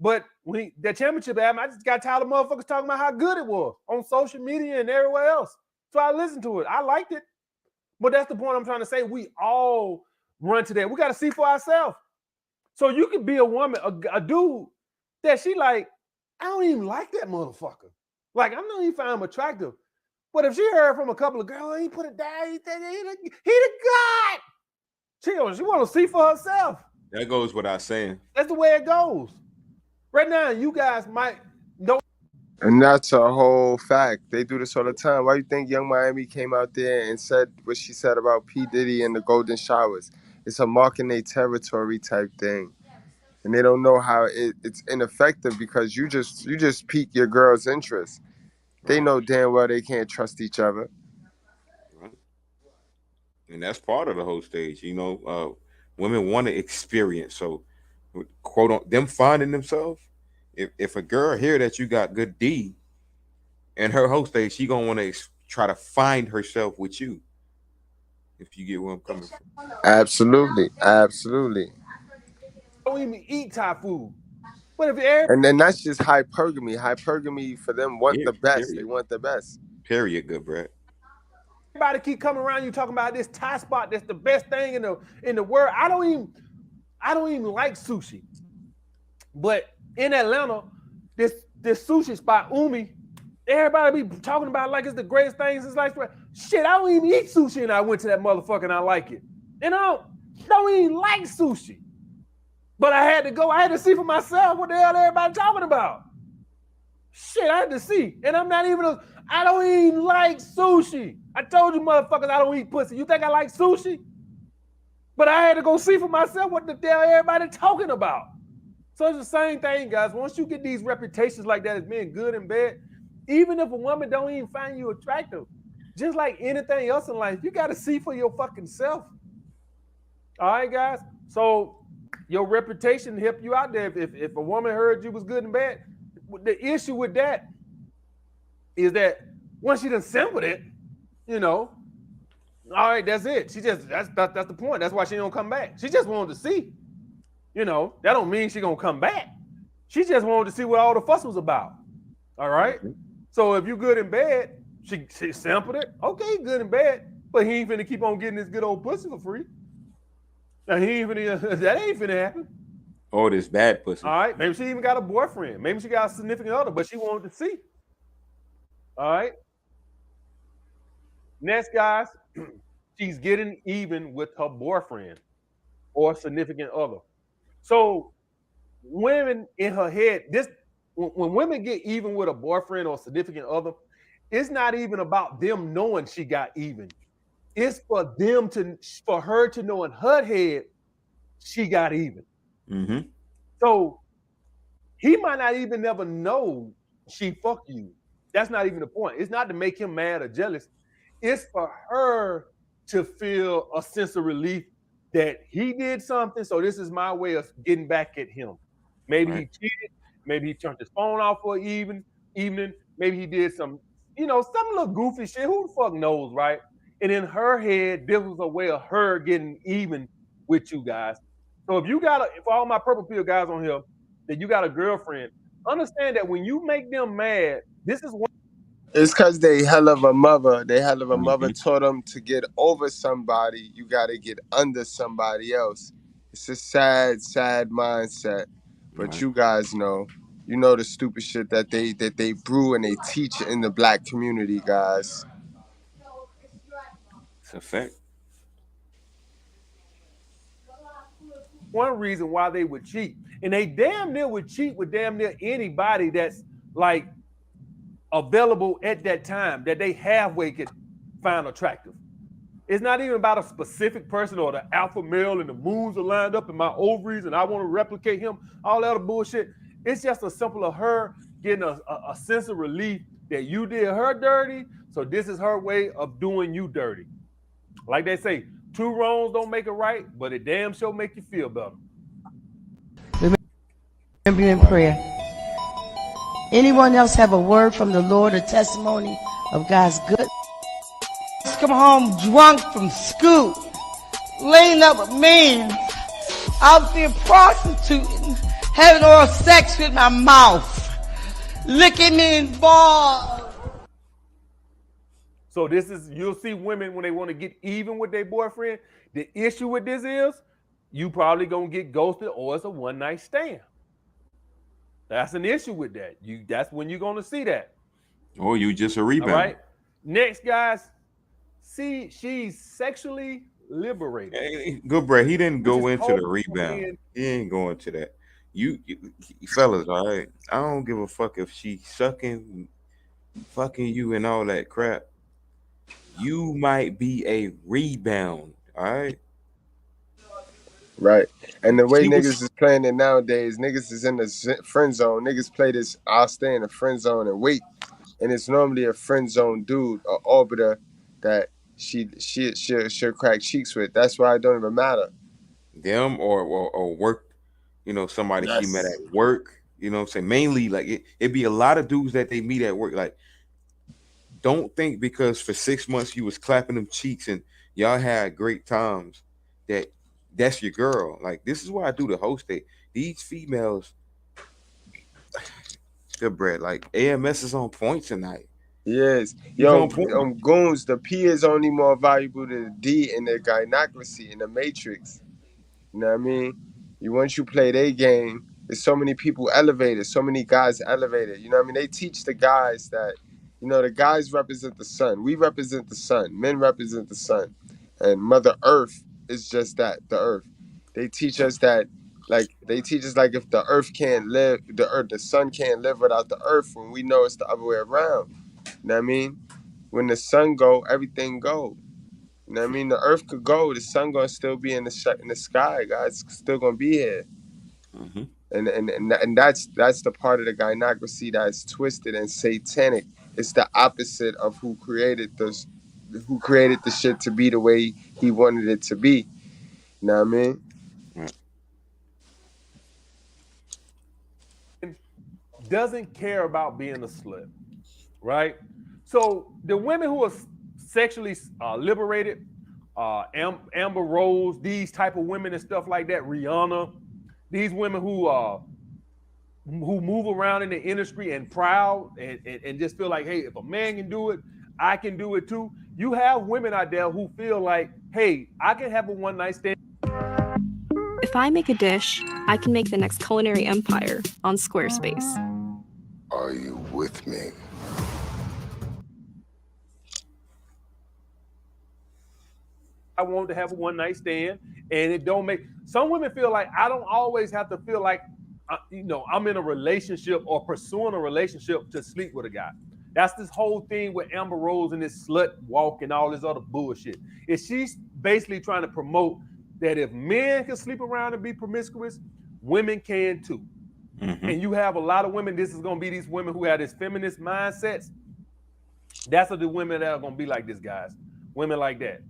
[SPEAKER 13] But when that Championship album, I just got tired of motherfuckers talking about how good it was on social media and everywhere else. So I listened to it. I liked it. But that's the point I'm trying to say. We all run to that. We got to see for ourselves. So you could be a woman, a dude that she like, I don't even like that motherfucker. Like, I'm not even find him attractive. But if she heard from a couple of girls, he put it down, he the God. She want to see for herself.
[SPEAKER 12] That goes without saying.
[SPEAKER 13] That's the way it goes. Right now, you guys might know.
[SPEAKER 10] And that's a whole fact. They do this all the time. Why do you think Young Miami came out there and said what she said about P. Diddy and the golden showers? It's a marking their territory type thing. And they don't know how it's ineffective because you just pique your girl's interest. They know damn well they can't trust each other.
[SPEAKER 12] Right. And that's part of the whole stage. Women want to experience. So, quote on them finding themselves. If a girl hear that you got good D, and her whole stage, she gonna want to try to find herself with you. If you get where I'm coming from.
[SPEAKER 10] Absolutely.
[SPEAKER 13] Don't even eat Thai food. But if
[SPEAKER 10] and then that's just hypergamy. Hypergamy for them want the best.
[SPEAKER 12] Period.
[SPEAKER 10] They want the best.
[SPEAKER 12] Period, good bread.
[SPEAKER 13] Everybody keep coming around you talking about this Thai spot that's the best thing in the world. I don't even like sushi. But in Atlanta, this sushi spot, Umi, everybody be talking about it like it's the greatest thing since sliced bread. Shit, I don't even eat sushi and I went to that motherfucker and I like it. And I don't even like sushi. But I had to go. I had to see for myself what the hell everybody talking about. Shit, I had to see. And I'm not even I don't even like sushi. I told you motherfuckers I don't eat pussy. You think I like sushi? But I had to go see for myself what the hell everybody talking about. So it's the same thing, guys. Once you get these reputations like that as being good and bad, even if a woman don't even find you attractive, just like anything else in life, you got to see for your fucking self. All right, guys? So your reputation help you out there. If a woman heard you was good and bad, the issue with that is that once she done sampled it, all right, that's it. She just that's the point. That's why she don't come back. She just wanted to see. That don't mean she gonna come back. She just wanted to see what all the fuss was about. All right. Mm-hmm. So if you good and bad, she sampled it. Okay, good and bad, but he ain't finna keep on getting this good old pussy for free. Now he ain't finna. That ain't finna happen.
[SPEAKER 12] Oh, this bad pussy.
[SPEAKER 13] All right. Maybe she even got a boyfriend. Maybe she got a significant other, but she wanted to see. All right. Next, guys, she's getting even with her boyfriend or significant other. So women in her head, when women get even with a boyfriend or significant other, it's not even about them knowing she got even. It's for her to know in her head she got even.
[SPEAKER 12] Mm-hmm.
[SPEAKER 13] So he might not even never know she fucked you. That's not even the point. It's not to make him mad or jealous. It's for her to feel a sense of relief that he did something, so this is my way of getting back at him. Maybe he cheated. Maybe he turned his phone off for evening. Maybe he did some little goofy shit. Who the fuck knows, right? And in her head, this was a way of her getting even with you guys. So if all my purple pill guys on here, that you got a girlfriend, understand that when you make them mad, this is one.
[SPEAKER 10] It's because they hell of a mother. They hell of a mother taught them to get over somebody, you got to get under somebody else. It's a sad, sad mindset. But you guys know, the stupid shit that they brew and they teach in the black community, guys.
[SPEAKER 12] It's a fact.
[SPEAKER 13] One reason why they would cheat. And they damn near would cheat with damn near anybody that's like available at that time that they halfway could find attractive. It's not even about a specific person or the alpha male and the moons are lined up in my ovaries and I want to replicate him, all that other bullshit. It's just a simple of her getting a sense of relief that you did her dirty, so this is her way of doing you dirty. Like they say, 2 wrongs don't make it right, but it damn sure make you feel better.
[SPEAKER 20] Remember in prayer. Anyone else have a word from the Lord, a testimony of God's good? Come home drunk from school, laying up with men, out there prostituting, having oral sex with my mouth, licking me in balls.
[SPEAKER 13] So this is, you'll see women when they want to get even with their boyfriend. The issue with this is you probably gonna get ghosted or it's a one-night stand. That's an issue with that. That's when you're gonna see that.
[SPEAKER 12] Or you just a rebound.
[SPEAKER 13] All right. Next, guys. See, she's sexually liberated.
[SPEAKER 12] Hey, Goodbread, he didn't go into the rebound. He ain't going to that. You fellas, all right. I don't give a fuck if she fucking you and all that crap. You might be a rebound, all right?
[SPEAKER 10] Right. And the way niggas is playing it nowadays, niggas is in the friend zone. Niggas play this, I'll stay in the friend zone and wait. And it's normally a friend zone dude, an orbiter that she'll crack cheeks with. That's why it don't even matter.
[SPEAKER 12] Them or work, somebody she met at work, you know what I'm saying? Mainly, like, it'd be a lot of dudes that they meet at work. Like, don't think because for 6 months you was clapping them cheeks and y'all had great times that's your girl. Like, this is why I do the host day. These females, Goodbread, like, AMS is on point tonight.
[SPEAKER 10] Yes. Yo, Goons, the P is only more valuable than the D in the gynocracy, in the matrix. You know what I mean? Once you play their game, there's so many people elevated, so many guys elevated. You know what I mean? They teach the guys that, the guys represent the sun. We represent the sun. Men represent the sun. And Mother Earth is just that, the earth. They teach us that, like if the earth can't live, the sun can't live without the earth, when we know it's the other way around. You know what I mean? When the sun go, everything go. You know what I mean? The earth could go, the sun gonna still be in the sky, guys. It's still gonna be here.
[SPEAKER 12] Mm-hmm.
[SPEAKER 10] And that's the part of the gynocracy that's twisted and satanic. It's the opposite of who created the shit to be the way he wanted it to be. You know what I mean?
[SPEAKER 13] Doesn't care about being a slut, right? So the women who are sexually liberated, Amber Rose, these type of women and stuff like that, Rihanna, these women who move around in the industry and proud and just feel like, hey, if a man can do it, I can do it too. You have women out there who feel like, hey, I can have a one-night stand.
[SPEAKER 21] If I make a dish, I can make the next culinary empire on Squarespace.
[SPEAKER 15] Are you with me?
[SPEAKER 13] I want to have a one-night stand, and it don't make. Some women feel like I don't always have to feel like, I'm in a relationship or pursuing a relationship to sleep with a guy. That's this whole thing with Amber Rose and this slut walk and all this other bullshit. She's basically trying to promote that if men can sleep around and be promiscuous, women can too. Mm-hmm. And you have a lot of women, this is going to be these women who have this feminist mindsets. That's what the women that are going to be like this, guys. Women like that.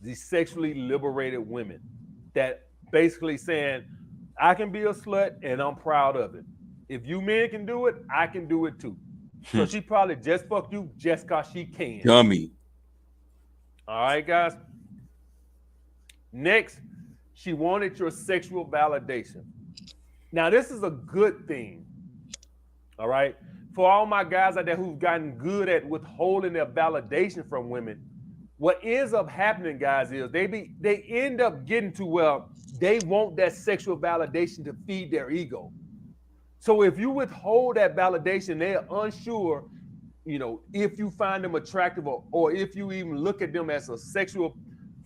[SPEAKER 13] These sexually liberated women that basically saying, I can be a slut and I'm proud of it. If you men can do it, I can do it too. So she probably just fucked you just because she can.
[SPEAKER 12] Dummy.
[SPEAKER 13] All right, guys. Next, she wanted your sexual validation. Now, this is a good thing. All right. For all my guys out there who've gotten good at withholding their validation from women, what ends up happening, guys, is they end up getting to where they want that sexual validation to feed their ego. So if you withhold that validation, they're unsure, if you find them attractive or if you even look at them as a sexual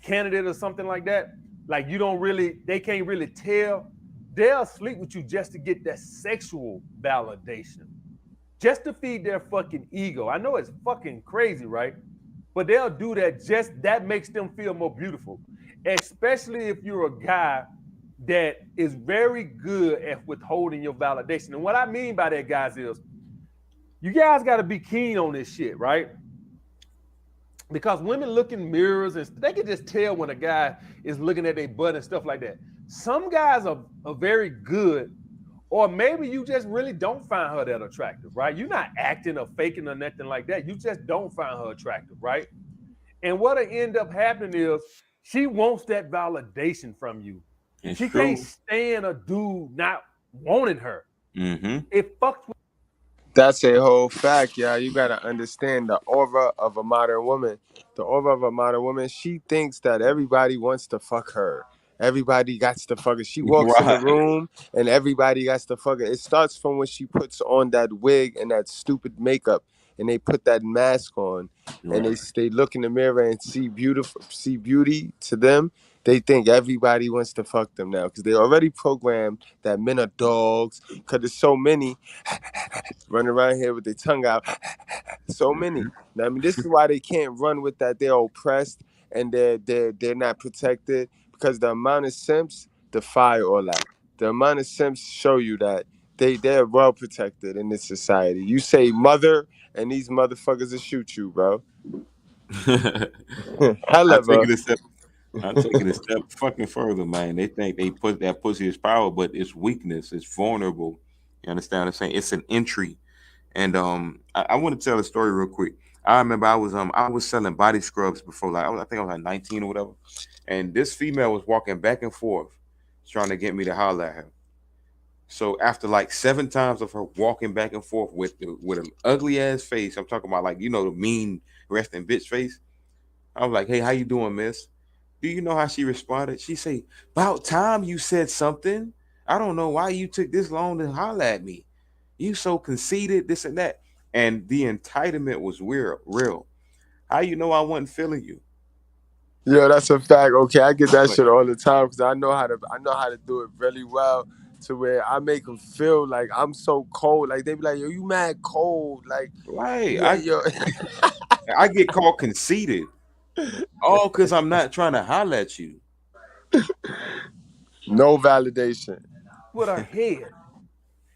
[SPEAKER 13] candidate or something like that. Like they can't really tell. They'll sleep with you just to get that sexual validation, just to feed their fucking ego. I know it's fucking crazy, right? But they'll do that that makes them feel more beautiful, especially if you're a guy that is very good at withholding your validation. And what I mean by that, guys, is You guys got to be keen on this shit, right? Because women look in mirrors and they can just tell when a guy is looking at their butt and stuff like that. Some guys are very good, or maybe you just really don't find her that attractive, right? You're not acting or faking or nothing like that. You just don't find her attractive, right? And what'll end up happening is she wants that validation from you.
[SPEAKER 4] It's
[SPEAKER 13] She
[SPEAKER 4] true.
[SPEAKER 13] can't stand a dude not wanting her.
[SPEAKER 4] Mm-hmm.
[SPEAKER 13] It fucks with.
[SPEAKER 10] That's a whole fact, yeah. You gotta understand the aura of a modern woman. The aura of a modern woman, she thinks that everybody wants to fuck her. Everybody got to fuck her. She walks in the
[SPEAKER 4] Right.
[SPEAKER 10] room and everybody got to fuck her. It starts from when she puts on that wig and that stupid makeup and they put that mask on and they look in the mirror and see beauty to them. They think everybody wants to fuck them now because they already programmed that men are dogs because there's so many running around here with their tongue out. So many. Now, I mean, this is why they can't run with that. They're oppressed and they're not protected because the amount of simps defy all that. The amount of simps show you that they're well protected in this society. You say mother, and these motherfuckers will shoot you, bro.
[SPEAKER 4] I
[SPEAKER 10] Hella,
[SPEAKER 4] take
[SPEAKER 10] bro.
[SPEAKER 4] it a step. I take it a step fucking further, man. They think they put that pussy as power, but it's weakness. It's vulnerable. You understand what I'm saying? It's an entry. And I want to tell a story real quick. I remember I was selling body scrubs before, like I think I was like 19 or whatever. And this female was walking back and forth, trying to get me to holler at her. So after like 7 times of her walking back and forth with an ugly ass face, I'm talking about like the mean resting bitch face. I was like, "Hey, how you doing, miss?" Do you know how she responded? She say, "About time you said something. I don't know why you took this long to holler at me. You so conceited, this and that." And the entitlement was real. How you know I wasn't feeling you?
[SPEAKER 10] Yo, that's a fact. Okay, I get that
[SPEAKER 4] Like,
[SPEAKER 10] shit all the time because I know how to do it really well to where I make them feel like I'm so cold. Like they be like, "Yo, you mad cold?" Like,
[SPEAKER 4] right.
[SPEAKER 10] yeah, yo.
[SPEAKER 4] I get called conceited. All because I'm not trying to holler at you.
[SPEAKER 10] No validation.
[SPEAKER 13] With her head.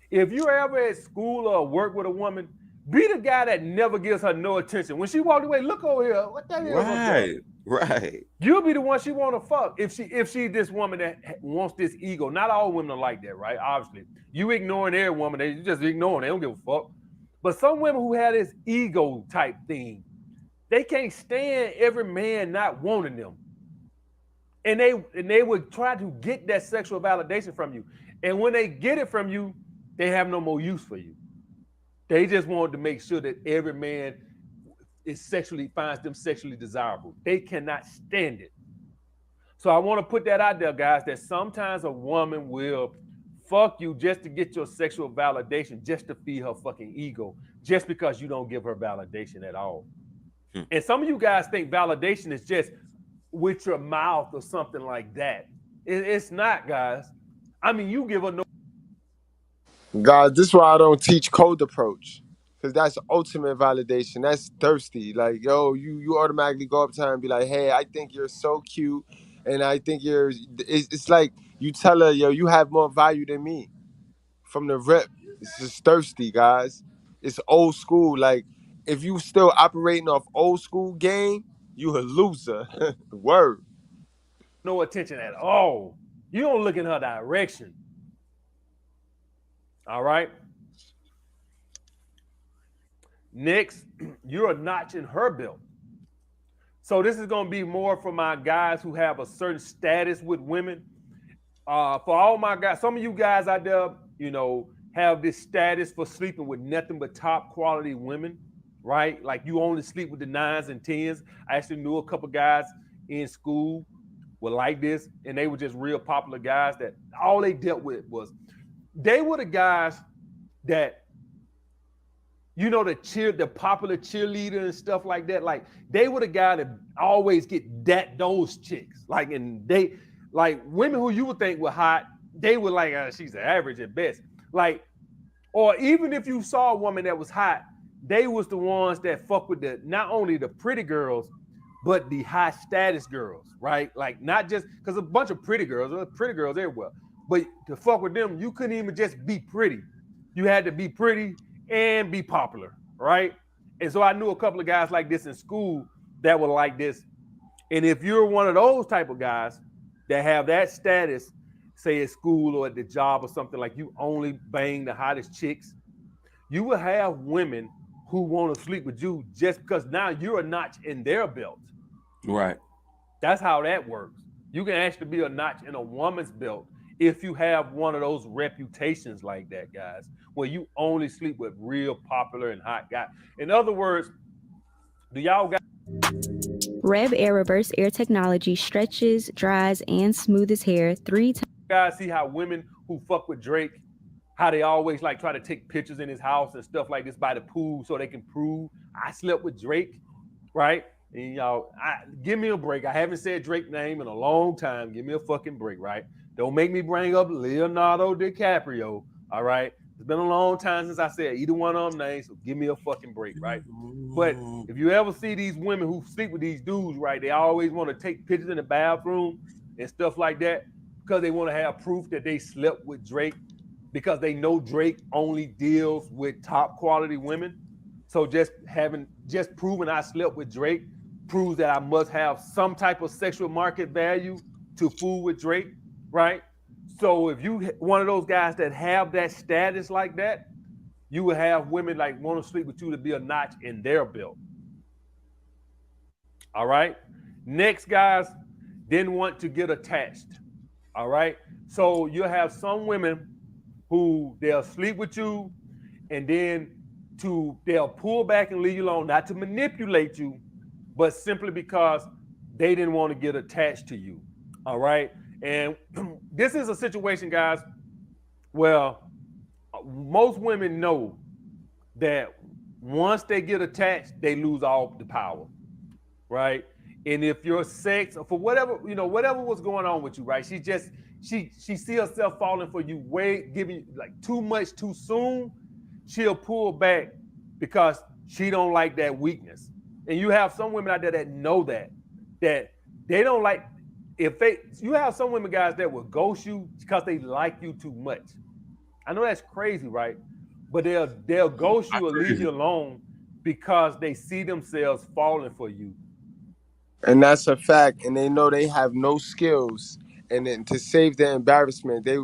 [SPEAKER 13] If you're ever at school or work with a woman, be the guy that never gives her no attention. When she walked away, look over here. What that is up there?
[SPEAKER 4] Right.
[SPEAKER 13] You'll be the one she want to fuck if she this woman that wants this ego. Not all women are like that, right? Obviously, you ignoring every woman, they just ignoring. They don't give a fuck. But some women who have this ego type thing, they can't stand every man not wanting them, and they would try to get that sexual validation from you. And when they get it from you, they have no more use for you. They just wanted to make sure that every man finds them sexually desirable. They cannot stand it. So I want to put that out there, guys, that sometimes a woman will fuck you just to get your sexual validation, just to feed her fucking ego, just because you don't give her validation at all. And some of you guys think validation is just with your mouth or something like that. It's not, guys. I mean, you give her no.
[SPEAKER 10] Guys, this is why I don't teach cold approach. Cause that's ultimate validation. That's thirsty. Like, yo, you automatically go up to her and be like, "Hey, I think you're so cute, and I think you're." It's like you tell her, "Yo, you have more value than me." From the rip, it's just thirsty, guys. It's old school. Like, if you still operating off old school game, you a loser. Word.
[SPEAKER 13] No attention at all. You don't look in her direction. All right. Next, you're a notch in her belt. So this is going to be more for my guys who have a certain status with women. For all my guys, some of you guys out there, have this status for sleeping with nothing but top quality women, right? Like you only sleep with the 9s and 10s. I actually knew a couple guys in school were like this, and they were just real popular guys that all they dealt with was they were the guys that the popular cheerleader and stuff like that. Like they were the guy that always get those chicks. Like, and they like women who you would think were hot, they were like, she's average at best. Like, or even if you saw a woman that was hot, they was the ones that fuck with not only the pretty girls, but the high status girls, right? Like not just because a bunch of pretty girls everywhere. But to fuck with them, you couldn't even just be pretty. You had to be pretty and be popular, right? And so I knew a couple of guys like this in school that were like this. And if you're one of those type of guys that have that status, say at school or at the job or something, like you only bang the hottest chicks, you will have women who want to sleep with you just because now you're a notch in their belt.
[SPEAKER 4] Right.
[SPEAKER 13] That's how that works. You can actually be a notch in a woman's belt if you have one of those reputations like that, guys, where you only sleep with real popular and hot guys. In other words, do y'all got
[SPEAKER 21] Rev Air Reverse Air technology stretches, dries, and smooths hair 3 times.
[SPEAKER 13] guys see how women who fuck with Drake, how they always like try to take pictures in his house and stuff like this by the pool so they can prove I slept with Drake, right? And y'all, give me a break. I haven't said Drake's name in a long time. Give me a fucking break, right? Don't make me bring up Leonardo DiCaprio, all right? It's been a long time since I said either one of them names, so give me a fucking break, right? But if you ever see these women who sleep with these dudes, right, they always want to take pictures in the bathroom and stuff like that because they want to have proof that they slept with Drake because they know Drake only deals with top quality women. So just proving I slept with Drake proves that I must have some type of sexual market value to fool with Drake, right? So if you one of those guys that have that status like that, you will have women like want to sleep with you to be a notch in their belt. All right. Next, guys, didn't want to get attached. All right. So you'll have some women who they'll sleep with you and then they'll pull back and leave you alone, not to manipulate you, but simply because they didn't want to get attached to you. All right. And this is a situation, guys, where most women know that once they get attached, they lose all the power. Right. And if your sex or for whatever, whatever was going on with you, right? She see herself falling for you, giving you like too much too soon. She'll pull back because she don't like that weakness. And you have some women out there that know that they don't like you have some women, guys, that will ghost you because they like you too much. I know that's crazy, right? But they'll ghost you or leave you alone because they see themselves falling for you.
[SPEAKER 10] And that's a fact. And they know they have no skills. And then to save their embarrassment, it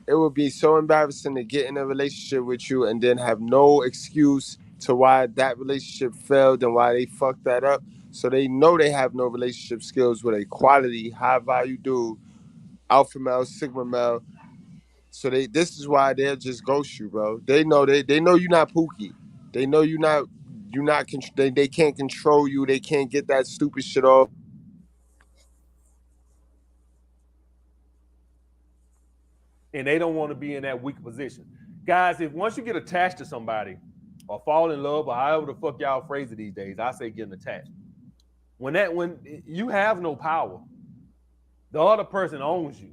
[SPEAKER 10] would be so embarrassing to get in a relationship with you and then have no excuse to why that relationship failed and why they fucked that up. So they know they have no relationship skills with a quality, high value dude, alpha male, sigma male. So this is why they'll just ghost you, bro. They know you're not Pookie. They know they can't control you. They can't get that stupid shit off.
[SPEAKER 13] And they don't want to be in that weak position. Guys, if once you get attached to somebody or fall in love or however the fuck y'all phrase it these days, I say getting attached. When you have no power, the other person owns you.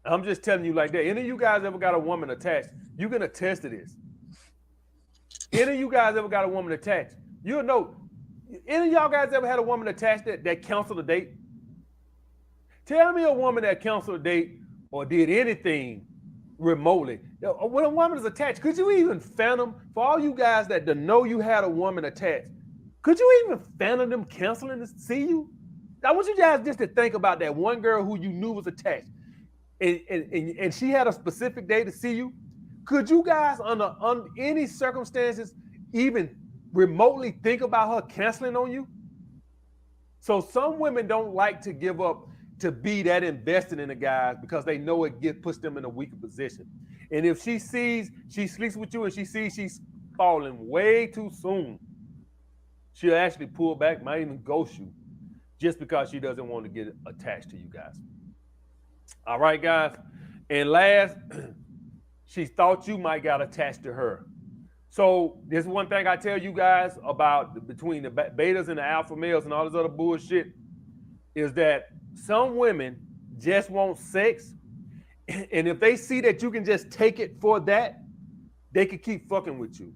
[SPEAKER 13] I'm just telling you like that. Any of you guys ever got a woman attached? You can attest to this. Any of you guys ever got a woman attached? You'll know. Any of y'all guys ever had a woman attached that canceled a date? Tell me a woman that canceled a date or did anything remotely. When a woman is attached, could you even fathom, for all you guys that know you had a woman attached, could you even fathom them canceling to see you? I want you guys just to think about that one girl who you knew was attached and she had a specific day to see you. Could you guys under any circumstances even remotely think about her canceling on you? So some women don't like to give up to be that invested in a guy because they know it puts them in a weaker position. And if she sees she sleeps with you and she sees she's falling way too soon, she'll actually pull back, might even ghost you just because she doesn't want to get attached to you guys. All right, guys. And last, she thought you might got attached to her. So this is one thing I tell you guys about between the betas and the alpha males and all this other bullshit is that some women just want sex. And if they see that you can just take it for that, they can keep fucking with you.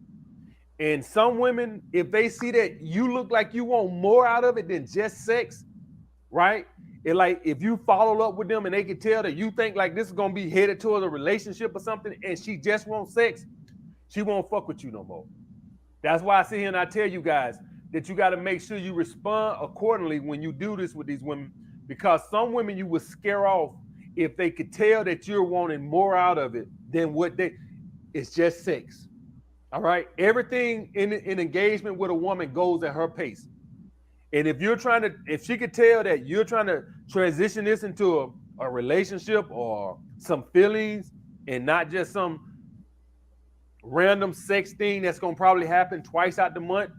[SPEAKER 13] And some women, if they see that you look like you want more out of it than just sex, right? It like if you follow up with them and they can tell that you think like this is gonna be headed towards a relationship or something, and she just wants sex, she won't fuck with you no more. That's why I sit here and I tell you guys that you got to make sure you respond accordingly when you do this with these women, because some women you will scare off if they could tell that you're wanting more out of it than what it's just sex. All right. Everything in engagement with a woman goes at her pace. And if she could tell that you're trying to transition this into a relationship or some feelings and not just some random sex thing that's going to probably happen twice out the month,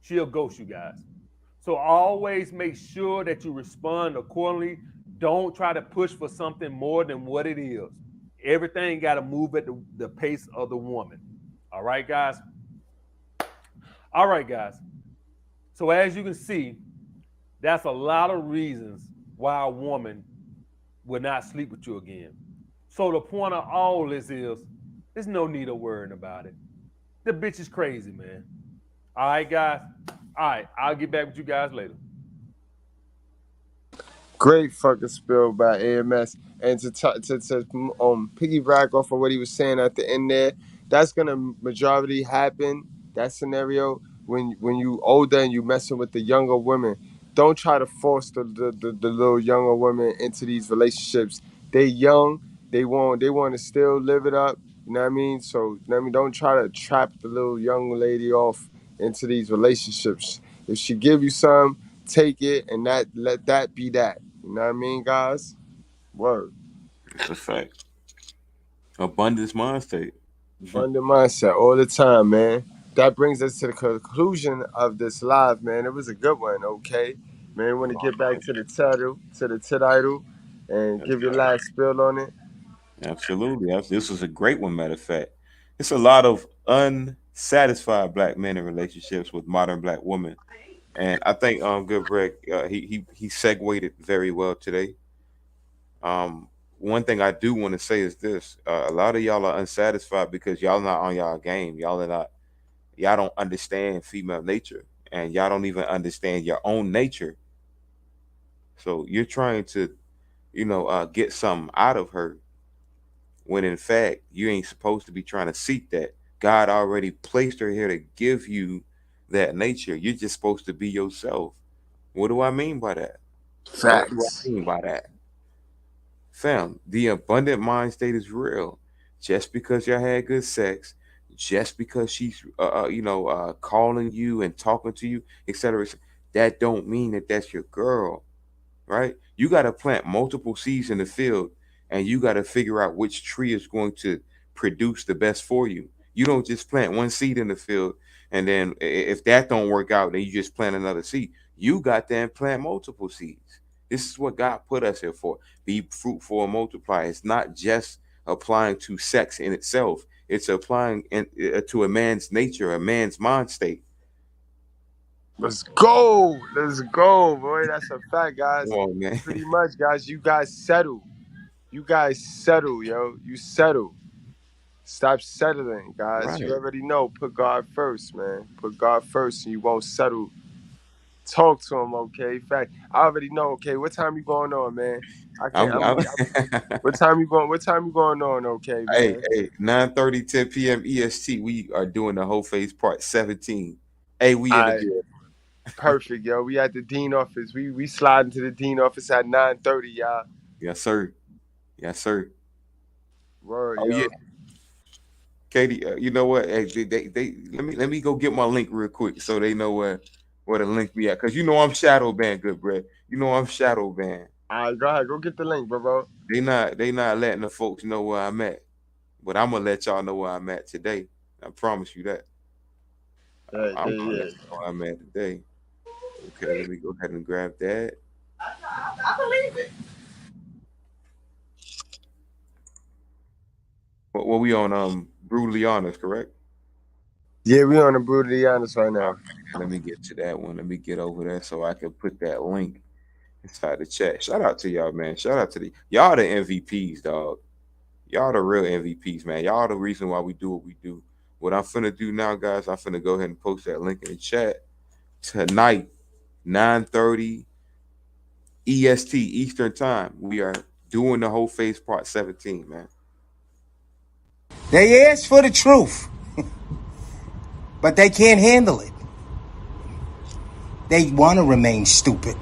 [SPEAKER 13] she'll ghost you guys. So always make sure that you respond accordingly. Don't try to push for something more than what it is. Everything got to move at the pace of the woman. All right, guys? All right, guys. So as you can see, that's a lot of reasons why a woman will not sleep with you again. So the point of all this is, there's no need of worrying about it. The bitch is crazy, man. All right, guys. All right, I'll get back with you guys later.
[SPEAKER 10] Great fucking spill by AMS. And to piggyback off of what he was saying at the end there, that's gonna majority happen, that scenario, when you older and you messing with the younger women. Don't try to force the little younger women into these relationships. They young, they want to still live it up. You know what I mean? So you know what I mean, don't try to trap the little young lady off into these relationships. If she give you some, take it and let that be that. You know what I mean, guys? Word.
[SPEAKER 4] It's a fact. Abundance mind state.
[SPEAKER 10] Abundant mindset all the time, man. That brings us to the conclusion of this live, man. It was a good one, okay? Man, want to get back to the title, and give your last spill on it.
[SPEAKER 4] Absolutely. This was a great one, matter of fact. It's a lot of unsatisfied black men in relationships with modern black women. And I think Goodbread, he segued it very well today. One thing I do want to say is this: a lot of y'all are unsatisfied because y'all not on y'all game. Y'all don't understand female nature, and y'all don't even understand your own nature. So you're trying to, get something out of her, when in fact you ain't supposed to be trying to seek that. God already placed her here to give you that nature. You're just supposed to be yourself. What do I mean by that? What do
[SPEAKER 10] Facts.
[SPEAKER 4] I mean by that? Fam, the abundant mind state is real. Just because y'all had good sex, just because she's calling you and talking to you, etc., that don't mean that that's your girl, right? You got to plant multiple seeds in the field, and you got to figure out which tree is going to produce the best for you. You don't just plant one seed in the field, and then if that don't work out, then you just plant another seed. You got to plant multiple seeds. This is what God put us here for. Be fruitful and multiply. It's not just applying to sex in itself. It's applying to a man's nature, a man's mind state.
[SPEAKER 10] Let's go, boy. That's a fact, guys.
[SPEAKER 4] Come on, man.
[SPEAKER 10] Pretty much, guys. You guys settle. Yo. You settle. Stop settling, guys.
[SPEAKER 4] Right.
[SPEAKER 10] You already know. Put God first, man. Put God first, and you won't settle. Talk to him, okay? Fact. I already know. Okay, what time you going on, man? What time you going? What time you going on? Okay, man.
[SPEAKER 4] Hey, 9:30, 10 p.m. EST. We are doing the whole phase part 17. Hey, we in the building.
[SPEAKER 10] Perfect, yo. We at the dean office. We slide into the dean office at 9:30, y'all.
[SPEAKER 4] Yes, sir. Yes, sir.
[SPEAKER 10] Word,
[SPEAKER 4] oh,
[SPEAKER 10] yo.
[SPEAKER 4] Yeah. Katie, you know what? Hey, they let me go get my link real quick so they know where to link me at. Cause I'm shadow banned, Goodbread. I'm shadow banned.
[SPEAKER 10] All right, go ahead, go get the link, bro.
[SPEAKER 4] They not letting the folks know where I'm at, but I'm gonna let y'all know where I'm at today. I promise you that. I'm gonna let you know where I'm at today. Okay, let me go ahead and grab that.
[SPEAKER 11] I believe it.
[SPEAKER 4] Well, we on Brutally Honest, correct?
[SPEAKER 10] Yeah, we on the Brutally Honest right now.
[SPEAKER 4] Let me get to that one. Let me get over there so I can put that link inside the chat. Shout out to y'all, man. Shout out to y'all the MVPs, dog. Y'all the real MVPs, man. Y'all the reason why we do what we do. What I'm finna do now, guys, I'm finna go ahead and post that link in the chat. Tonight, 9:30 EST, Eastern Time, we are doing the whole phase part 17, man.
[SPEAKER 1] They asked for the truth. But they can't handle it. They want to remain stupid.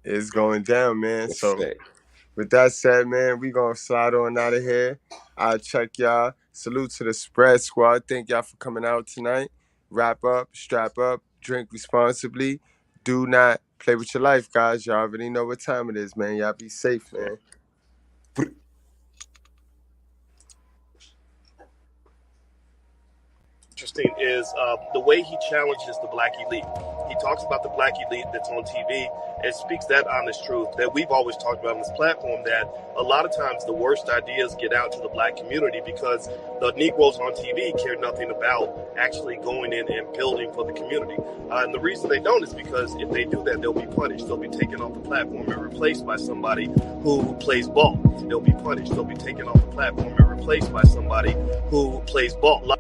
[SPEAKER 10] It's going down, man.
[SPEAKER 4] That's
[SPEAKER 10] So
[SPEAKER 4] sick.
[SPEAKER 10] with that said, man, we gonna slide on out of here. I'll check y'all. Salute to the Spread Squad. Thank y'all for coming out tonight. Wrap up, strap up, drink responsibly. Do not play with your life, guys. Y'all already know what time it is, man. Y'all be safe, man.
[SPEAKER 3] Interesting is the way he challenges the black elite. He talks about the black elite that's on TV and speaks that honest truth that we've always talked about on this platform, that a lot of times the worst ideas get out to the black community because the Negroes on TV care nothing about actually going in and building for the community. And the reason they don't is because if they do that, they'll be punished. They'll be taken off the platform and replaced by somebody who plays ball. They'll be punished. They'll be taken off the platform and replaced by somebody who plays ball.